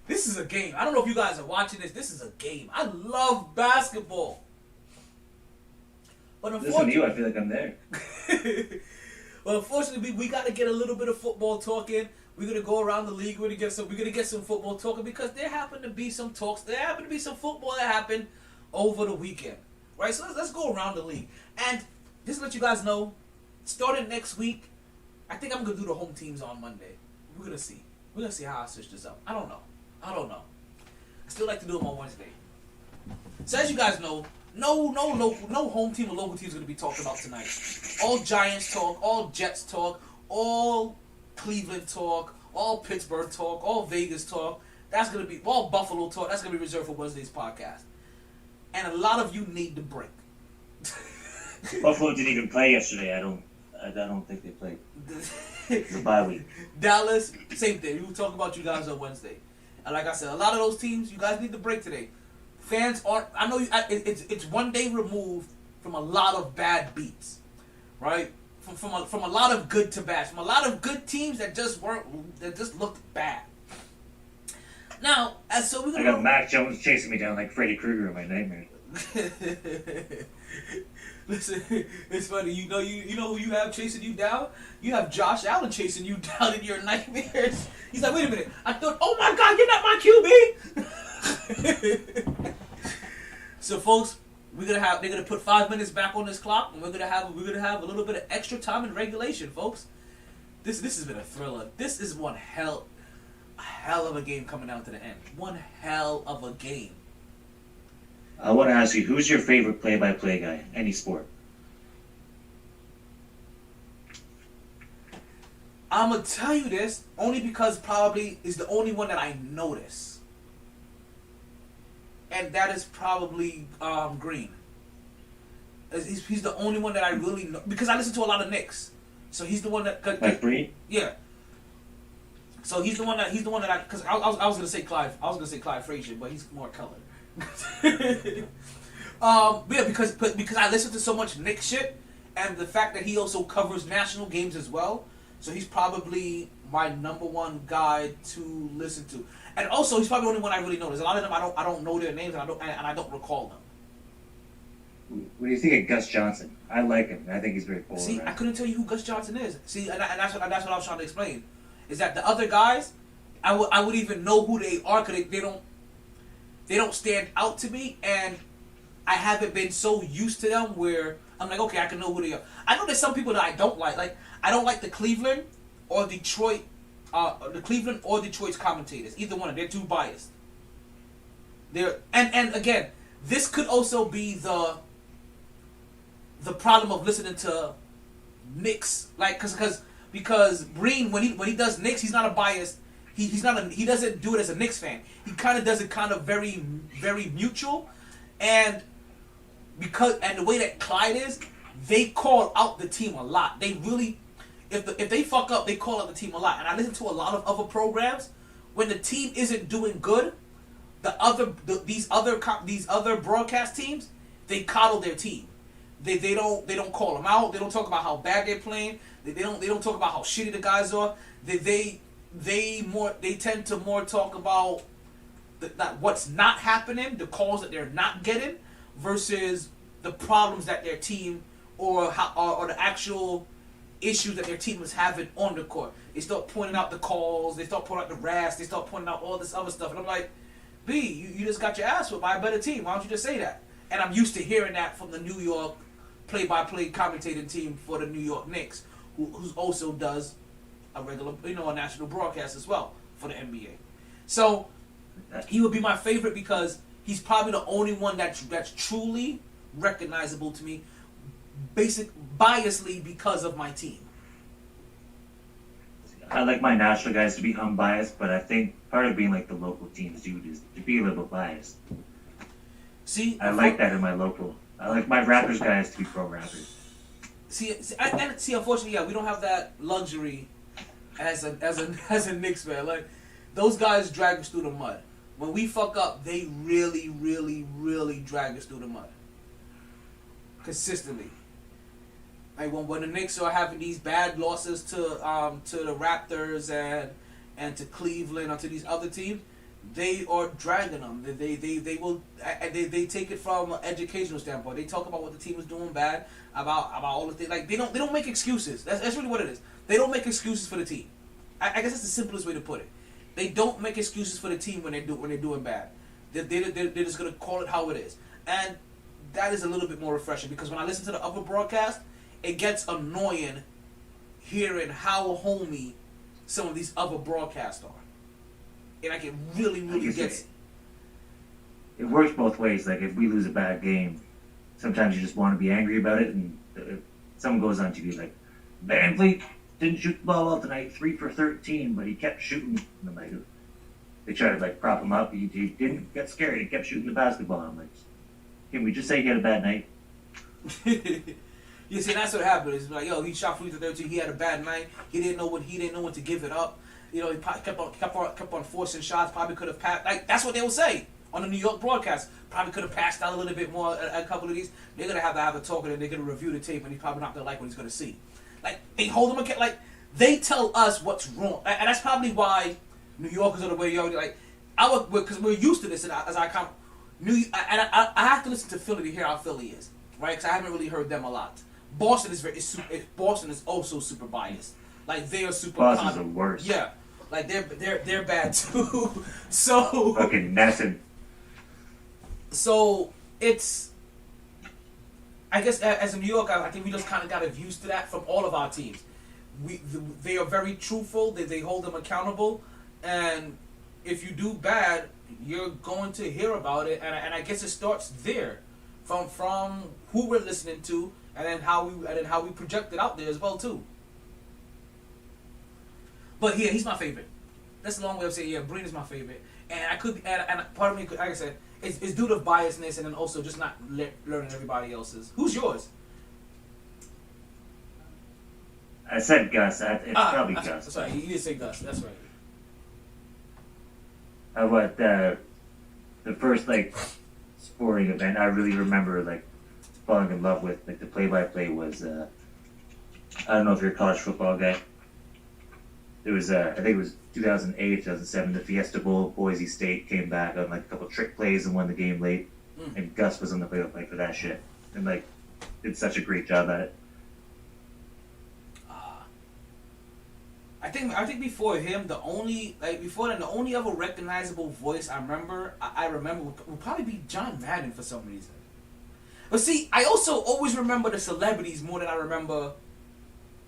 This is a game. I don't know if you guys are watching this. This is a game. I love basketball. But listen to you, I feel like I'm there. Well, unfortunately, we got to get a little bit of football talking. We're gonna go around the league. We're gonna get some football talking because there happen to be some talks. There happen to be some football that happened over the weekend, right? So let's go around the league and just to let you guys know. Starting next week, I think I'm gonna do the home teams on Monday. We're gonna see. We're gonna see how I switch this up. I don't know. I still like to do them on Wednesday. So as you guys know, no home team or local team is going to be talked about tonight. All Giants talk, all Jets talk, all Cleveland talk, all Pittsburgh talk, all Vegas talk. That's going to be all Buffalo talk. That's going to be reserved for Wednesday's podcast. And a lot of you need the break. Buffalo didn't even play yesterday. I don't think they played. It's a bye week. Dallas, same thing. We will talk about you guys on Wednesday. And like I said, a lot of those teams, you guys need the break today. Fans aren't. I know it's one day removed from a lot of bad beats, right? From a lot of good to bad, from a lot of good teams that just looked bad. Now, we're gonna. I got Mac Jones chasing me down like Freddy Krueger in my nightmare. Listen, it's funny. You know who you have chasing you down? You have Josh Allen chasing you down in your nightmares. He's like, wait a minute. I thought, oh my God, you're not my QB. So, folks, they're gonna put 5 minutes back on this clock, and we're gonna have a little bit of extra time in regulation, folks. This has been a thriller. This is one hell of a game coming down to the end. One hell of a game. I want to ask you, who's your favorite play-by-play guy? Any sport. I'm going to tell you this only because probably is the only one that I notice. And that is probably Green. He's the only one that I really know. Because I listen to a lot of Knicks. So he's the one that... Like Green? Yeah. So he's the one that because I was gonna say Clyde Frazier, but he's more colored. Yeah, because I listen to so much Knicks shit, and the fact that he also covers national games as well, so he's probably my number one guy to listen to. And also, he's probably the only one I really know. There's a lot of them I don't know their names, and I don't recall them. What do you think of Gus Johnson? I like him. I think he's very cool. See, I couldn't tell you who Gus Johnson is. See, and that's what I was trying to explain. Is that the other guys, I would even know who they are because they don't stand out to me, and I haven't been so used to them where I'm like, okay, I can know who they are. I know there's some people that I don't like. Like, I don't like the Cleveland or Detroit's commentators. Either one, they're too biased. And again, this could also be the problem of listening to Knicks, like, because Breen, when he does Knicks, he's not a biased. He doesn't do it as a Knicks fan. He kind of does it kind of very, very mutual, and the way that Clyde is, they call out the team a lot. They really, if they fuck up, they call out the team a lot. And I listen to a lot of other programs when the team isn't doing good. These other broadcast teams, they coddle their team. They don't call them out. They don't talk about how bad they're playing. They don't talk about how shitty the guys are. They tend to more talk about what's not happening, the calls that they're not getting, versus the problems that their team or the actual issues that their team is having on the court. They start pointing out the calls. They start pointing out the refs. They start pointing out all this other stuff, and I'm like, B, you just got your ass whipped by a better team. Why don't you just say that? And I'm used to hearing that from the New York play-by-play commentating team for the New York Knicks, who also does a regular, a national broadcast as well for the NBA. So he would be my favorite because he's probably the only one that's truly recognizable to me, biasly because of my team. I like my national guys to be unbiased, but I think part of being like the local teams, dude, is to be a little biased. See, I like that in my local. I like my Raptors guys to be pro Raptors. See, unfortunately, yeah, we don't have that luxury as a Knicks fan. Like, those guys drag us through the mud. When we fuck up, they really, really, really drag us through the mud. Consistently. Like when the Knicks are having these bad losses to the Raptors and to Cleveland or to these other teams, they are dragging them. They take it from an educational standpoint. They talk about what the team is doing bad, about all the things. Like they don't make excuses. That's really what it is. They don't make excuses for the team. I guess that's the simplest way to put it. They don't make excuses for the team when they're doing bad. They're just gonna call it how it is, and that is a little bit more refreshing because when I listen to the other broadcast, it gets annoying hearing how homey some of these other broadcasts are. And like it really gets... It works both ways. Like if we lose a bad game, sometimes you just want to be angry about it, and if someone goes on TV like, Van Vliet didn't shoot the ball well tonight, 3 for 13, but he kept shooting. And I'm like, they try to like prop him up. He didn't get scared. He kept shooting the basketball. I'm like, can we just say he had a bad night? You see, that's what happened. It's like, yo, he shot 3 for 13. He had a bad night. He didn't know when to give it up. He kept on forcing shots. Probably could have passed. Like that's what they will say on the New York broadcast. Probably could have passed out a little bit more. A couple of these, they're gonna have to have a talk, and then they're gonna review the tape, and he's probably not gonna like what he's gonna see. Like they hold him accountable. Like they tell us what's wrong, and that's probably why New Yorkers are the way you're like. Because we're used to this, and as I come, I have to listen to Philly to hear how Philly is, right? Because I haven't really heard them a lot. Boston is also super biased. Like they are super. Boston's the worst. Yeah, like they're bad too. So fucking messing. So it's, I guess as a New Yorker, I think we just kind of got used to that from all of our teams. They are very truthful. They hold them accountable, and if you do bad, you're going to hear about it. And I guess it starts there, from who we're listening to, and then how we project it out there as well too. But yeah, he's my favorite. That's a long way of saying Breen is my favorite, and part of me, like I said, it's due to biasness, and then also just not learning everybody else's. Who's yours? I said Gus. It's probably Gus. Sorry, you did say Gus. That's right. What the first like sporting event I really remember like falling in love with like the play-by-play was I don't know if you're a college football guy. It was I think it was 2008, 2007. The Fiesta Bowl, Boise State came back on like a couple trick plays and won the game late. And Gus was on the play-by-play for that shit, and like did such a great job at it. I think before him, the only other recognizable voice I remember would probably be John Madden for some reason. But see, I also always remember the celebrities more than I remember,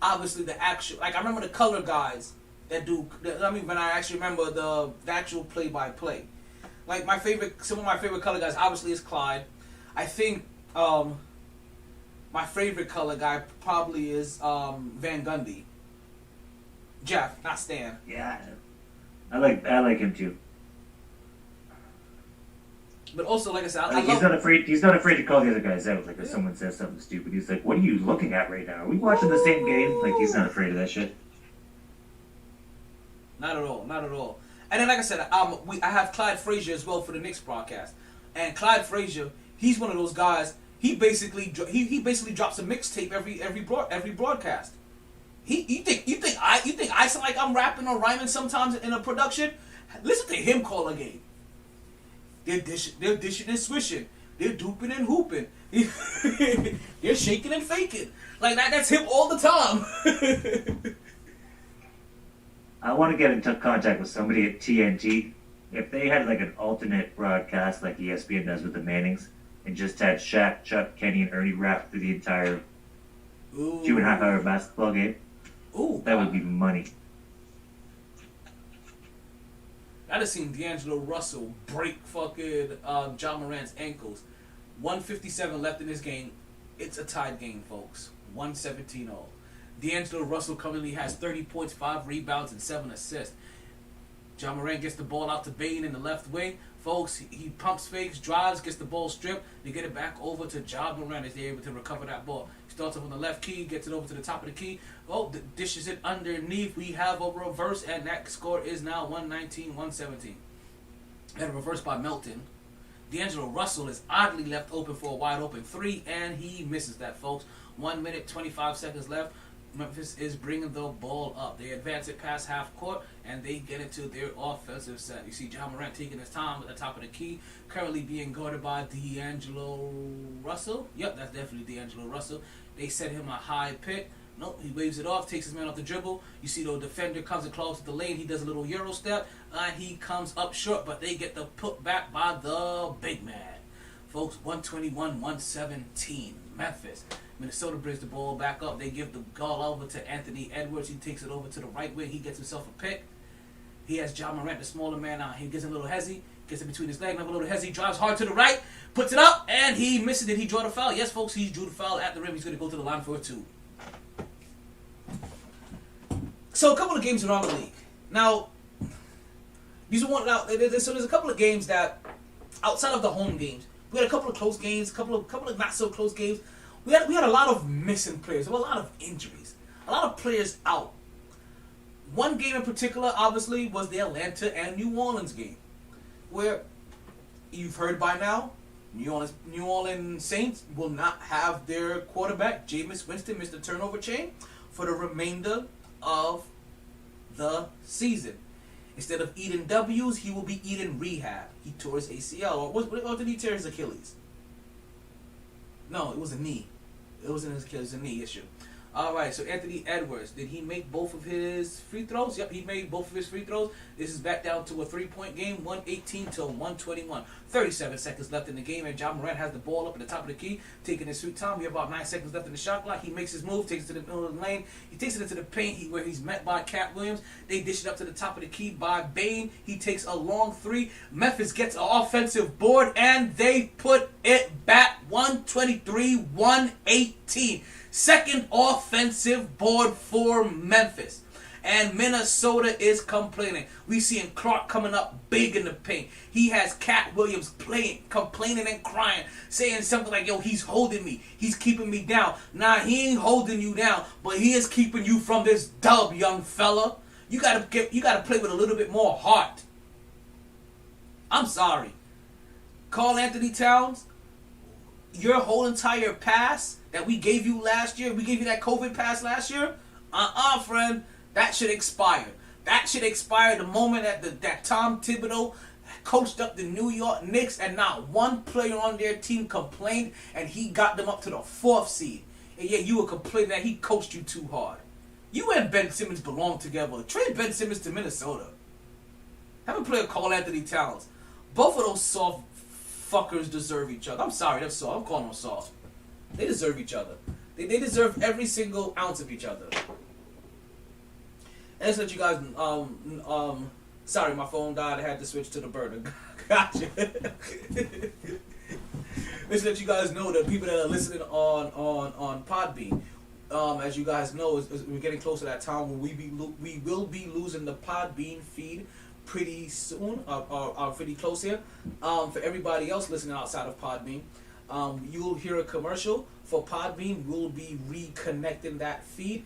obviously the actual. Like I remember the color guys that do. When I actually remember the actual play-by-play. Like some of my favorite color guys obviously is Clyde. I think my favorite color guy probably is Van Gundy. Jeff, not Stan. Yeah, I like him too. But also, like I said, he's not afraid. He's not afraid to call the other guys out. Like if someone says something stupid, he's like, "What are you looking at right now? Are we watching the same game?" Like he's not afraid of that shit. Not at all. Not at all. And then, like I said, I have Clyde Frazier as well for the Knicks broadcast. And Clyde Frazier, he's one of those guys. He basically drops a mixtape every broadcast. You think I sound like I'm rapping or rhyming sometimes in a production? Listen to him call a game. They're dishing and swishing. They're duping and hooping. They're shaking and faking. Like that's him all the time. I want to get in contact with somebody at TNT. If they had like an alternate broadcast like ESPN does with the Mannings, and just had Shaq, Chuck, Kenny, and Ernie rap through the entire 2.5 hour basketball game, that would be money. I just seen D'Angelo Russell break fucking John Morant's ankles. 1:57 left in this game. It's a tied game, folks. 117-0. D'Angelo Russell currently has 30 points, 5 rebounds, and 7 assists. John Morant gets the ball out to Bane in the left wing. Folks, he pumps fakes, drives, gets the ball stripped. They get it back over to John Morant as they're able to recover that ball. He starts off on the left key, gets it over to the top of the key. Dishes it underneath. We have a reverse, and that score is now 119-117. And a reverse by Melton. D'Angelo Russell is oddly left open for a wide open 3, and he misses that, folks. 1 minute, 25 seconds left. Memphis is bringing the ball up. They advance it past half court, and they get into their offensive set. You see John Morant taking his time at the top of the key, currently being guarded by D'Angelo Russell. Yep, that's definitely D'Angelo Russell. They set him a high pick. Nope, he waves it off, takes his man off the dribble. You see the defender comes and close to the lane. He does a little Euro step, and he comes up short, but they get the put back by the big man. Folks, 121-117, Memphis. Minnesota brings the ball back up. They give the ball over to Anthony Edwards. He takes it over to the right wing. He gets himself a pick. He has John Morant, the smaller man, out. He gets a little hezzy. Gets it between his legs. Another little hezzy. Drives hard to the right. Puts it up. And he misses it. He drew the foul. Yes, folks, he drew the foul at the rim. He's going to go to the line for a 2. So a couple of games around the league. Now, these are there's a couple of games that, outside of the home games, we had a couple of close games, couple of not so close games. We had a lot of missing players. There were a lot of injuries. A lot of players out. One game in particular, obviously, was the Atlanta and New Orleans game, where you've heard by now, New Orleans Saints will not have their quarterback, Jameis Winston, Mr. Turnover Chain, for the remainder of the season. Instead of eating W's, he will be eating rehab. He tore his ACL. Or did he tear his Achilles? No, it was a knee. It wasn't his Achilles, it was a knee issue. Alright, so Anthony Edwards, did he make both of his free throws? Yep, he made both of his free throws. This is back down to a 3-point game, 118-121. 37 seconds left in the game, and John Morant has the ball up at the top of the key, taking his sweet time. We have about 9 seconds left in the shot clock. He makes his move, takes it to the middle of the lane. He takes it into the paint where he's met by Cat Williams. They dish it up to the top of the key by Bane. He takes a long 3. Memphis gets an offensive board, and they put it back 123-118. Second offensive board for Memphis. And Minnesota is complaining. We seeing Clark coming up big in the paint. He has Cat Williams complaining and crying, saying something like, yo, he's holding me. He's keeping me down. Nah, he ain't holding you down, but he is keeping you from this dub, young fella. You gotta play with a little bit more heart. I'm sorry. Karl Anthony Towns, your whole entire pass that we gave you last year, we gave you that COVID pass last year, friend, that should expire. That should expire the moment that Tom Thibodeau coached up the New York Knicks and not one player on their team complained and he got them up to the 4th seed. And yet you were complaining that he coached you too hard. You and Ben Simmons belong together. Trade Ben Simmons to Minnesota. Have a player Karl Anthony Towns. Both of those soft fuckers deserve each other. I'm sorry, that's soft. I'm calling them soft. They deserve each other. They deserve every single ounce of each other. And just let you guys, sorry, my phone died. I had to switch to the burner. Gotcha. Let's let you guys know that people that are listening on Podbean, as you guys know, we're getting close to that time where we will be losing the Podbean feed pretty soon, or pretty close here. For everybody else listening outside of Podbean, you'll hear a commercial for Podbean. We'll be reconnecting that feed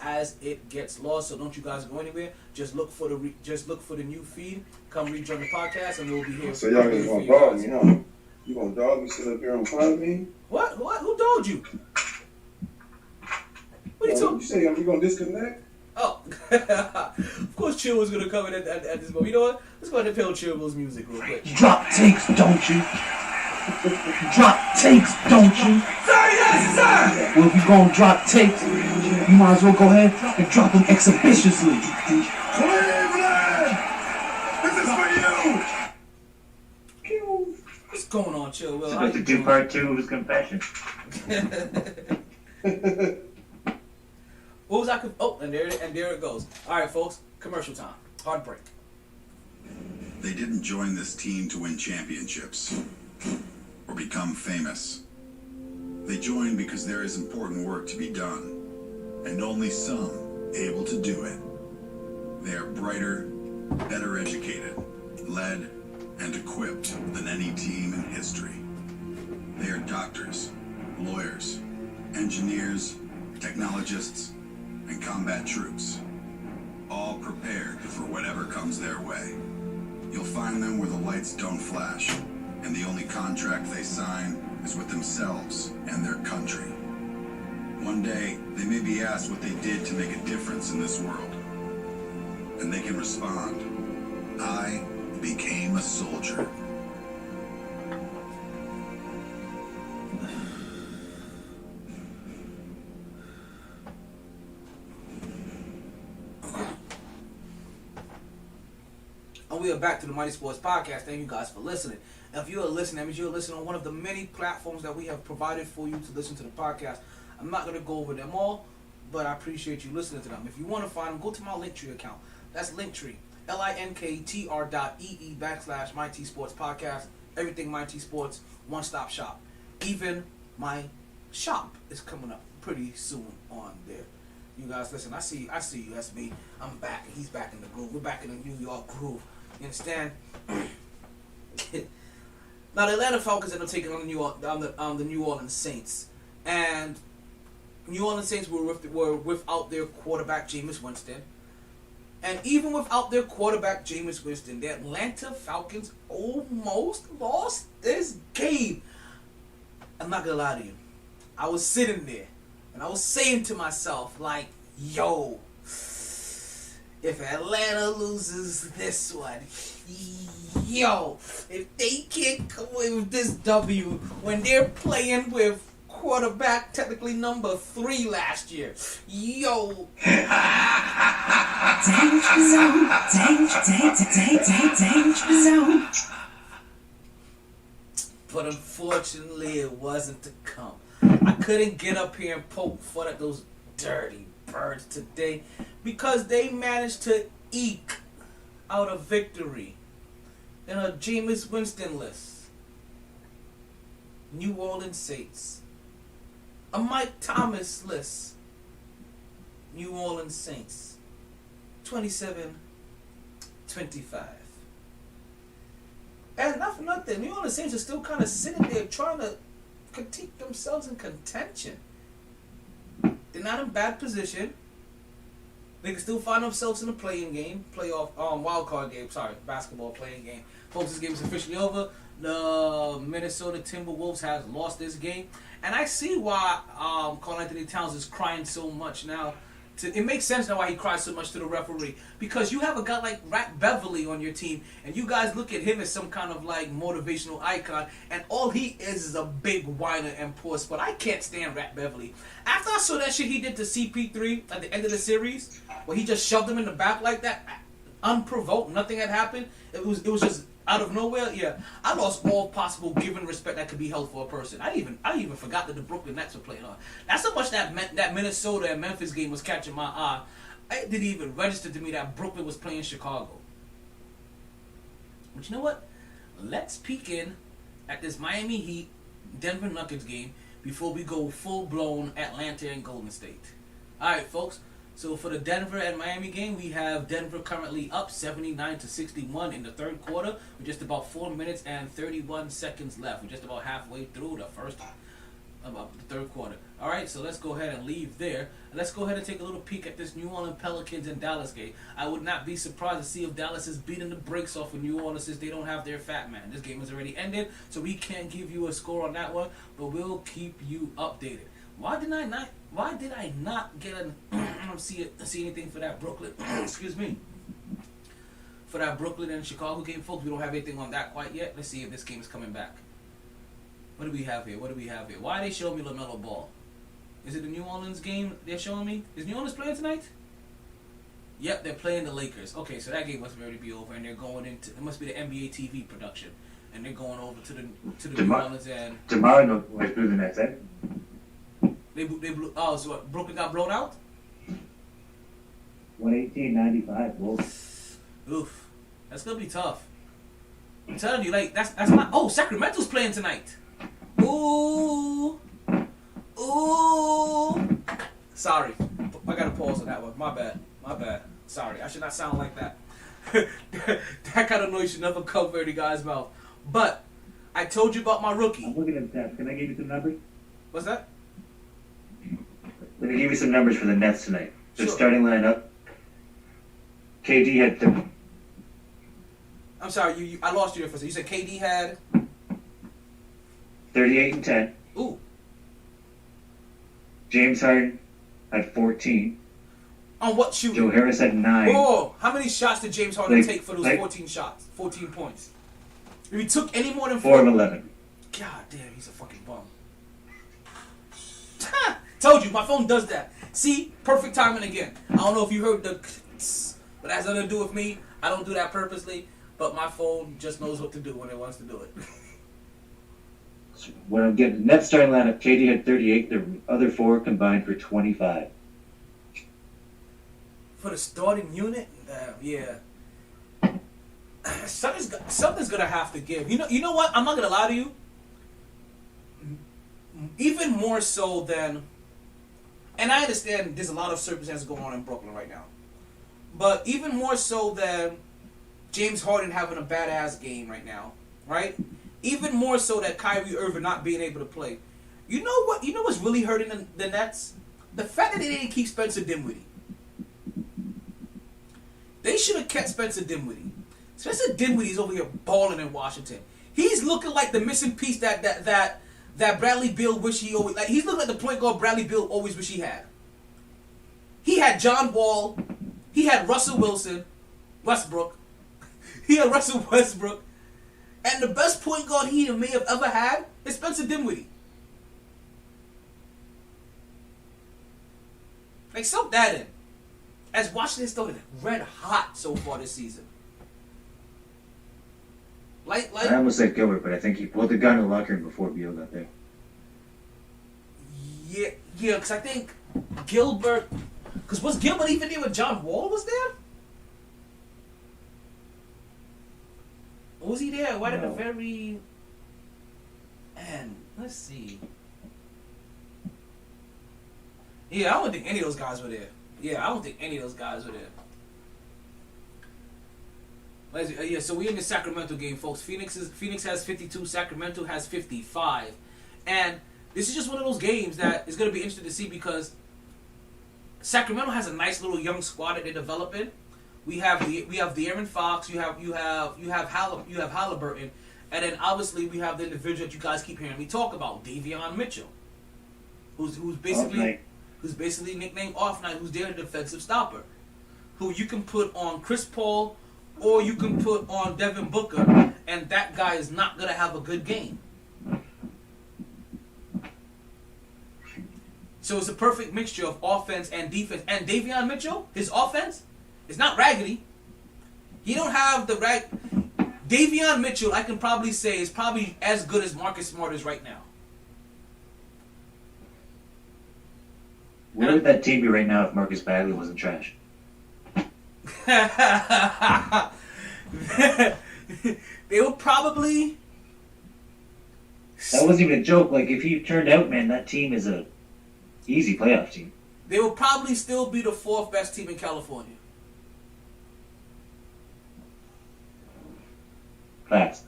as it gets lost. So don't you guys go anywhere. Just look for the new feed. Come rejoin the podcast, and we'll be here. So y'all just gonna dog me, huh? You gonna dog me sit up here on Podbean? What? Who dogged you? What are you talking? You say you gonna disconnect? Oh, of course, Chill was gonna come in at this moment. You know what? Let's go ahead and play Chill's music real quick. Drop takes, don't you? Drop takes, don't you? Say yes, sir! Well, if you gonna drop takes, you might as well go ahead and drop them exhibitiously. Cleveland! This is for you! What's going on, Chill? Will? Supposed to do part 2 of his confession. What was I? Oh, and there it goes. All right, folks. Commercial time. Hard break. They didn't join this team to win championships or become famous. They joined because there is important work to be done, and only some able to do it. They are brighter, better educated, led, and equipped than any team in history. They are doctors, lawyers, engineers, technologists, and combat troops, all prepared for whatever comes their way. You'll find them where the lights don't flash, and the only contract they sign is with themselves and their country. One day, they may be asked what they did to make a difference in this world, and they can respond, "I became a soldier." And we are back to the MyT Sports Podcast. Thank you guys for listening. If you are listening, that means you're listening on one of the many platforms that we have provided for you to listen to the podcast. I'm not going to go over them all, but I appreciate you listening to them. If you want to find them, go to my Linktree account. That's Linktree, linktr.ee/MyT Sports Podcast. Everything MyT Sports, one-stop shop. Even my shop is coming up pretty soon on there. You guys, listen, I see you. That's me. I'm back. He's back in the groove. We're back in the New York groove. You understand? Now the Atlanta Falcons end up taking on the New Orleans Saints, and New Orleans Saints were without their quarterback Jameis Winston, and even without their quarterback Jameis Winston, the Atlanta Falcons almost lost this game. I'm not gonna lie to you. I was sitting there and I was saying to myself, like, yo, if Atlanta loses this one, yo, if they can't come away with this W when they're playing with quarterback technically number 3 last year, yo. Danger zone, danger zone. But unfortunately, it wasn't to come. I couldn't get up here and poke fun at those dirty birds today because they managed to eke out a victory in a Jameis Winston list. New Orleans Saints. A Mike Thomas list. New Orleans Saints. 27-25. And not for nothing, New Orleans Saints are still kind of sitting there trying to keep themselves in contention. They're not in bad position. They can still find themselves in the playing game, wild card game. Sorry, basketball playing game. Folks, this game is officially over. The Minnesota Timberwolves has lost this game, and I see why Karl Anthony Towns is crying so much now. It makes sense now why he cries so much to the referee, because you have a guy like Rat Beverly on your team, and you guys look at him as some kind of like motivational icon, and all he is a big whiner and puss. But I can't stand Rat Beverly. After I saw that shit he did to CP3 at the end of the series, where he just shoved him in the back like that, unprovoked, nothing had happened. It was just out of nowhere. Yeah, I lost all possible given respect that could be held for a person. I even forgot that the Brooklyn Nets were playing on. That's how much that Minnesota and Memphis game was catching my eye. It didn't even register to me that Brooklyn was playing Chicago. But you know what? Let's peek in at this Miami Heat Denver Nuggets game before we go full blown Atlanta and Golden State. All right, folks. So for the Denver and Miami game, we have Denver currently up 79-61 in the third quarter with just about 4 minutes and 31 seconds left. We're just about halfway through the third quarter. All right, so let's go ahead and leave there. Let's go ahead and take a little peek at this New Orleans Pelicans and Dallas game. I would not be surprised to see if Dallas is beating the brakes off of New Orleans since they don't have their fat man. This game has already ended, so we can't give you a score on that one, but we'll keep you updated. Why did I not get see anything for that Brooklyn? Excuse me. For that Brooklyn and Chicago game, folks, we don't have anything on that quite yet. Let's see if this game is coming back. What do we have here? Why are they showing me LaMelo Ball? Is it the New Orleans game they're showing me? Is New Orleans playing tonight? Yep, they're playing the Lakers. Okay, so that game must already be over, and they're going into. It must be the NBA TV production, and they're going over to the New Orleans and. Tomorrow, was through the next end. They blew. Oh, so what, Brooklyn got blown out? 118-95. Wolves. Oof, that's gonna be tough. I'm telling you, like that's not. Oh, Sacramento's playing tonight. Ooh. Sorry, I gotta pause on that one. My bad. Sorry, I should not sound like that. That kind of noise should never come from any guy's mouth. But I told you about my rookie. I'm looking at that. Can I give you some numbers? What's that? Let me give you some numbers for the Nets tonight. The Sure. starting lineup. KD had. I'm sorry, I lost you there for a second. You said KD had 38 and 10. Ooh. James Harden had 14. On what shooting? Joe Harris had 9. Whoa! How many shots did James Harden take for those like- 14 shots? 14 points. If he took any more than 4 of 11. God damn, he's a fucking bum. Told you, my phone does that. See? Perfect timing again. I don't know if you heard the but that has nothing to do with me. I don't do that purposely, but my phone just knows what to do when it wants to do it. When I'm getting Nets starting lineup, KD had 38. The other 4 combined for 25. For the starting unit? Yeah. Something's gonna have to give. You know what? I'm not gonna lie to you. Even more so than, and I understand there's a lot of circumstances going on in Brooklyn right now, but even more so than James Harden having a badass game right now, right? Even more so that Kyrie Irving not being able to play. You know what? You know what's really hurting the Nets? The fact that they didn't keep Spencer Dinwiddie. They should have kept Spencer Dinwiddie. Spencer Dinwiddie's over here balling in Washington. He's looking like the missing piece that Bradley Beal wish he always, like, he's looking like the point guard Bradley Beal always wish he had. He had John Wall. He had Russell Wilson, Westbrook. He had Russell Westbrook. And the best point guard he may have ever had is Spencer Dinwiddie. Like, soak that in. As Washington started red hot so far this season. Like I almost said Gilbert, but I think he pulled the gun in the locker room before Beal got there. Yeah, because I think Gilbert, because was Gilbert even there when John Wall was there? Or was he there right at the very end? Let's see. Yeah, I don't think any of those guys were there. Yeah, so we're in the Sacramento game, folks. Phoenix has 52, Sacramento has 55. And this is just one of those games that is going to be interesting to see because Sacramento has a nice little young squad that they're developing. We have De'Aaron Fox. You have Halliburton, and then obviously we have the individual that you guys keep hearing me talk about, Davion Mitchell, who's basically nicknamed Off Night, who's their defensive stopper, who you can put on Chris Paul or you can put on Devin Booker, and that guy is not gonna have a good game. So it's a perfect mixture of offense and defense. And Davion Mitchell, his offense, is not raggedy. He don't have the Davion Mitchell, I can probably say, is probably as good as Marcus Smart is right now. Where would that team be right now if Marcus Bagley wasn't trash? They would probably... That wasn't even a joke. Like, if he turned out, man, that team is a easy playoff team. They will probably still be the 4th best team in California. Facts.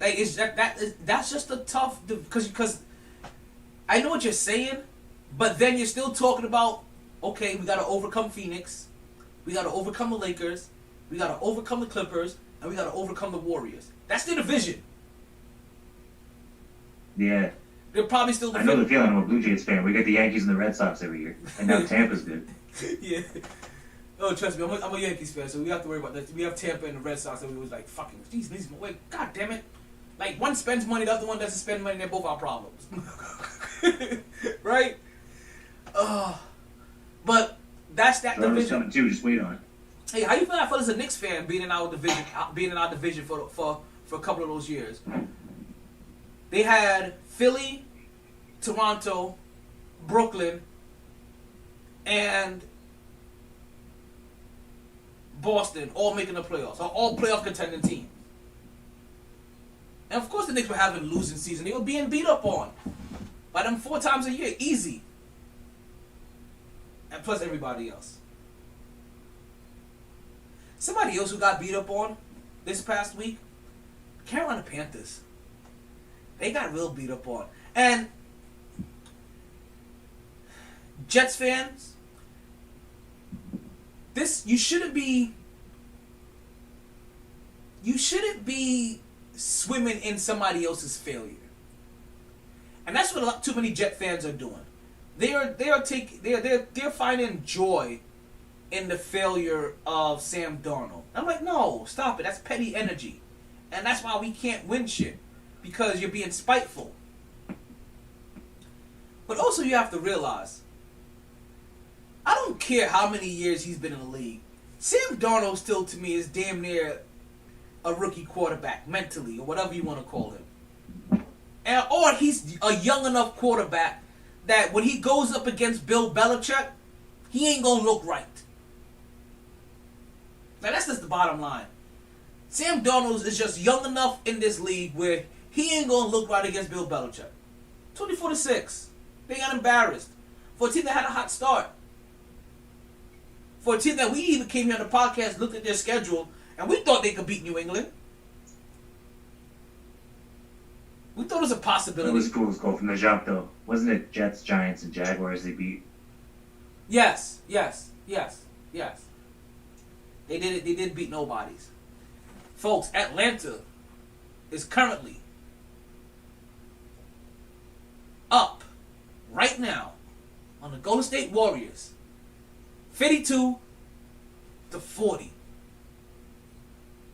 Like, that's just a tough, because I know what you're saying, but then you're still talking about, okay, we got to overcome Phoenix, we got to overcome the Lakers, we got to overcome the Clippers, and we got to overcome the Warriors. That's their division. Yeah. They're probably still I know the feeling. I'm a Blue Jays fan. We get the Yankees and the Red Sox every year. And now Tampa's good. Yeah. Oh, trust me, I'm a Yankees fan, so we have to worry about that. We have Tampa and the Red Sox, and we was like, fucking, geez, wait, god damn it. Like, one spends money, the other one doesn't spend money, and they're both our problems. Right? But that's that Toronto's division. coming too, just wait on it. Hey, how you feel? I feel as a Knicks fan being in our division for a couple of those years. They had Philly, Toronto, Brooklyn, and Boston all making the playoffs, all playoff contending teams. And of course the Knicks were having a losing season. They were being beat up on by them 4 times a year, easy. And plus everybody else. Somebody else who got beat up on this past week, Carolina Panthers. They got real beat up on. And Jets fans, you shouldn't be swimming in somebody else's failure. And that's what too many Jet fans are doing. They're finding joy in the failure of Sam Darnold. I'm like, no, stop it. That's petty energy. And that's why we can't win shit. Because you're being spiteful. But also you have to realize, I don't care how many years he's been in the league. Sam Darnold still, to me, is damn near a rookie quarterback, mentally, or whatever you want to call him. Or he's a young enough quarterback that when he goes up against Bill Belichick, he ain't going to look right. Now, that's just the bottom line. Sam Darnold is just young enough in this league where he ain't going to look right against Bill Belichick. 24-6. They got embarrassed. For a team that had a hot start. For a team that we even came here on the podcast, looked at their schedule, and we thought they could beat New England. We thought it was a possibility. It was cool from the jump, though. Wasn't it Jets, Giants, and Jaguars they beat? Yes. They did it. They did beat nobodies. Folks, Atlanta is currently up right now on the Golden State Warriors, 52-40.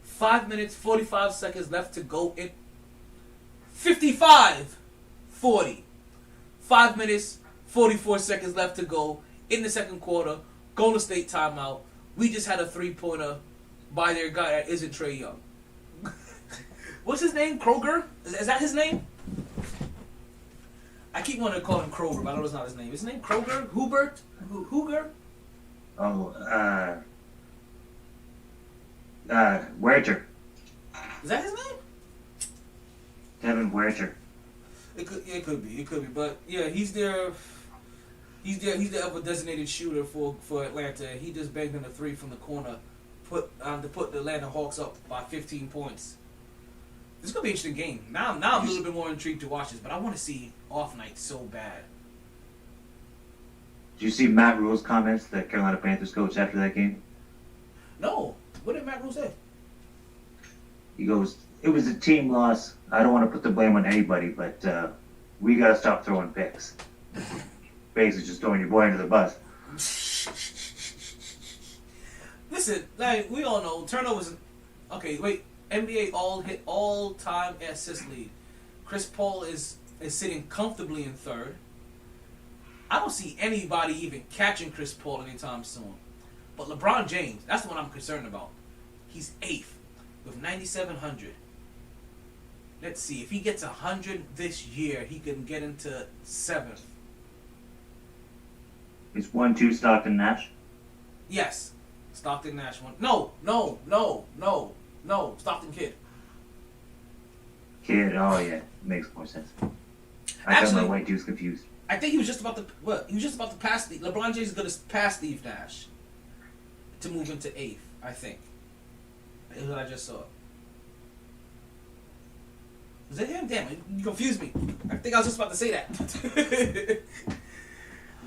5 minutes, 45 seconds left to go in. 55-40. 5 minutes, 44 seconds left to go in the second quarter. Golden State timeout. We just had a 3-pointer by their guy that isn't Trae Young. What's his name? Kroger? Is that his name? I keep wanting to call him Kroger, but I know it's not his name. Is his name Kroger? Hubert? Huger? Oh, Werther. Is that his name? Devin Werther. It could be, but yeah, he's their ever designated shooter for Atlanta. He just banged in a 3 from the corner, to put the Atlanta Hawks up by 15 points. This is gonna be an interesting game. Now I'm a little bit more intrigued to watch this, but I want to see Off Night so bad. Did you see Matt Rule's comments, the Carolina Panthers coach, after that game? No. What did Matt Rule say? He goes, "It was a team loss. I don't want to put the blame on anybody, but we got to stop throwing picks." Basically just throwing your boy under the bus. Listen, like, we all know, turnovers... Okay, wait. NBA all-time assist lead. Chris Paul is sitting comfortably in third. I don't see anybody even catching Chris Paul anytime soon. But LeBron James, that's the one I'm concerned about. He's 8th with 9,700. Let's see, if he gets 100 this year, he can get into 7th. It's 1-2 Stockton Nash. Yes. Stockton Nash one. No. Stockton Kid. Kid, oh yeah, makes more sense. I got my white dudes confused. I think he was just about to He was just about to pass Steve. LeBron James is going to pass Steve Nash to move into 8th, I think. That's what I just saw. Was it him? Damn, you confused me. I think I was just about to say that.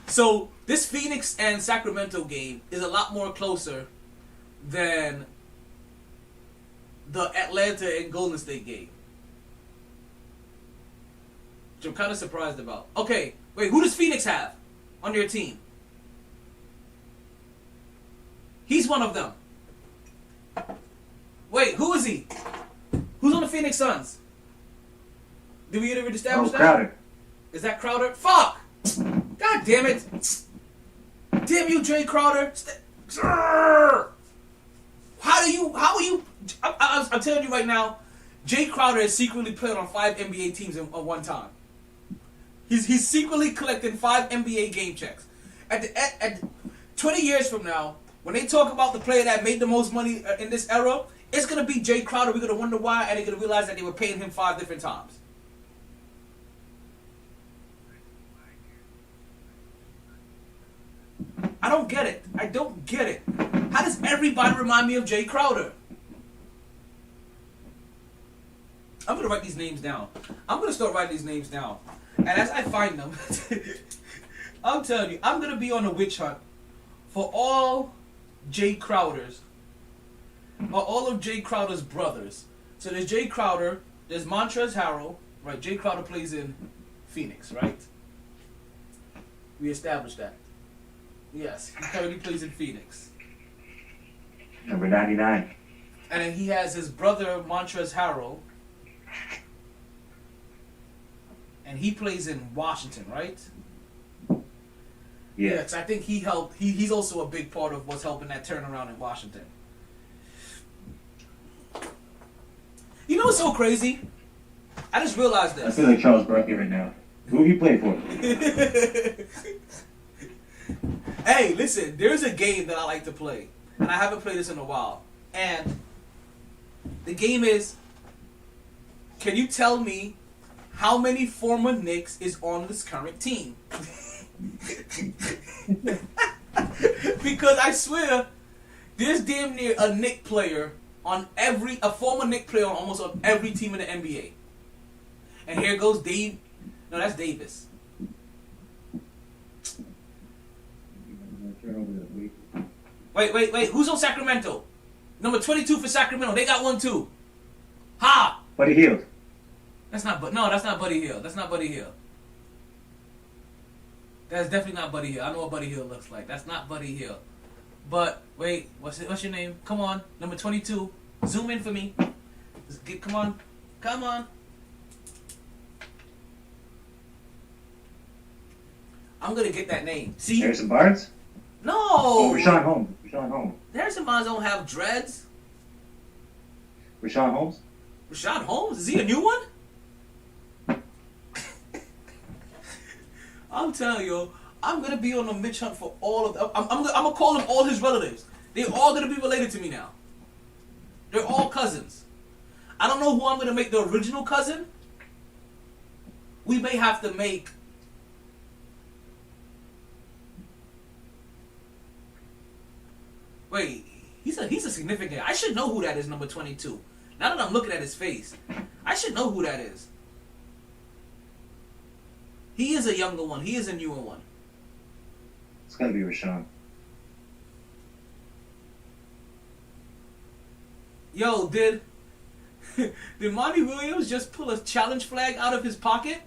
So, this Phoenix and Sacramento game is a lot more closer than the Atlanta and Golden State game. Which I'm kind of surprised about. Okay, wait, who does Phoenix have on your team? He's one of them. Wait, who is he? Who's on the Phoenix Suns? Did we ever establish that? Crowder. Is that Crowder? Fuck! God damn it! Damn you, Jay Crowder! How are you? I'm telling you right now, Jay Crowder is secretly playing on 5 NBA teams at one time. He's secretly collecting 5 NBA game checks. At 20 years from now, when they talk about the player that made the most money in this era, it's gonna be Jay Crowder. We're gonna wonder why, and they're gonna realize that they were paying him 5 different times. I don't get it. I don't get it. How does everybody remind me of Jay Crowder? I'm going to write these names down. I'm going to start writing these names down. And as I find them, I'm telling you, I'm going to be on a witch hunt for all Jay Crowders, or all of Jay Crowder's brothers. So there's Jay Crowder, there's Montrezl Harrell, right? Jay Crowder plays in Phoenix, right? We established that. Yes, he currently plays in Phoenix. Number 99. And then he has his brother Montrezl Harrell. And he plays in Washington, right? Yeah. Yes, I think he helped. He's also a big part of what's helping that turnaround in Washington. You know what's so crazy? I just realized this. I feel like Charles Barkley right now. Who have you played for? Hey, listen, there's a game that I like to play. And I haven't played this in a while. And the game is, can you tell me how many former Knicks is on this current team? Because I swear, there's damn near a Knick player on a former Knick player on almost on every team in the NBA. And here goes Dave. No, that's Davis. Wait. Who's on Sacramento? Number 22 for Sacramento. They got one too. Ha! Buddy Hield. That's not Buddy Hield. That's definitely not Buddy Hield. I know what Buddy Hield looks like. That's not Buddy Hield. But wait, what's your name? Come on, number 22. Zoom in for me. Come on. I'm gonna get that name. See? Harrison Barnes? No. Oh, Rashawn Holmes. Harrison Barnes don't have dreads. Rashawn Holmes? Rashad Holmes? Is he a new one? I'm telling you, I'm gonna be on a Mitch hunt for all of them. I'm gonna call him all his relatives. They're all gonna be related to me now. They're all cousins. I don't know who I'm gonna make the original cousin. We may have to make. Wait, he's a significant. I should know who that is. Number 22. Now that I'm looking at his face, I should know who that is. He is a younger one. He is a newer one. got to be Rashawn. Yo, did Monty Williams just pull a challenge flag out of his pocket?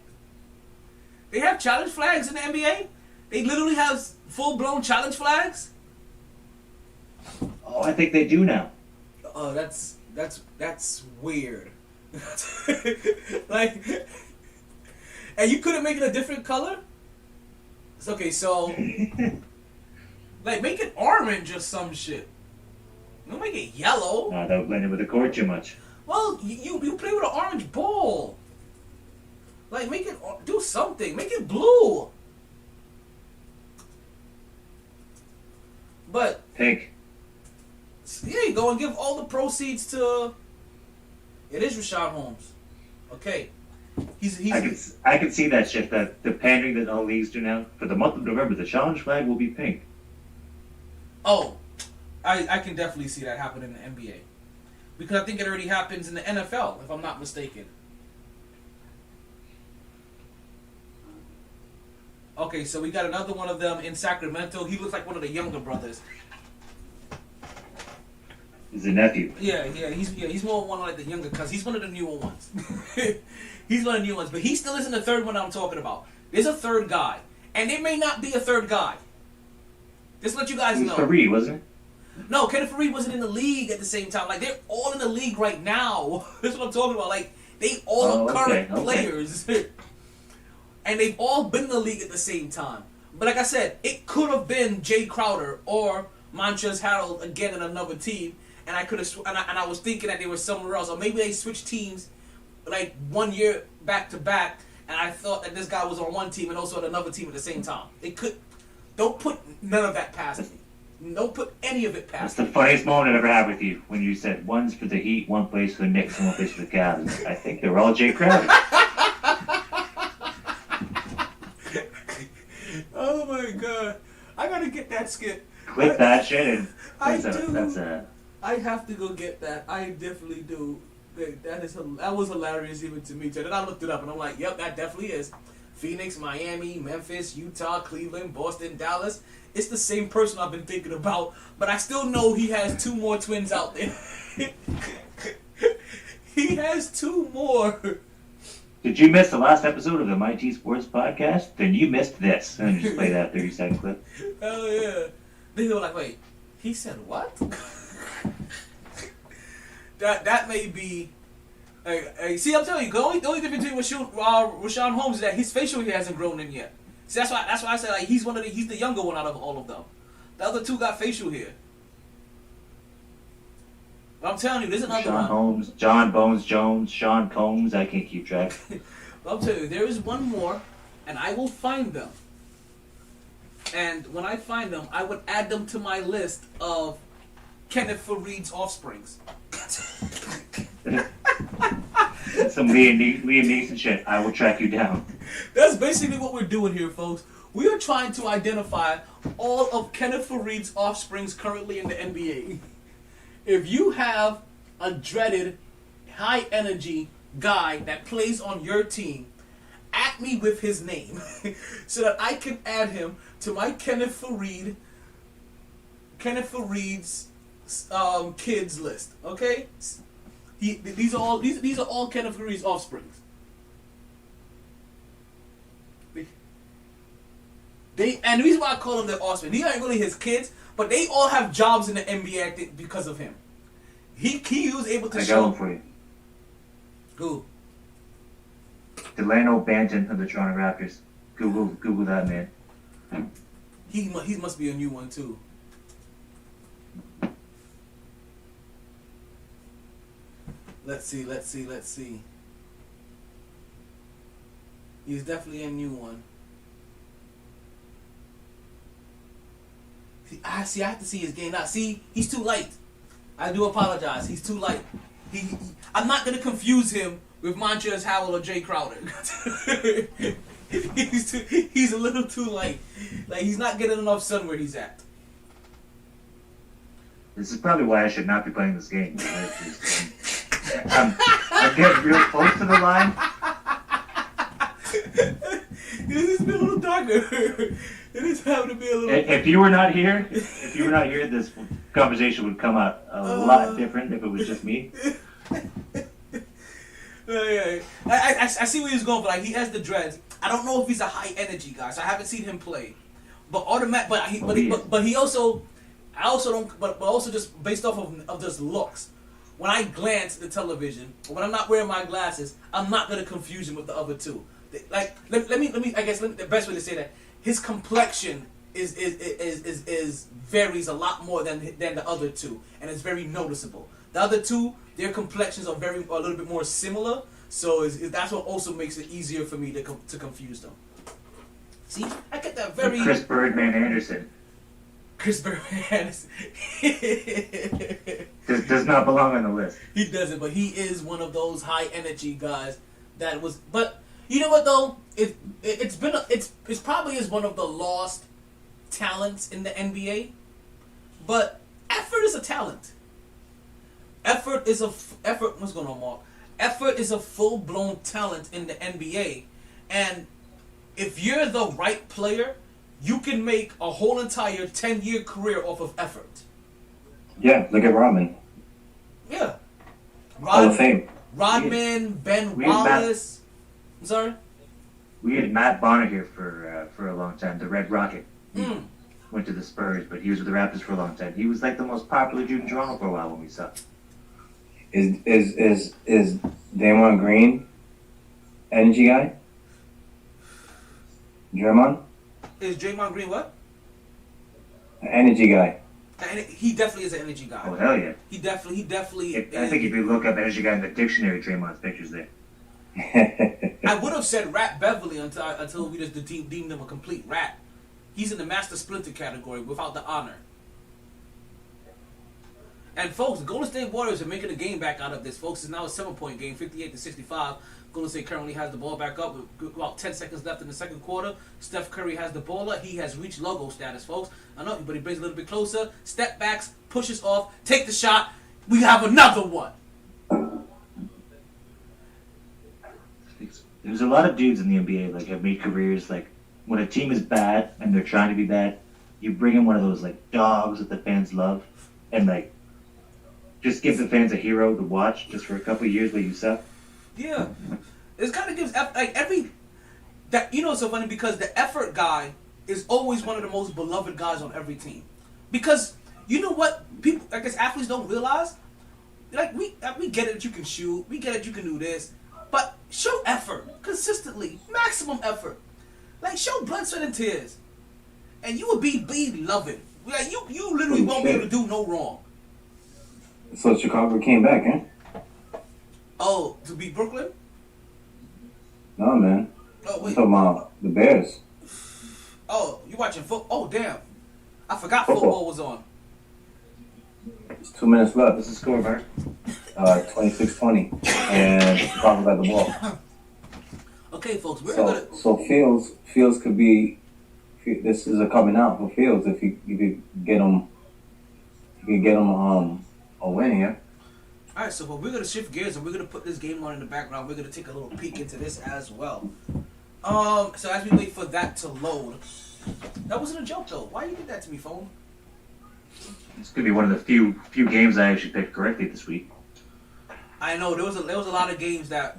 They have challenge flags in the NBA? They literally have full-blown challenge flags? Oh, I think they do now. Oh, that's weird. Like, and you couldn't make it a different color? It's okay, so like make it orange or some shit. Don't make it yellow. That would blend in with the court too much. Well, you play with an orange ball. Like, make it, do something. Make it blue. But Pink. here you go and give all the proceeds to. It is Rashawn Holmes. Okay. I can see that shit. That the pandering that all leagues do now. For the month of November, the challenge flag will be pink. Oh, I can definitely see that happen in the NBA. Because I think it already happens in the NFL, if I'm not mistaken. Okay, so we got another one of them in Sacramento. He looks like one of the younger brothers. He's a nephew. Yeah, he's more one like the younger cousin. He's one of the newer ones. He's one of the new ones, but he still isn't the third one I'm talking about. There's a third guy, and there may not be a third guy. Just to let you guys It was know. Kyrie, wasn't it? No, Kenneth Fareed wasn't in the league at the same time. Like, they're all in the league right now. That's what I'm talking about. Like, they all are current players. And they've all been in the league at the same time. But like I said, it could have been Jay Crowder or Montrezl Harrell again in another team. And I could have, and I was thinking that they were somewhere else. Or maybe they switched teams like 1 year back to back. And I thought that this guy was on one team and also on another team at the same time. It could. Don't put none of that past me. Don't put any of it past me. That's the funniest moment I ever had with you when you said one's for the Heat, one plays for the Knicks, and one plays for the Cavs. I think they were all Jay Crowder. Oh my god. I gotta get that skit. Clip that shit and I have to go get that. I definitely do. That was hilarious even to me too. Then I looked it up and I'm like, yep, that definitely is. Phoenix, Miami, Memphis, Utah, Cleveland, Boston, Dallas. It's the same person I've been thinking about, but I still know he has 2 more twins out there. He has 2 more. Did you miss the last episode of the MyT Sports Podcast? Then you missed this. And just play that 30-second clip. Hell yeah. They were like, wait, he said what? that may be... see, I'm telling you, the only difference between Rashawn Holmes is that his facial hair hasn't grown in yet. See, that's why I said like he's the younger one out of all of them. The other 2 got facial hair. But I'm telling you, there's another Sean one. Holmes, John Bones Jones, Sean Combs. I can't keep track. But I'm telling you, there is one more, and I will find them. And when I find them, I would add them to my list of Kenneth Fareed's offsprings. Some Liam Neeson shit. I will track you down. That's basically what we're doing here, folks. We are trying to identify all of Kenneth Fareed's offsprings currently in the NBA. If you have a dreaded, high-energy guy that plays on your team, at me with his name so that I can add him to my Kenneth Fareed's kids list. Okay? These are all Kenneth Fareed's offsprings. And the reason why I call them their offspring, these aren't really his kids, but they all have jobs in the NBA I think, because of him. He was able to I show. got one for you. Who? Delano Banton of the Toronto Raptors. Google that man. He must be a new one too. Let's see. He's definitely a new one. I have to see his game now. See, he's too light. I do apologize. He's too light. I'm not gonna confuse him with Montrezl Harrell or Jay Crowder. He's a little too light. Like he's not getting enough sun where he's at. This is probably why I should not be playing this game. I'm getting real close to the line. It's been a little darker. It is having to be a little. If you were not here, this conversation would come out a lot different if it was just me. Yeah. I see where he's going, but like he has the dreads. I don't know if he's a high energy guy, so I haven't seen him play. But he also, I also don't. But also just based off of just looks. When I glance at the television, when I'm not wearing my glasses, I'm not gonna confuse him with the other two. Like let me the best way to say that his complexion is varies a lot more than the other two, and it's very noticeable. The other two, their complexions are a little bit more similar, so that's what also makes it easier for me to confuse them. See, I get that very Chris Birdman Anderson. Chris Birdman Anderson. Does not belong on the list. He doesn't, but he is one of those high energy guys that was. But you know what though, it's probably is one of the lost talents in the NBA. But effort is a talent. What's going on, Mark? Effort is a full-blown talent in the NBA, and if you're the right player, you can make a whole entire 10-year career off of effort. Yeah, look at Rodman. Yeah. Hall of Fame. Rodman, Ben Wallace. I'm sorry? We had Matt Bonner here for a long time, the Red Rocket. Went to the Spurs, but he was with the Raptors for a long time. He was like the most popular dude in Toronto for a while when we saw. Is Draymond Green energy guy? Draymond? Is Draymond Green what? An energy guy. He definitely is an energy guy. Oh hell yeah! He definitely. I think if you look up energy guy in the dictionary, Draymond's picture's there. I would have said Rat Beverly until we just deemed him a complete rat. He's in the Master Splinter category without the honor. And folks, the Golden State Warriors are making a game back out of this. Folks, it's now a 7-point game, 58-65. Golden State currently has the ball back up with about 10 seconds left in the second quarter. Steph Curry has the ball up. He has reached logo status, folks. I know, but he brings a little bit closer. Step backs, pushes off, take the shot. We have another one. There's a lot of dudes in the NBA like have made careers like when a team is bad and they're trying to be bad, you bring in one of those like dogs that the fans love and like just give the fans a hero to watch just for a couple of years while you suck. Yeah, it kind of gives like it's so funny because the effort guy is always one of the most beloved guys on every team, because you know what people I guess athletes don't realize, like we get it that you can shoot, we get it you can do this, but show effort consistently, maximum effort, like show blood, sweat, and tears, and you will be beloved. Like you literally won't be able to do no wrong. So Chicago came back, huh? Oh, to beat Brooklyn? No, man. Oh, wait. I'm talking about the Bears. Oh, you watching football? Oh, damn. I forgot football was on. It's 2 minutes left. What's the score, Bart? 26-20. And Chicago got the ball. Okay, folks, we're gonna... So Fields could be... This is a coming out for Fields if you could get him... You could get him a win here. Alright, so we're going to shift gears and we're going to put this game on in the background. We're going to take a little peek into this as well. So as we wait for that to load... That wasn't a joke, though. Why you did that to me, phone? This could be one of the few games I actually picked correctly this week. I know, there was a lot of games that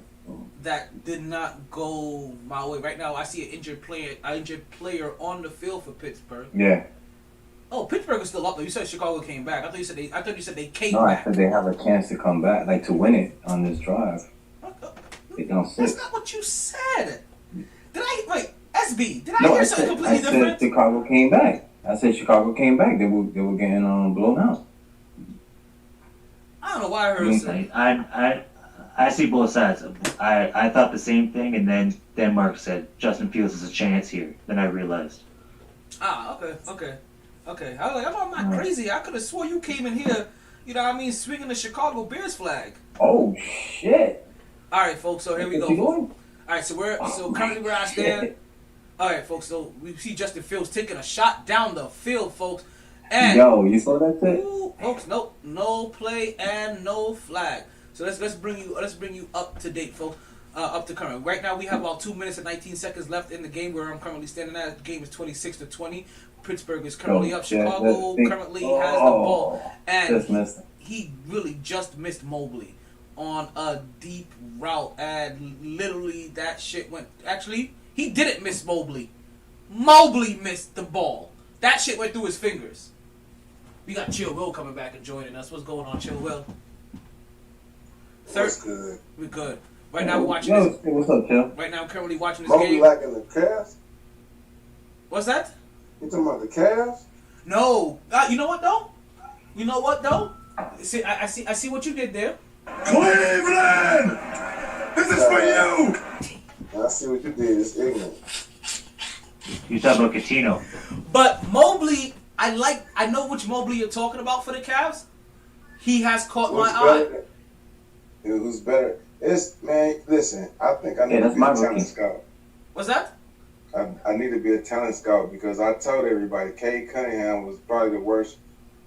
did not go my way. Right now, I see an injured player on the field for Pittsburgh. Yeah. Oh, Pittsburgh is still up though. You said Chicago came back. I thought you said they came No, back. I said they have a chance to come back, like to win it on this drive. They don't sit. That's not what you said. SB? Did I hear something completely different? I said Chicago came back. I said Chicago came back. They were getting blown out. I don't know why I heard I see both sides. I thought the same thing, and then Denmark said Justin Fields has a chance here. Then I realized. Okay. I was like, I'm not crazy. I could have swore you came in here, you know what I mean, swinging the Chicago Bears flag. Oh shit! All right, folks. So here we go. All right, so currently where I stand. All right, folks. So we see Justin Fields taking a shot down the field, folks. And yo, you saw that shit? Folks, no play and no flag. So let's bring you up to date, folks. up to current. Right now we have about 2 minutes and 19 seconds left in the game where I'm currently standing at. The game is 26-20. Pittsburgh is currently up. Chicago currently has the ball. And he really just missed Mobley on a deep route. And literally that shit went... Actually, he didn't miss Mobley. Mobley missed the ball. That shit went through his fingers. We got Chill Will coming back and joining us. What's going on, Chill Will? What's good? We're good. Right now we're watching this. What's up, Chill? Right now I'm currently watching this Mobley game. lacking the Cavs? What's that? You talking about the Cavs? No. You know what though? You know what though? See, I see what you did there. Cleveland! This is for you! I see what you did. It's ignorant. You talking about Coutinho? But Mobley, I know which Mobley you're talking about for the Cavs. He has caught my eye. Who's better? Listen, I think I need to be a talent scout. What's that? I need to be a talent scout because I told everybody Cade Cunningham was probably the worst,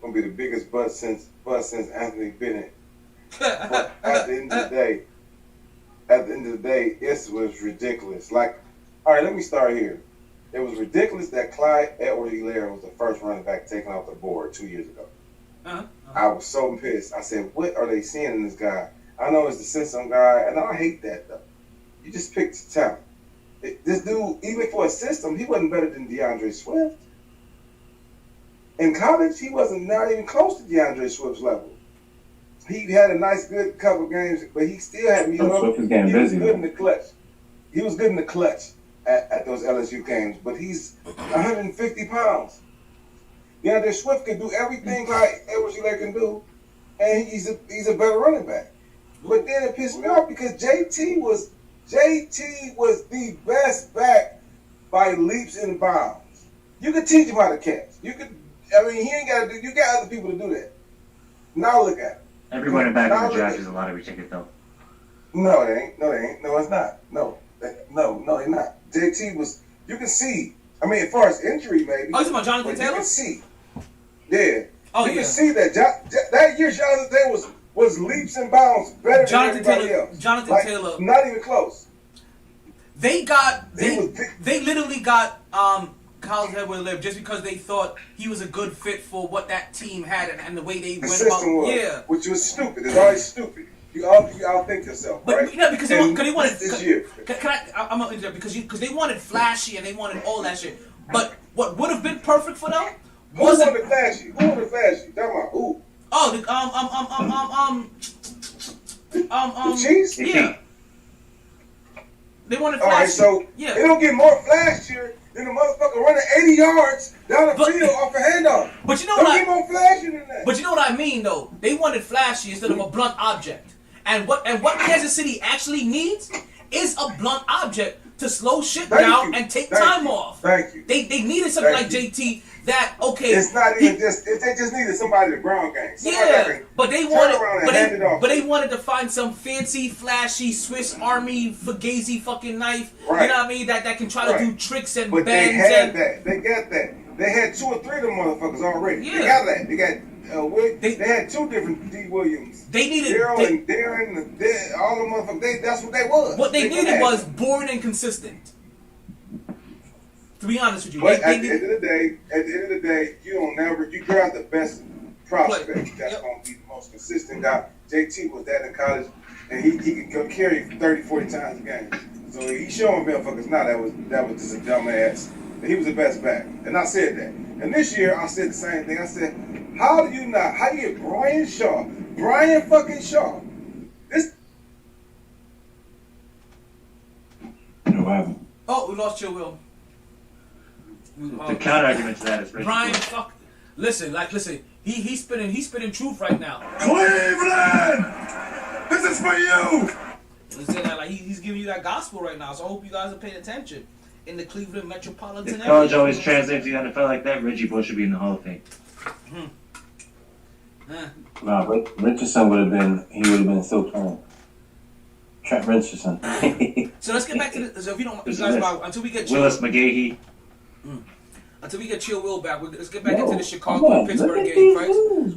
gonna be the biggest bust since Anthony Bennett. But at the end of the day, it was ridiculous. Like, all right, let me start here. It was ridiculous that Clyde Edwards-Helaire was the first running back taken off the board 2 years ago. I was so pissed. I said, what are they seeing in this guy? I know it's the system guy, and I hate that, though. You just picked the talent. This dude, even for a system, he wasn't better than DeAndre Swift. In college, he wasn't not even close to DeAndre Swift's level. He had a nice, good couple games, but he still had me. Swift is getting busy. He was good in the clutch. He was good in the clutch at those LSU games, but he's 150 pounds. DeAndre Swift can do everything like Edwards-Helaire can do, and he's a better running back. But then it pissed me off because JT was the best back by leaps and bounds. You could teach him how to catch. He ain't got to do. You got other people to do that. Now look at it. Every running back in the draft is a lottery ticket, though. No, it ain't. No, it ain't. No, it's not. No, it's not. JT was. You can see. I mean, as far as injury, maybe. Oh, you talking about Jonathan Taylor? You can see. Yeah. Oh, you can see that that year Jonathan Taylor was leaps and bounds better than everybody else. Jonathan Taylor. Not even close. They literally got Kyle Edwards-Helaire just because they thought he was a good fit for what that team had and the way they went about. Yeah, which was stupid. It's always stupid. You all think yourself, but right? Yeah, because they wanted this year. I'm gonna interrupt because they wanted flashy and they wanted all that shit. But what would have been perfect for them wasn't Who wanted flashy? Talking about who? Oh, the Chiefs? Yeah. They wanted flashy. All right, so yeah. They don't get more flashier than the motherfucker running 80 yards down the field off a handoff. But you know what get more flashy than that. But you know what I mean, though. They wanted flashy instead of a blunt object. And what Kansas City actually needs is a blunt object to slow shit down and take time off. Thank you. They needed something like JT that It's not even just. They just needed somebody to ground game. But they wanted to find some fancy, flashy Swiss Army Fugazi fucking knife. Right. You know what I mean? That can try to do tricks and but bends. They had that. They got that. They had 2 or 3 of them motherfuckers already. Yeah. They got that. They got. They had 2 different D. Williams. They needed Daryl and Darren. All the motherfuckers. That's what they was. What they needed was boring and consistent. To be honest with you, but at the end of the day, you draft the best prospect that's going to be the most consistent guy. JT was that in college, and he could go carry 30, 40 times a game. So he's showing motherfuckers now that was just a dumb ass. And he was the best back, and I said that. And this year I said the same thing. I said, how do you get Brian fucking Shaw? What happened? Oh, we lost your will. The counter argument to that is Brian, listen. He's spitting truth right now. Cleveland, this is for you. He's giving you that gospel right now. So I hope you guys are paying attention in the Cleveland metropolitan area. If college always translates to the NFL like that, Reggie Bush should be in the Hall of Fame. Nah, Richardson would have been still playing. Trent Richardson. So let's get back to the. So if you don't, you guys, until we get Willis McGahee. Until we get Chill Will back, let's get back into the Chicago Pittsburgh game,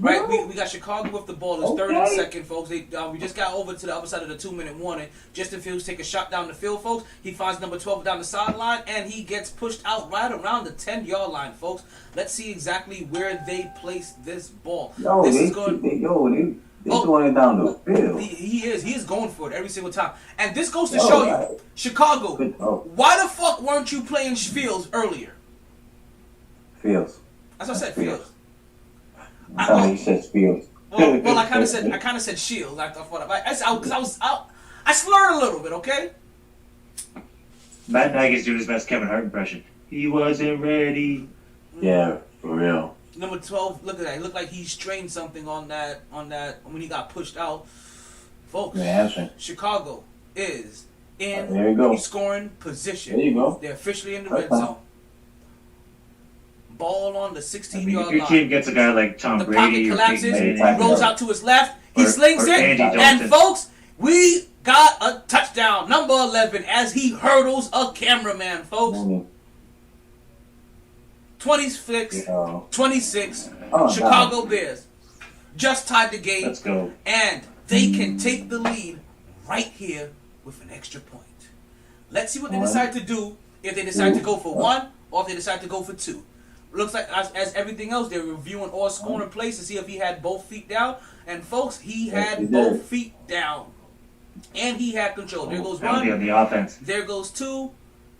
right? We got Chicago with the ball. It's third and second, folks. We just got over to the other side of the 2-minute warning. Justin Fields take a shot down the field, folks. He finds number 12 down the sideline, and he gets pushed out right around the 10-yard line, folks. Let's see exactly where they place this ball. Yo, this they is going. They're throwing it down the field. He is going for it every single time. And this goes to show you, Chicago, why the fuck weren't you playing Fields earlier? Fields. That's what I said, Fields. You said Fields. Well, I kind of said Shields. I slurred a little bit, okay? Matt Nagy's doing his best Kevin Hart impression. He wasn't ready. Yeah, for real. Number 12, look at that. He looked like he strained something on that when he got pushed out. Folks, Chicago is in the scoring position. There you go. They're officially in the red zone. Ball on the 16-yard line. If your team gets a guy like Tom Brady, the pocket collapses, he rolls out to his left, he slings it, and folks, we got a touchdown. Number 11 as he hurdles a cameraman, folks. 26, Chicago Bears just tied the game. Let's go. And they can take the lead right here with an extra point. Let's see what they decide to do, if they decide to go for one or if they decide to go for two. Looks like, as everything else, they're reviewing all scoring plays to see if he had both feet down. And, folks, he had both feet down. And he had control. There goes one. On the offense. There goes two.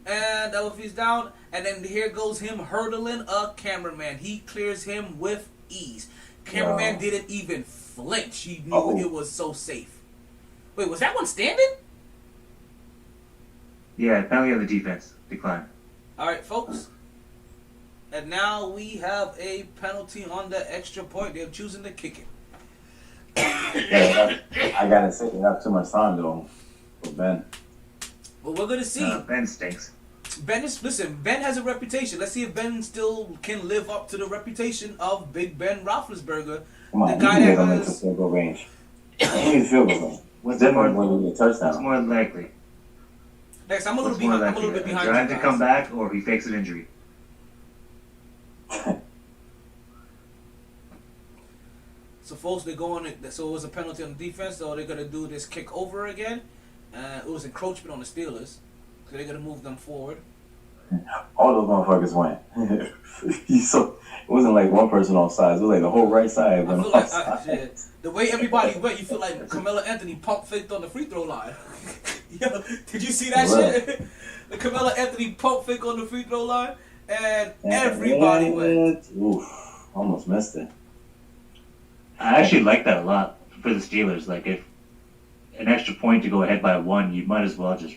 And that was down. And then here goes him hurdling a cameraman. He clears him with ease. Cameraman didn't even flinch. He knew it was so safe. Wait, was that one standing? Yeah, penalty on the defense. Decline. All right, folks. And now we have a penalty on the extra point. They're choosing to kick it. Yeah, I gotta say, they have too much time though for Ben. Well, we're gonna see. Ben stinks. Ben has a reputation. Let's see if Ben still can live up to the reputation of Big Ben Roethlisberger. Come on, the guy that has field goal range. He's field goal range. What's different when you get a touchdown? It's more likely. Next, I'm a little bit behind. Trying to come back, or he fakes an injury. So, folks, they're going. So it was a penalty on the defense. So they're gonna do this kick over again. It was encroachment on the Steelers. So they're gonna move them forward. All those motherfuckers went. So it wasn't like one person on sides. It was like the whole right side went off side. The way everybody went, you feel like Carmelo Anthony pump faked on the free throw line. Yo, did you see that shit? The Carmelo Anthony pump fake on the free throw line, and everybody went. Oof, almost missed it. I actually like that a lot for the Steelers. Like, if an extra point to go ahead by one, you might as well just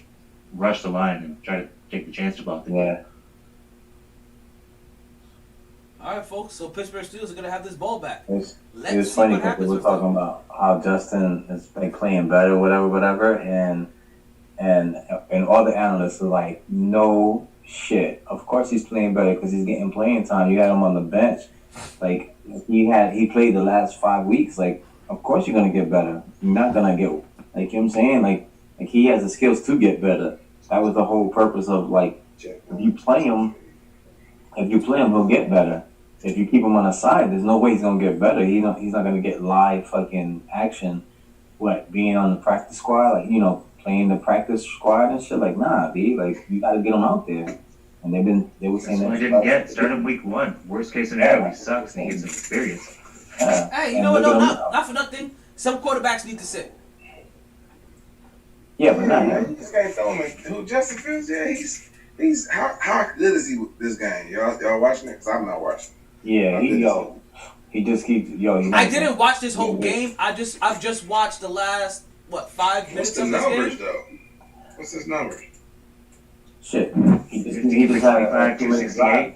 rush the line and try to take the chance to block the game. Yeah. All right, folks. So Pittsburgh Steelers are gonna have this ball back. It was funny because we were talking about how Justin is like playing better, whatever, and all the analysts are like, no shit. Of course he's playing better because he's getting playing time. You had him on the bench, like he played the last 5 weeks. Like, of course you're gonna get better. You're not gonna get, like, you know what I'm saying, like he has the skills to get better. That was the whole purpose of, like, if you play him, he'll get better. If you keep him on the side, there's no way he's gonna get better. He's not gonna get live fucking action. Being on the practice squad, like, playing the practice squad and shit. Like, nah, B, like, you gotta get him out there. And they were saying that. I didn't get started week 1. Worst case scenario, he sucks and he gets some experience. Hey, you know what? No, not for nothing. Some quarterbacks need to sit. Yeah, but not him. You just can't throw him. Who, Justin Fields? Yeah, he's how good is he with this game? Y'all watching it? Because I'm not watching. Yeah, he just keeps I didn't watch this whole game. I've just watched the last 5 minutes of this game. What's the numbers though? What's his numbers? Shit, he just had a 2-minute drive.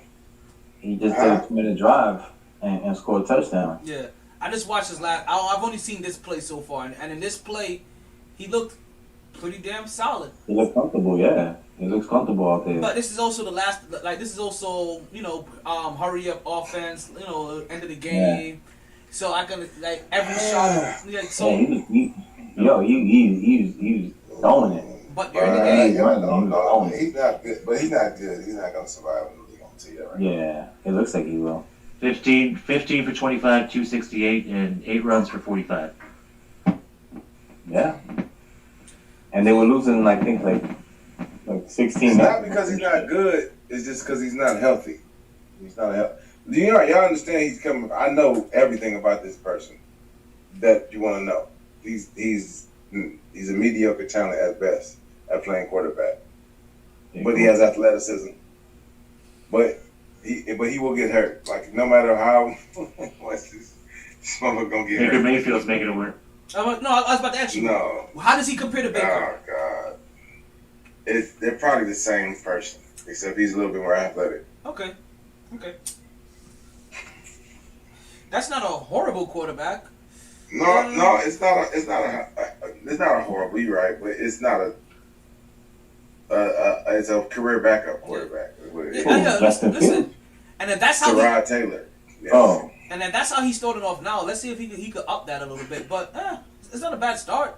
He just did a 2-minute drive and scored a touchdown. Yeah, I just watched his last. I've only seen this play so far, and in this play, he looked pretty damn solid. He looked comfortable, yeah. He looks comfortable out there. But this is also the last. Like, this is also hurry up offense. End of the game. Yeah. So I can every shot. So yeah, he was throwing it. But during the game, he's not good. But he's not good. He's not gonna survive in the league. I'm gonna tell you that right now. Yeah, it looks like he will. 15 for 25, 268, and 8 runs for 45. Yeah. And they were losing, I think, like 16. It's not because he's not good. It's just because he's not healthy. He's not healthy. Y'all understand he's coming. I know everything about this person that you want to know. He's a mediocre talent at best at playing quarterback, but he has athleticism. But he will get hurt. Like no matter how, what's this motherfucker gonna get Baker hurt? Mayfield's making it work. No, I was about to ask you. No. How does he compare to Baker? Oh God, they're probably the same person, except he's a little bit more athletic. Okay. That's not a horrible quarterback. No, it's not a horrible. You're right, but it's not it's a career backup quarterback. Is what it is. Listen. And then that's how Tyrod Taylor. Yes. Oh. And then that's how he's starting off now. Let's see if he could up that a little bit. But it's not a bad start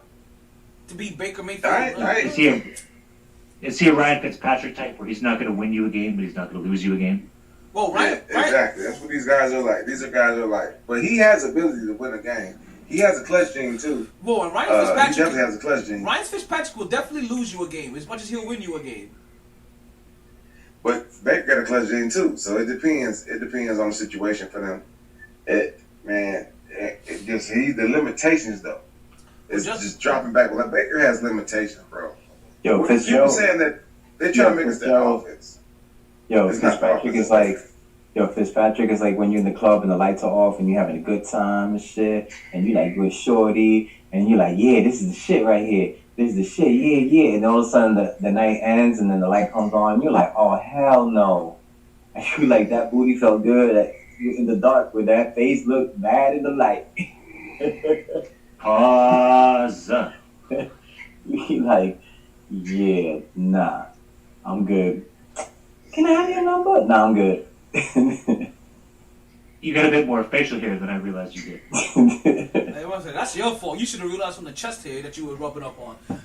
to beat Baker Mayfield. Is he a Ryan Fitzpatrick type where he's not going to win you a game, but he's not going to lose you a game? Well, right. Exactly. That's what these guys are like. These are guys are like. But he has ability to win a game. He has a clutch gene too. Well, and Ryan Fitzpatrick. He definitely has a clutch gene. Ryan Fitzpatrick will definitely lose you a game as much as he'll win you a game. But Baker got a clutch gene too, so it depends. It depends on the situation for them. The limitations though. It's just dropping back. Well, Baker has limitations, bro. Yo, people saying that they're trying to make us their offense. Fitzpatrick is like when you're in the club and the lights are off and you're having a good time and shit, and you like with shorty and you're like, yeah, this is the shit right here. This is the shit, yeah. And all of a sudden the night ends and then the light comes on and you're like, oh hell no. And you like that booty felt good in the dark with that face looked bad in the light. Pause. You like, yeah, nah, I'm good. Can I have your number? Nah, I'm good. You got a bit more facial hair than I realized you did. Hey, that's your fault. You should have realized from the chest hair that you were rubbing up on. But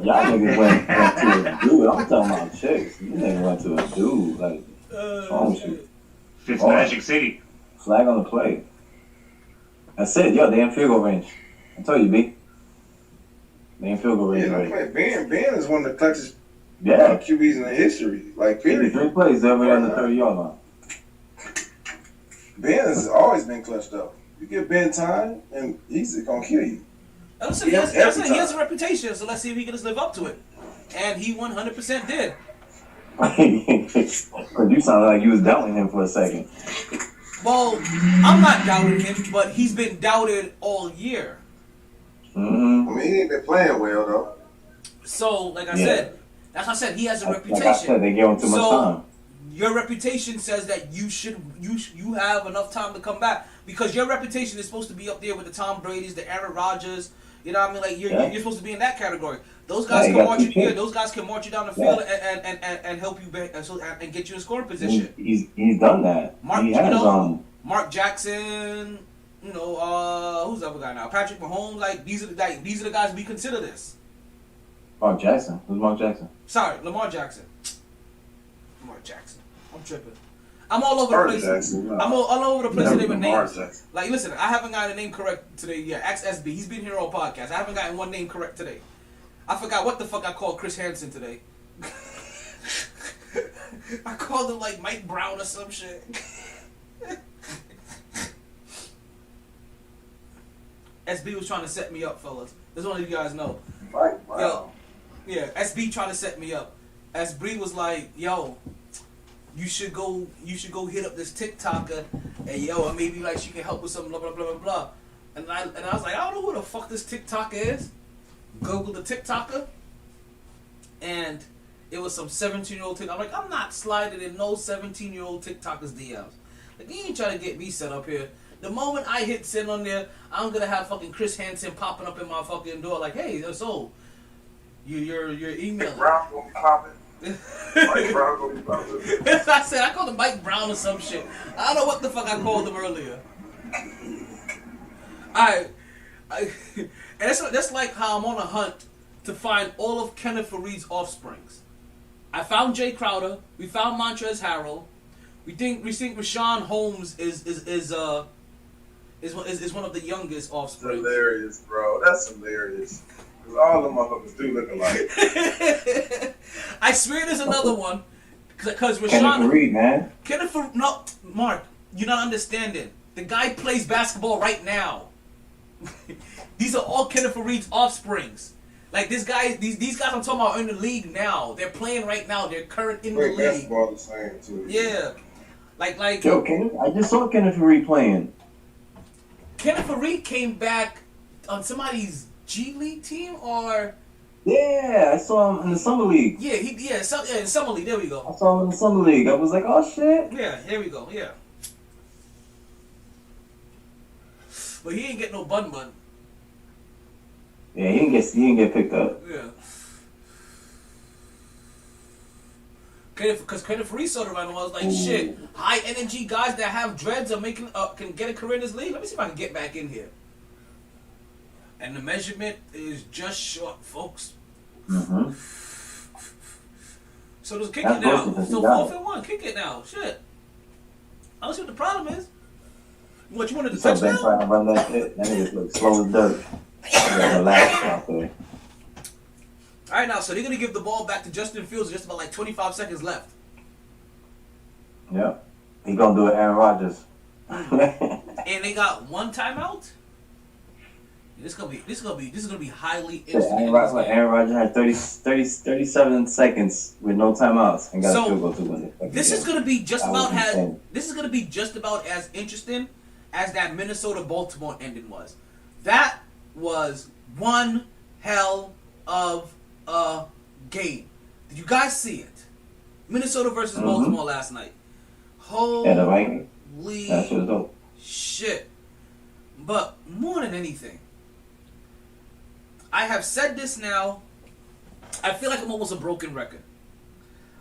y'all niggas went to a dude. I'm talking about chicks. You niggas went to a dude. Like, what's wrong with you? Fifth Magic City. Flag on the play. That's it. Yo, they in field goal range. I told you, B. They in field goal range. Ben is one of the clutchest QBs in the history. Like, period. 3 plays every on the 30-yard line. Ben has always been clutched up. You give Ben time, and he's gonna kill you. Listen, he has a reputation, so let's see if he can just live up to it. And he 100% did. You sounded like you was doubting him for a second. Well, I'm not doubting him, but he's been doubted all year. Mm-hmm. I mean, he ain't been playing well though. So, like I said, he has a reputation. Like I said, they give him too much time. Your reputation says that you have enough time to come back because your reputation is supposed to be up there with the Tom Brady's, the Aaron Rodgers. You know what I mean? Like you're supposed to be in that category. Those guys can march you. Yeah, those guys can march you down the field and help you and get you in scoring position. He's done that. Mark Jackson. You know who's the other guy now? Patrick Mahomes. Like these are the guys we consider this. Mark Jackson. Who's Mark Jackson? Sorry, Lamar Jackson. Lamar Jackson. I'm tripping. I'm all over the place. I'm all over the place today with names. Like, listen, I haven't gotten a name correct today yet. XSB. He's been here on podcast. I haven't gotten one name correct today. I forgot what the fuck I called Chris Hansen today. I called him like Mike Brown or some shit. SB was trying to set me up, fellas. This one of you guys know. Mike Brown. Yo, yeah, SB trying to set me up. SB was like, yo, you should go hit up this TikToker, and yo, maybe like she can help with some blah blah blah blah blah. And I was like, I don't know who the fuck this TikToker is. Google the TikToker, and it was some 17-year-old TikToker. I'm like, I'm not sliding in no 17-year-old TikToker's DMs. Like, you ain't trying to get me set up here. The moment I hit send on there, I'm gonna have fucking Chris Hansen popping up in my fucking door like, hey, so you're emailing. Brown gonna be popping. Mike Brown gonna be popping. That's what I said. I called him Mike Brown or some shit. I don't know what the fuck I called him earlier. And that's like how I'm on a hunt to find all of Kenneth Faried's offsprings. I found Jay Crowder. We found Montrezl Harrell. We think Rashawn Holmes is one of the youngest offspring. Hilarious, bro. That's hilarious. Because all the motherfuckers do look alike. I swear there's another one. Because Kenneth Rashawn... Reed, man. No, Mark, you're not understanding. The guy plays basketball right now. These are all Kenneth Reed's offsprings. Like this guy, these guys I'm talking about are in the league now. They're playing right now. They're current in the league. Basketball the same too. Yeah. Like Yo, I just saw Kenneth Reed playing. Kenneth Reed came back on somebody's G League team or Yeah, I saw him in the summer league. in summer league. There we go. I saw him in the summer league. I was like, oh shit. Yeah, there we go. Yeah. But he ain't get no bun. Yeah, he didn't get picked up. Yeah. Because Kenneth Reed sort of around and was like, shit, high energy guys that have dreads are making can get a career in this league. Let me see if I can get back in here. And the measurement is just short, folks. Mm-hmm. So just kick it now. So 4-1, kick it now. Shit. I don't see what the problem is. What, you wanted to touch Ben now? trying to run that shit. That nigga look slow as dirt. Relax out there. All right, now, so they're going to give the ball back to Justin Fields with just about like 25 seconds left. Yep. He gonna do it Aaron Rodgers. And they got one timeout? This is gonna be highly interesting. Aaron Rodgers had 37 seconds with no timeouts and got a field goal to win it. This is gonna be just about as interesting as that Minnesota-Baltimore ending was. That was one hell of a game. Did you guys see it? Minnesota versus Baltimore last night. Holy shit. But more than anything, I have said this now. I feel like I'm almost a broken record.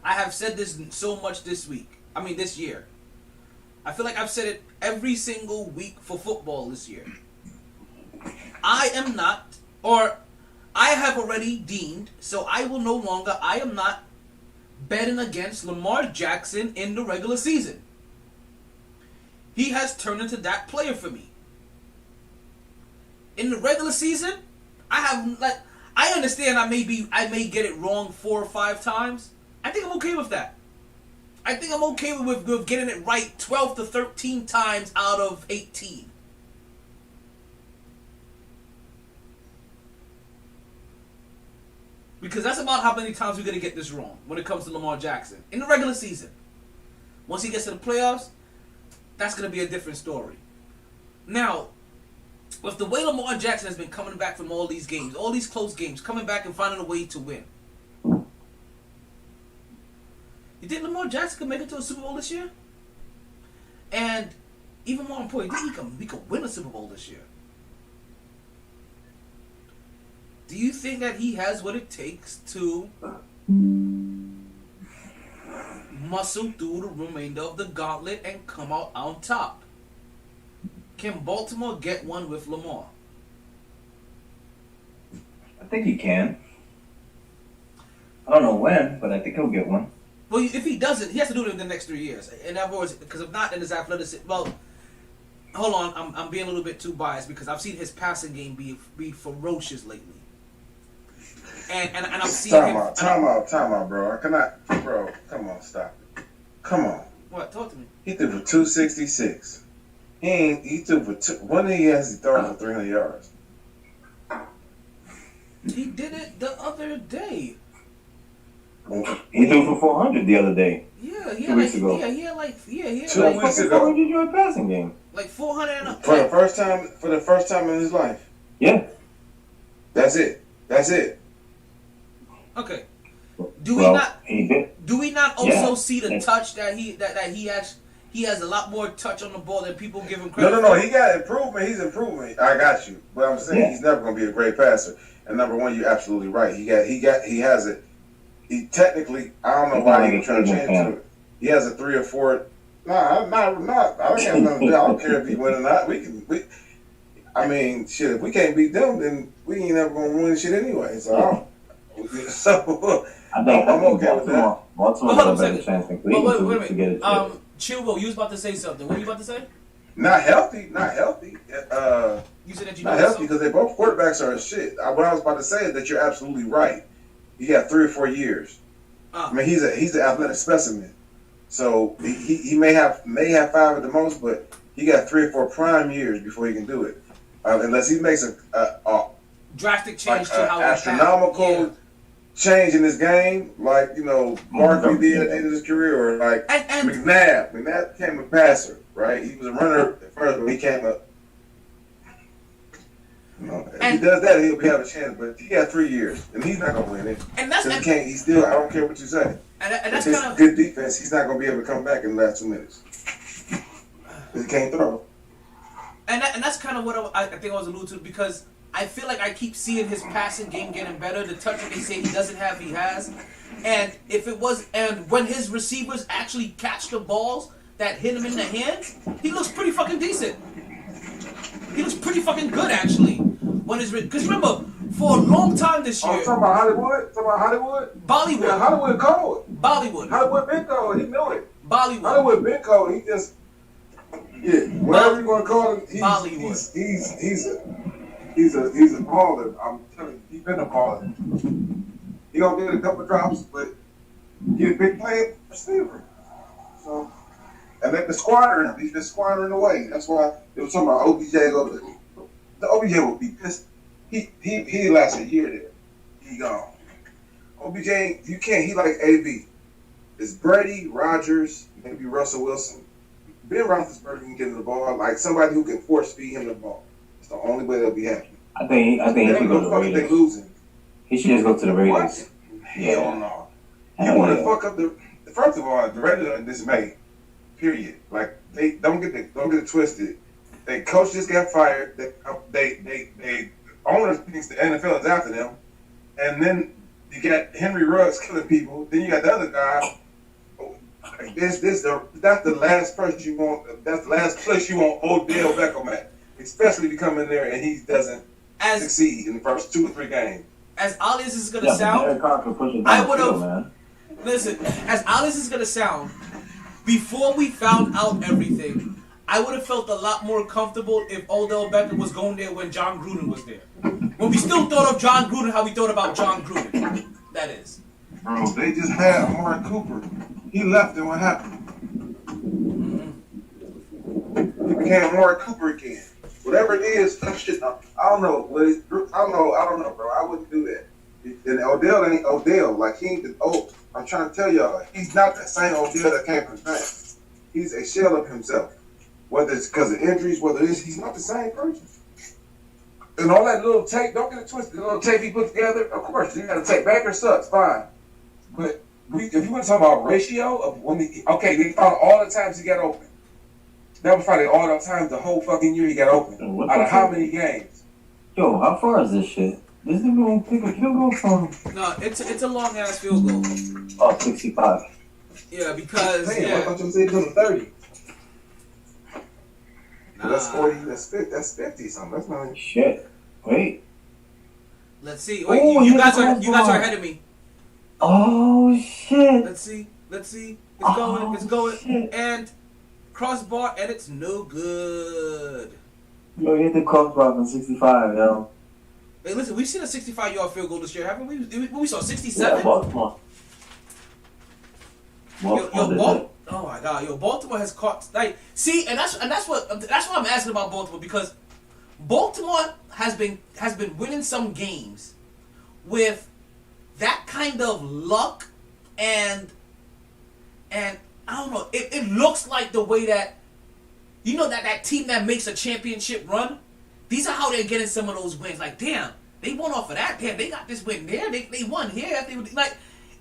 I have said this so much this year. I feel like I've said it every single week for football this year. I am not betting against Lamar Jackson in the regular season. He has turned into that player for me. In the regular season, I understand I may get it wrong 4 or 5 times. I think I'm okay with that. I think I'm okay with getting it right 12 to 13 times out of 18. Because that's about how many times we're going to get this wrong when it comes to Lamar Jackson. In the regular season. Once he gets to the playoffs, that's going to be a different story. Now, with the way Lamar Jackson has been coming back from all these games, all these close games, coming back and finding a way to win. You think Lamar Jackson can make it to a Super Bowl this year? And even more important, you think he can win a Super Bowl this year? Do you think that he has what it takes to muscle through the remainder of the gauntlet and come out on top? Can Baltimore get one with Lamar? I think he can. I don't know when, but I think he'll get one. Well, if he doesn't, he has to do it in the next 3 years. In other words, because if not, then his athleticism. Well, hold on, I'm being a little bit too biased because I've seen his passing game be ferocious lately. And I'm seeing Time out, bro. I cannot, bro. Come on, stop it. Come on. What? Talk to me. He threw for 266. He threw for one he has to throw for 300 yards. He did it the other day. He threw for 400 the other day. Yeah, he 2 weeks ago. he had like 2 weeks ago. 400 yard passing game. Like 400 For the first time in his life. Yeah. That's it. Okay. Do we not also see the touch that he has a lot more touch on the ball than people give him credit? No. He got improvement. He's improving. I got you. But I'm saying he's never going to be a great passer. And number one, you're absolutely right. He has it. He technically, I don't know why he trying to change it. He has a 3 or 4. Nah, I'm not. I don't have nothing to do. I don't care if he win or not. I mean, shit. If we can't beat them, then we ain't never going to win shit anyway. So I'm okay with that. Baltimore got a better chance than Cleveland to get it. Chilwell, you was about to say something. What were you about to say? Not healthy. You said that you Not healthy because they both quarterbacks are shit. What I was about to say is that you're absolutely right. He got 3 or 4 years. I mean, he's an athletic specimen. So he may have 5 at the most, but he got 3 or 4 prime years before he can do it. Unless he makes a drastic change to how astronomical change in his game, like Barkley did at the end of his career, or like McNabb. McNabb became a passer, right? He was a runner at first, but he came up. If he does that, he'll have a chance. But he got 3 years, and he's not gonna win it. And that's he can't. He's still. I don't care what you say. And that's kind of good defense. He's not gonna be able to come back in the last 2 minutes. He can't throw. And that's kind of what I think I was alluding to, because I feel like I keep seeing his passing game getting better. The touch that they say he doesn't have, he has. And when his receivers actually catch the balls that hit him in the hands, he looks pretty fucking decent. He looks pretty fucking good, actually. Because remember, for a long time this year. Oh, talking about Hollywood? Bollywood. Yeah, Hollywood cold. Bollywood. Hollywood been cold. He knew it. Bollywood. Hollywood been cold. He just. Yeah, whatever you want to call him, he's a baller. I'm telling you, he's been a baller. He gonna get a couple drops, but he's a big playing receiver. So, and they've been squandering him. He's been squandering away. That's why they were talking about OBJ. The OBJ will be pissed. He lasts a year there. He gone. OBJ, you can't. He like AB. It's Brady, Rodgers, maybe Russell Wilson. Ben Roethlisberger can get him the ball, like somebody who can force feed him the ball. It's the only way they'll be happy. I think he should go to the Raiders. They losing. He should just go to the Raiders. What? Hell no. You want to fuck up the. First of all, the Raiders are dismayed. Period. Like they don't get it twisted. They coach just got fired. They owners thinks the NFL is after them, and then you got Henry Ruggs killing people. Then you got the other guy. That's the last person you want. That's the last place you want Odell Beckham at, especially if you come in there and he doesn't succeed in the first 2 or 3 games. As odd as this is gonna sound, I would have. Listen, as odd as this is gonna sound, before we found out everything, I would have felt a lot more comfortable if Odell Beckham was going there when John Gruden was there. When we still thought of John Gruden how we thought about John Gruden. That is. Bro, they just had Amari Cooper. He left and what happened? He became Amari Cooper again. Whatever it is, shit. I don't know. I don't know, bro. I wouldn't do that. And Odell ain't Odell. Like he ain't the old. I'm trying to tell y'all, he's not that same Odell that came from the past. He's a shell of himself. Whether it's because of injuries, whether it's he's not the same person. And all that little tape, don't get it twisted. The little tape he put together, of course, you got to take Baker sucks, fine. But if you want to talk about ratio of when they found all the times he got open. That was probably all the times the whole fucking year he got open. Out of how many games? Yo, how far is this shit? This nigga gonna pick a field goal from? No, it's a long ass field goal. Oh, 65. Yeah, because I thought you said it was 30. Nah. That's 40. That's 50 something. That's not shit. Wait. Let's see. Wait, you guys are ahead of me. Oh shit. Let's see. It's going. Shit. And crossbar, and it's no good. Yo, hit the crossbar from 65, yo. Hey, listen, we've seen a 65-yard field goal this year, haven't we? We saw 67. Yeah, Baltimore. Oh my God, Baltimore has caught and that's what I'm asking about Baltimore, because Baltimore has been winning some games with that kind of luck and I don't know. It looks like the way that that team that makes a championship run. These are how they're getting some of those wins. Like, damn, they won off of that. Damn, they got this win there. They won here.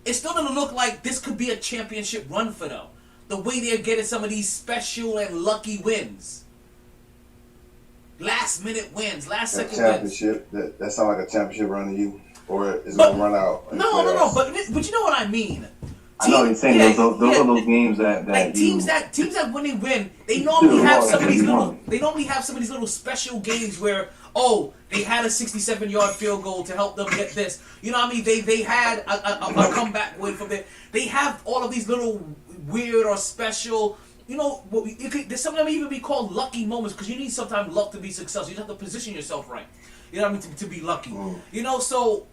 It still doesn't look like this could be a championship run for them. The way they're getting some of these special and lucky wins. Last minute wins, last second championship, wins. That sounds like a championship run to you? Or is it going to run out? No. But you know what I mean. I know what you're saying. Those are those games that like teams that when they win, they normally have some of these little special games where they had a 67-yard field goal to help them get this. You know what I mean? They had a comeback win from there. They have all of these little weird or special you know, there's some of them even be called lucky moments because you need sometimes luck to be successful. You have to position yourself right. You know what I mean? To be lucky. You know, so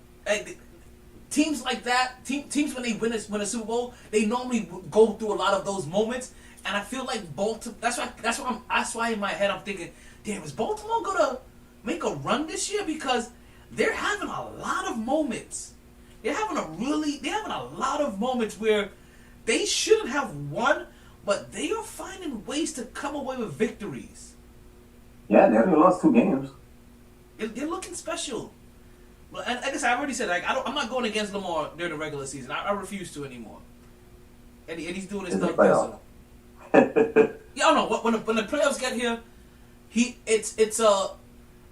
teams like that, teams when they win a Super Bowl, they normally go through a lot of those moments. And I feel like Baltimore. That's why in my head I'm thinking, damn, is Baltimore gonna make a run this year? Because they're having a lot of moments. They're having a lot of moments where they shouldn't have won, but they are finding ways to come away with victories. Yeah, they only lost 2 games. They're looking special. Well, and I guess I already said, like, I'm not going against Lamar during the regular season. I refuse to anymore. And he's doing his stuff. Yeah, I don't know. When the playoffs get here, it's a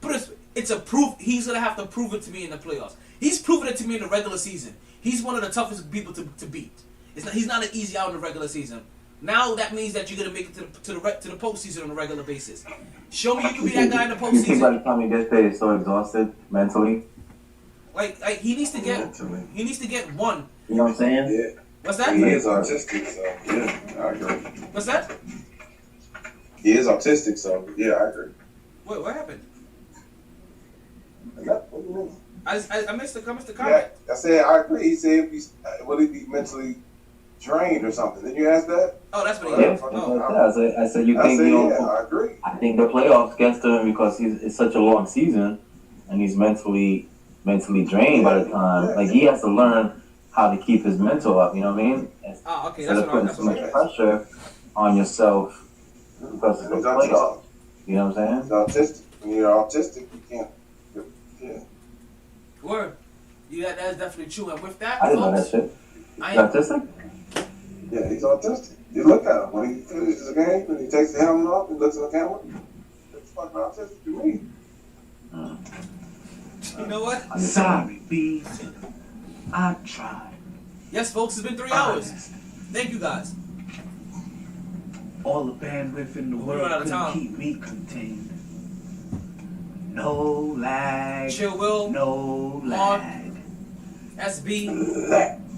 proof. He's gonna have to prove it to me in the playoffs. He's proven it to me in the regular season. He's one of the toughest people to beat. He's not an easy out in the regular season. Now that means that you're gonna make it to the postseason on a regular basis. Show me you can be that guy in the postseason. You think by the time he gets there, he's so exhausted mentally? Like he needs to get one. You know what I'm saying? Yeah. What's that? He is autistic, so yeah, I agree. What's that? He is autistic, so yeah, I agree. What happened? What do you mean? I missed the comment. Yeah, I said I agree. He said, will he be mentally drained or something? Did you ask that? Oh, that's what he Yeah, asked. I said you think I agree. I think the playoffs gets to him because it's such a long season, and he's mentally drained by the time. Like he has to learn how to keep his mental up. You know what I mean? Oh, okay. Instead of putting so much pressure on yourself because it's a playoff. You know what I'm saying? He's autistic. When you're autistic, you can't. Yeah. Word. Yeah, that's definitely true. And with that, I didn't know that shit. He's autistic? Yeah, he's autistic. You look at him when he finishes a game, when he takes the helmet off and looks at the camera. It's fucking autistic to me. You know what? Sorry, B. I tried. Yes, folks, it's been 3 hours. Thank you, guys. All the bandwidth in the world couldn't keep me contained. No lag. Chill, Will. No lag. SB.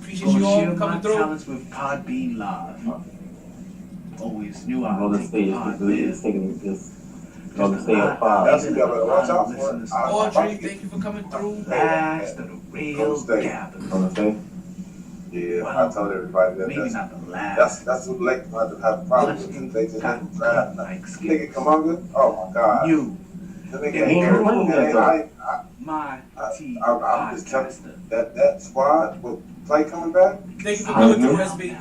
Appreciate you all share coming my through. talents with Podbean Live. Always knew I Golden would State take part is there. taking this. Golden State at 5. That's what you gotta watch out for. Audrey, thank you for coming through. Last of the real gathering. Golden State? Yeah, Well, I told everybody that. Maybe not the last. That's what Lake might have a problem with. They just Got didn't draft. like Nigga Kamunga? Oh my God. You, The nigga Yeah, he ain't ain't playing that, though. my T I'm just telling podcaster. that squad with Clay coming back. Thank you for coming through, SB.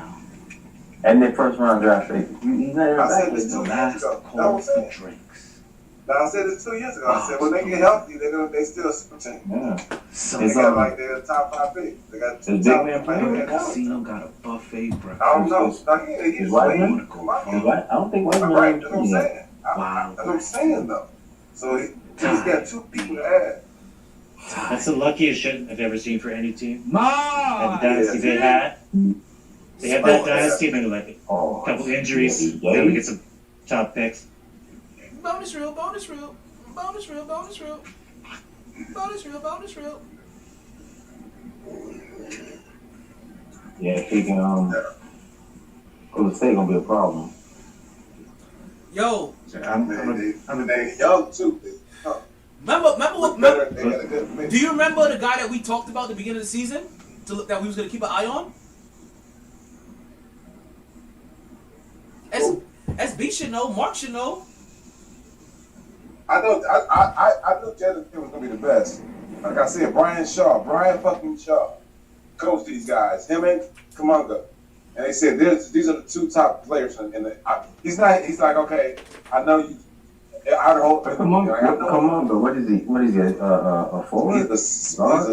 And their first round draft pick. He's not even I back said this yet. 2 years Last ago. That call was for it. drinks. Now I said this 2 years ago. I said when they get healthy, they still a super team. Yeah. So They got like they're top 5 picks. They got Is 2 Big top Man 5 playing picks. right now? casino got a buffet breakfast. I don't know. Now, he's Is White playing. Man? Come on. He's right. I don't think White Right, Man that's what I'm is yet. saying. That's what I'm saying though. So he's got 2 people to add. That's the luckiest shit I've ever seen for any team. Ma! And the dynasty they had. They had that dynasty and they were like Oh, a couple injuries. yeah. Then we get some top picks. Bonus reel, bonus reel, bonus reel, bonus reel, bonus reel, bonus reel. Yeah, if he can, Golden State gonna be a problem. Yo, They young too. remember They what? got a good mix. Do you remember the guy that we talked about at the beginning of the season that we was gonna keep an eye on? SB should know. Mark should know. I knew Jalen was gonna be the best. Like I said, Brian fucking Shaw, coached these guys. Him and Kamunga, and they said these are the 2 top players in the. He's like, okay, I know you. I hope. Come on, but what is he? A forward? He's a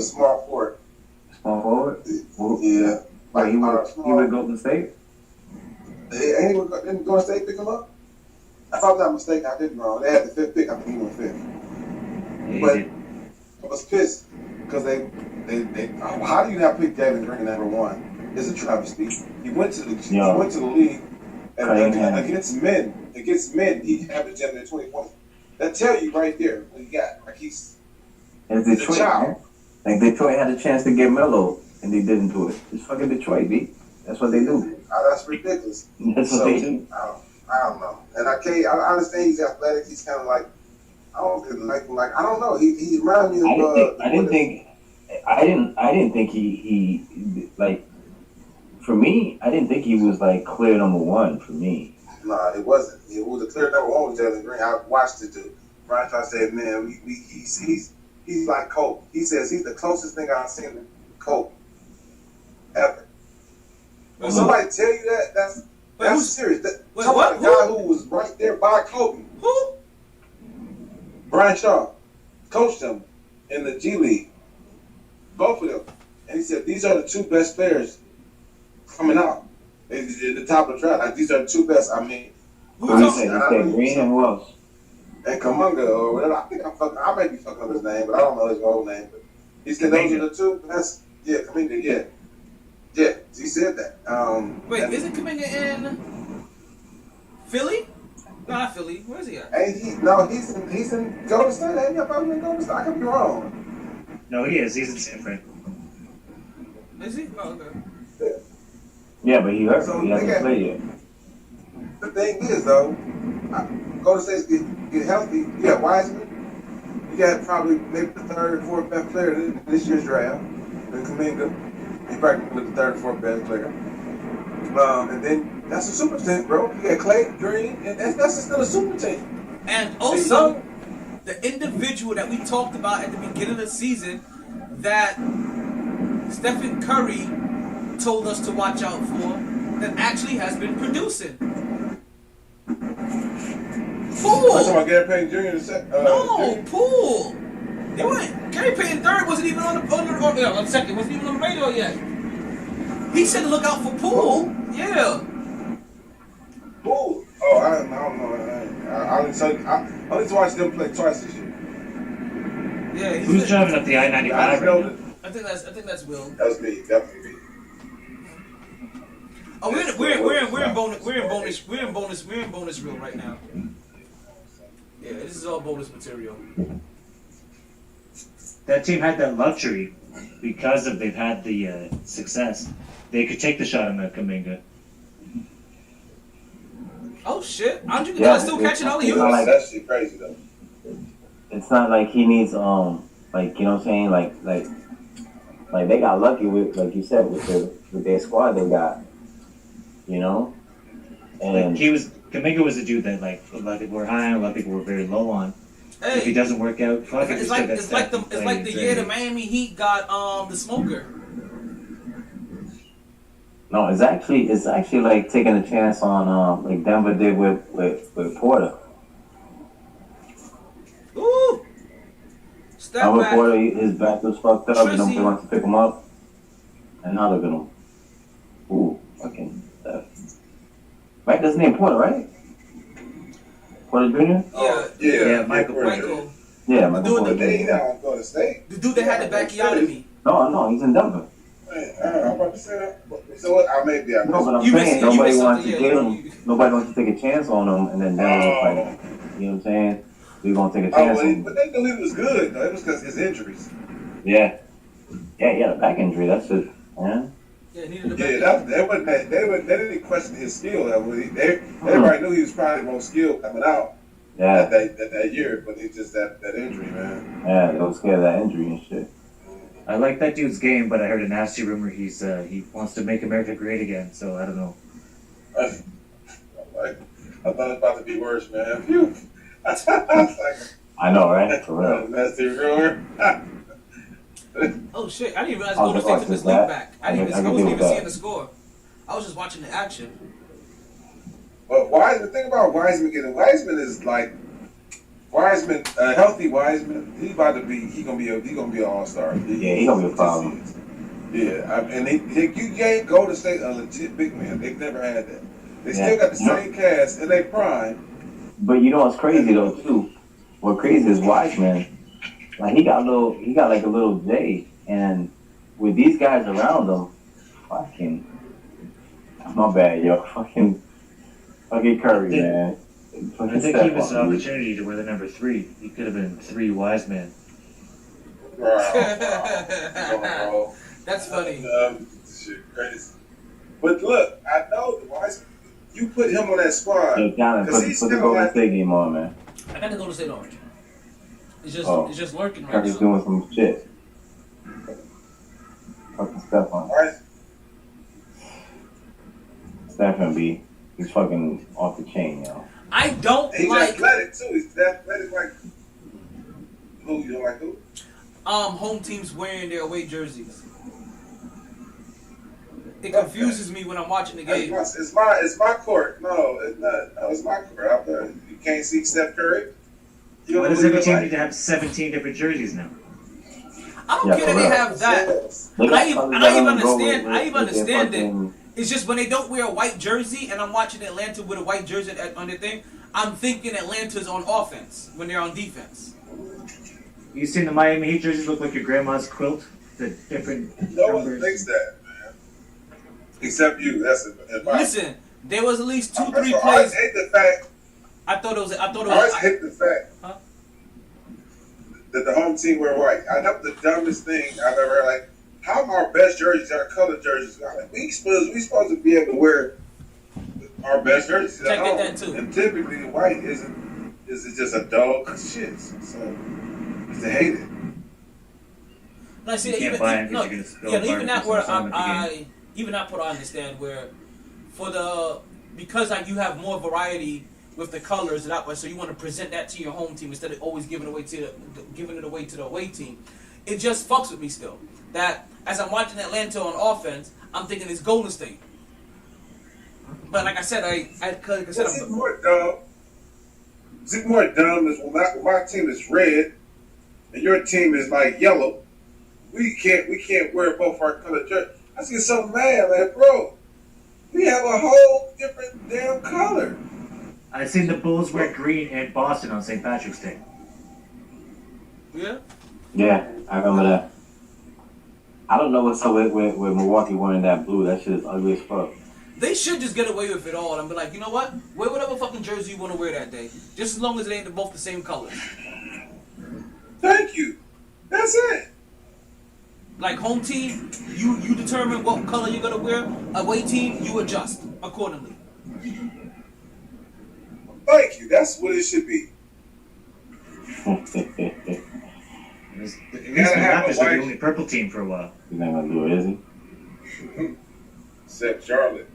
small forward. Small forward? Yeah. Like he would Golden State? Didn't Golden State pick him up? If I'm not mistaken, I did wrong. They had the 5th pick. I think he went 5th. But I was pissed because they how do you not pick Devin Green number 1? It's a travesty. He went to the league and against men, he averaged 20 points. That tell you right there what he got. Like he's It's Detroit. a child. Like Detroit had a chance to get Melo and they didn't do it. It's fucking Detroit, B. That's what they do. That's ridiculous. That's what they do. I don't know. And I understand he's athletic. He's kind of like, I don't really like him. Like, I don't know. He reminds me of. I didn't think he like. For me, I didn't think he was like clear number one for me. Nah, it wasn't. It was a clear number one with Jalen Green. I watched it too. Brian Shaw said, "Man, he's like Coke." He says he's the closest thing I've seen to Coke ever. When somebody tell you that, that's serious. Talk about a guy who was right there by Kobe. Who? Brian Shaw coached him in the G League. Both of them. And he said, these are the two best players coming out in the top of the draft. Like, these are the two best. I mean, Who you say? Green and who else? And Kamunga or whatever. I think I may be fucking up his name, but I don't know his whole name. But he said those are the two best. Yeah, Kaminga, yeah. Yeah, he said that. Wait, isn't Kaminga in Philly? No, not Philly. Where is he at? He's in Golden State. Ain't he probably in Golden State? I could be wrong. No, he is. He's in San Fran. Is he? Oh, okay. Yeah, but he hurt. So He hasn't played yet. The thing is, though, Golden State get healthy. Yeah, Wiseman. You got probably maybe the third, fourth best player in this year's draft. Then Kaminga, he probably the third, fourth best player. And then that's a super team, bro. You got Clay, Green, and that's still a super team. And also, the individual that we talked about at the beginning of the season that Stephen Curry told us to watch out for, that actually has been producing. Poole. I'm talking about Gary Payton Jr. No, Poole. They weren't. Gary Payton III wasn't even on the second. Wasn't even on the radio yet. He said to look out for Poole. Yeah. Poole. Oh, I don't know. I only watched them play twice this year. Yeah. Who's driving up the I-95 right now? I think that's Will. That was me. Definitely me. Oh, we're in bonus reel right now. Yeah, this is all bonus material. That team had that luxury because they've had the success. They could take the shot on the Kaminga. Oh shit! Andre Iguodala still catching all the youths. That shit crazy though. It's not like he needs like, you know what I'm saying, like they got lucky with, like you said, with their squad they got, you know. And Kaminga was a dude that like a lot of people were high on, a lot of people were very low on. Hey, if he doesn't work out, fuck it. It's like the year the Miami Heat got the smoker. No, it's actually like taking a chance on like Denver did with Porter. Ooh. Step back. Porter, his back was fucked up, and nobody wants to pick him up. And now look at him. Ooh, fucking stuff. Right, that's name Porter, right? Porter Jr.? Yeah, Michael. Yeah, Michael Porter. The dude that had the backiotomy. No, he's in Denver. I'm about to say that. So what? I may be. No, but I'm saying nobody wants to get him. Nobody wants to take a chance on him, and then Denver was like, you know what I'm saying? We're gonna take a chance on him. But they knew he was good, though. It was because of his injuries. Yeah, the back injury. That's it. Yeah. Yeah, they didn't question his skill level. Everybody knew he was probably the most skilled coming out. Yeah. That year, but it's just that injury, man. Yeah, they were scared of that injury and shit. I like that dude's game, but I heard a nasty rumor he wants to make America great again. So I don't know. I thought it was about to be worse, man. Phew. I know, right? For real. Nasty rumor. Oh shit! I didn't realize Golden State took this lead back. I wasn't even seeing the score. I was just watching the action. Well, the thing about Wiseman is like Wiseman, healthy Wiseman. He gonna be an all-star. He gonna be a problem. Yeah, and you can't go to state a legit big man. They've never had that. They still got the same cast in their prime. But you know what's crazy though too? What crazy is Wiseman. Like he got like a little J, and with these guys around him, fucking, my bad, yo, fucking Curry, man. I think he was an opportunity to wear the number 3. He could have been 3 wise men. That's funny. Shit, crazy. But look, I know the Wiseman. You put him on that squad. Yo, John, Because put he's the still Golden like, State game on, man. I got to go to State Orange. It's just lurking right Curry's now. doing some shit. Fucking Steph on. right? Steph B. He's fucking off the chain, yo. I don't He's like athletic too. He's athletic like who? You don't like who? home teams wearing their away jerseys. It confuses me when I'm watching the game. It's my court. No, it's not. No, it's my court. You can't see Steph Curry. You don't Why does know every who team you need to have 17 different jerseys now? I don't Yeah, care for that they real. have that. They But got I even colors that don't go understand. I even with their understand it. fucking- It's just when they don't wear a white jersey, and I'm watching Atlanta with a white jersey on their thing. I'm thinking Atlanta's on offense when they're on defense. You seen the Miami Heat jerseys look like your grandma's quilt? The different No one numbers. thinks that, man. Except you. That's advice. Listen, there was at least 2-3 I plays. always hate the fact. I thought it was. I always hate the fact Huh? that the home team wear white. I know the dumbest thing I've ever heard. Like, how our best jerseys are color jerseys? Like, we supposed to be able to wear our best jerseys I at get home. that too. And typically, the white is just a dull shit. So, it's to hate it. No, see, You can't even, buy it even, because no, you're gonna spill yeah, even that where barbecue sauce on it at the game. even that part I understand where because like you have more variety with the colors and that way, so you want to present that to your home team instead of always giving it away to the away team. It just fucks with me still. That as I'm watching Atlanta on offense, I'm thinking it's Golden State. But like I said, What's even more dumb? Is it more dumb is when my team is red and your team is like yellow? We can't wear both our color jerseys. I just get so mad, like, bro. We have a whole different damn color. I seen the Bulls wear green in Boston on St. Patrick's Day. Yeah. Yeah, I remember that. I don't know what's up with Milwaukee wearing that blue. That shit is ugly as fuck. They should just get away with it all and be like, you know what? Wear whatever fucking jersey you want to wear that day. Just as long as it ain't both the same color. Thank you. That's it. Like home team, you determine what color you're gonna wear. Away team, you adjust accordingly. Thank you. That's what it should be. At least the have a Raptors were white- the only purple team for a while. He's not gonna do it, is he? Except Charlotte.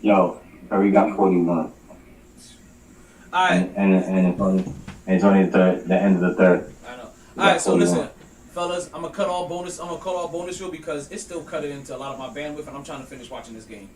Yo, Curry got 41. Alright. And it's only the end of the third. I know. Alright, so listen, fellas, I'm gonna cut all bonus reel because it's still cutting into a lot of my bandwidth and I'm trying to finish watching this game.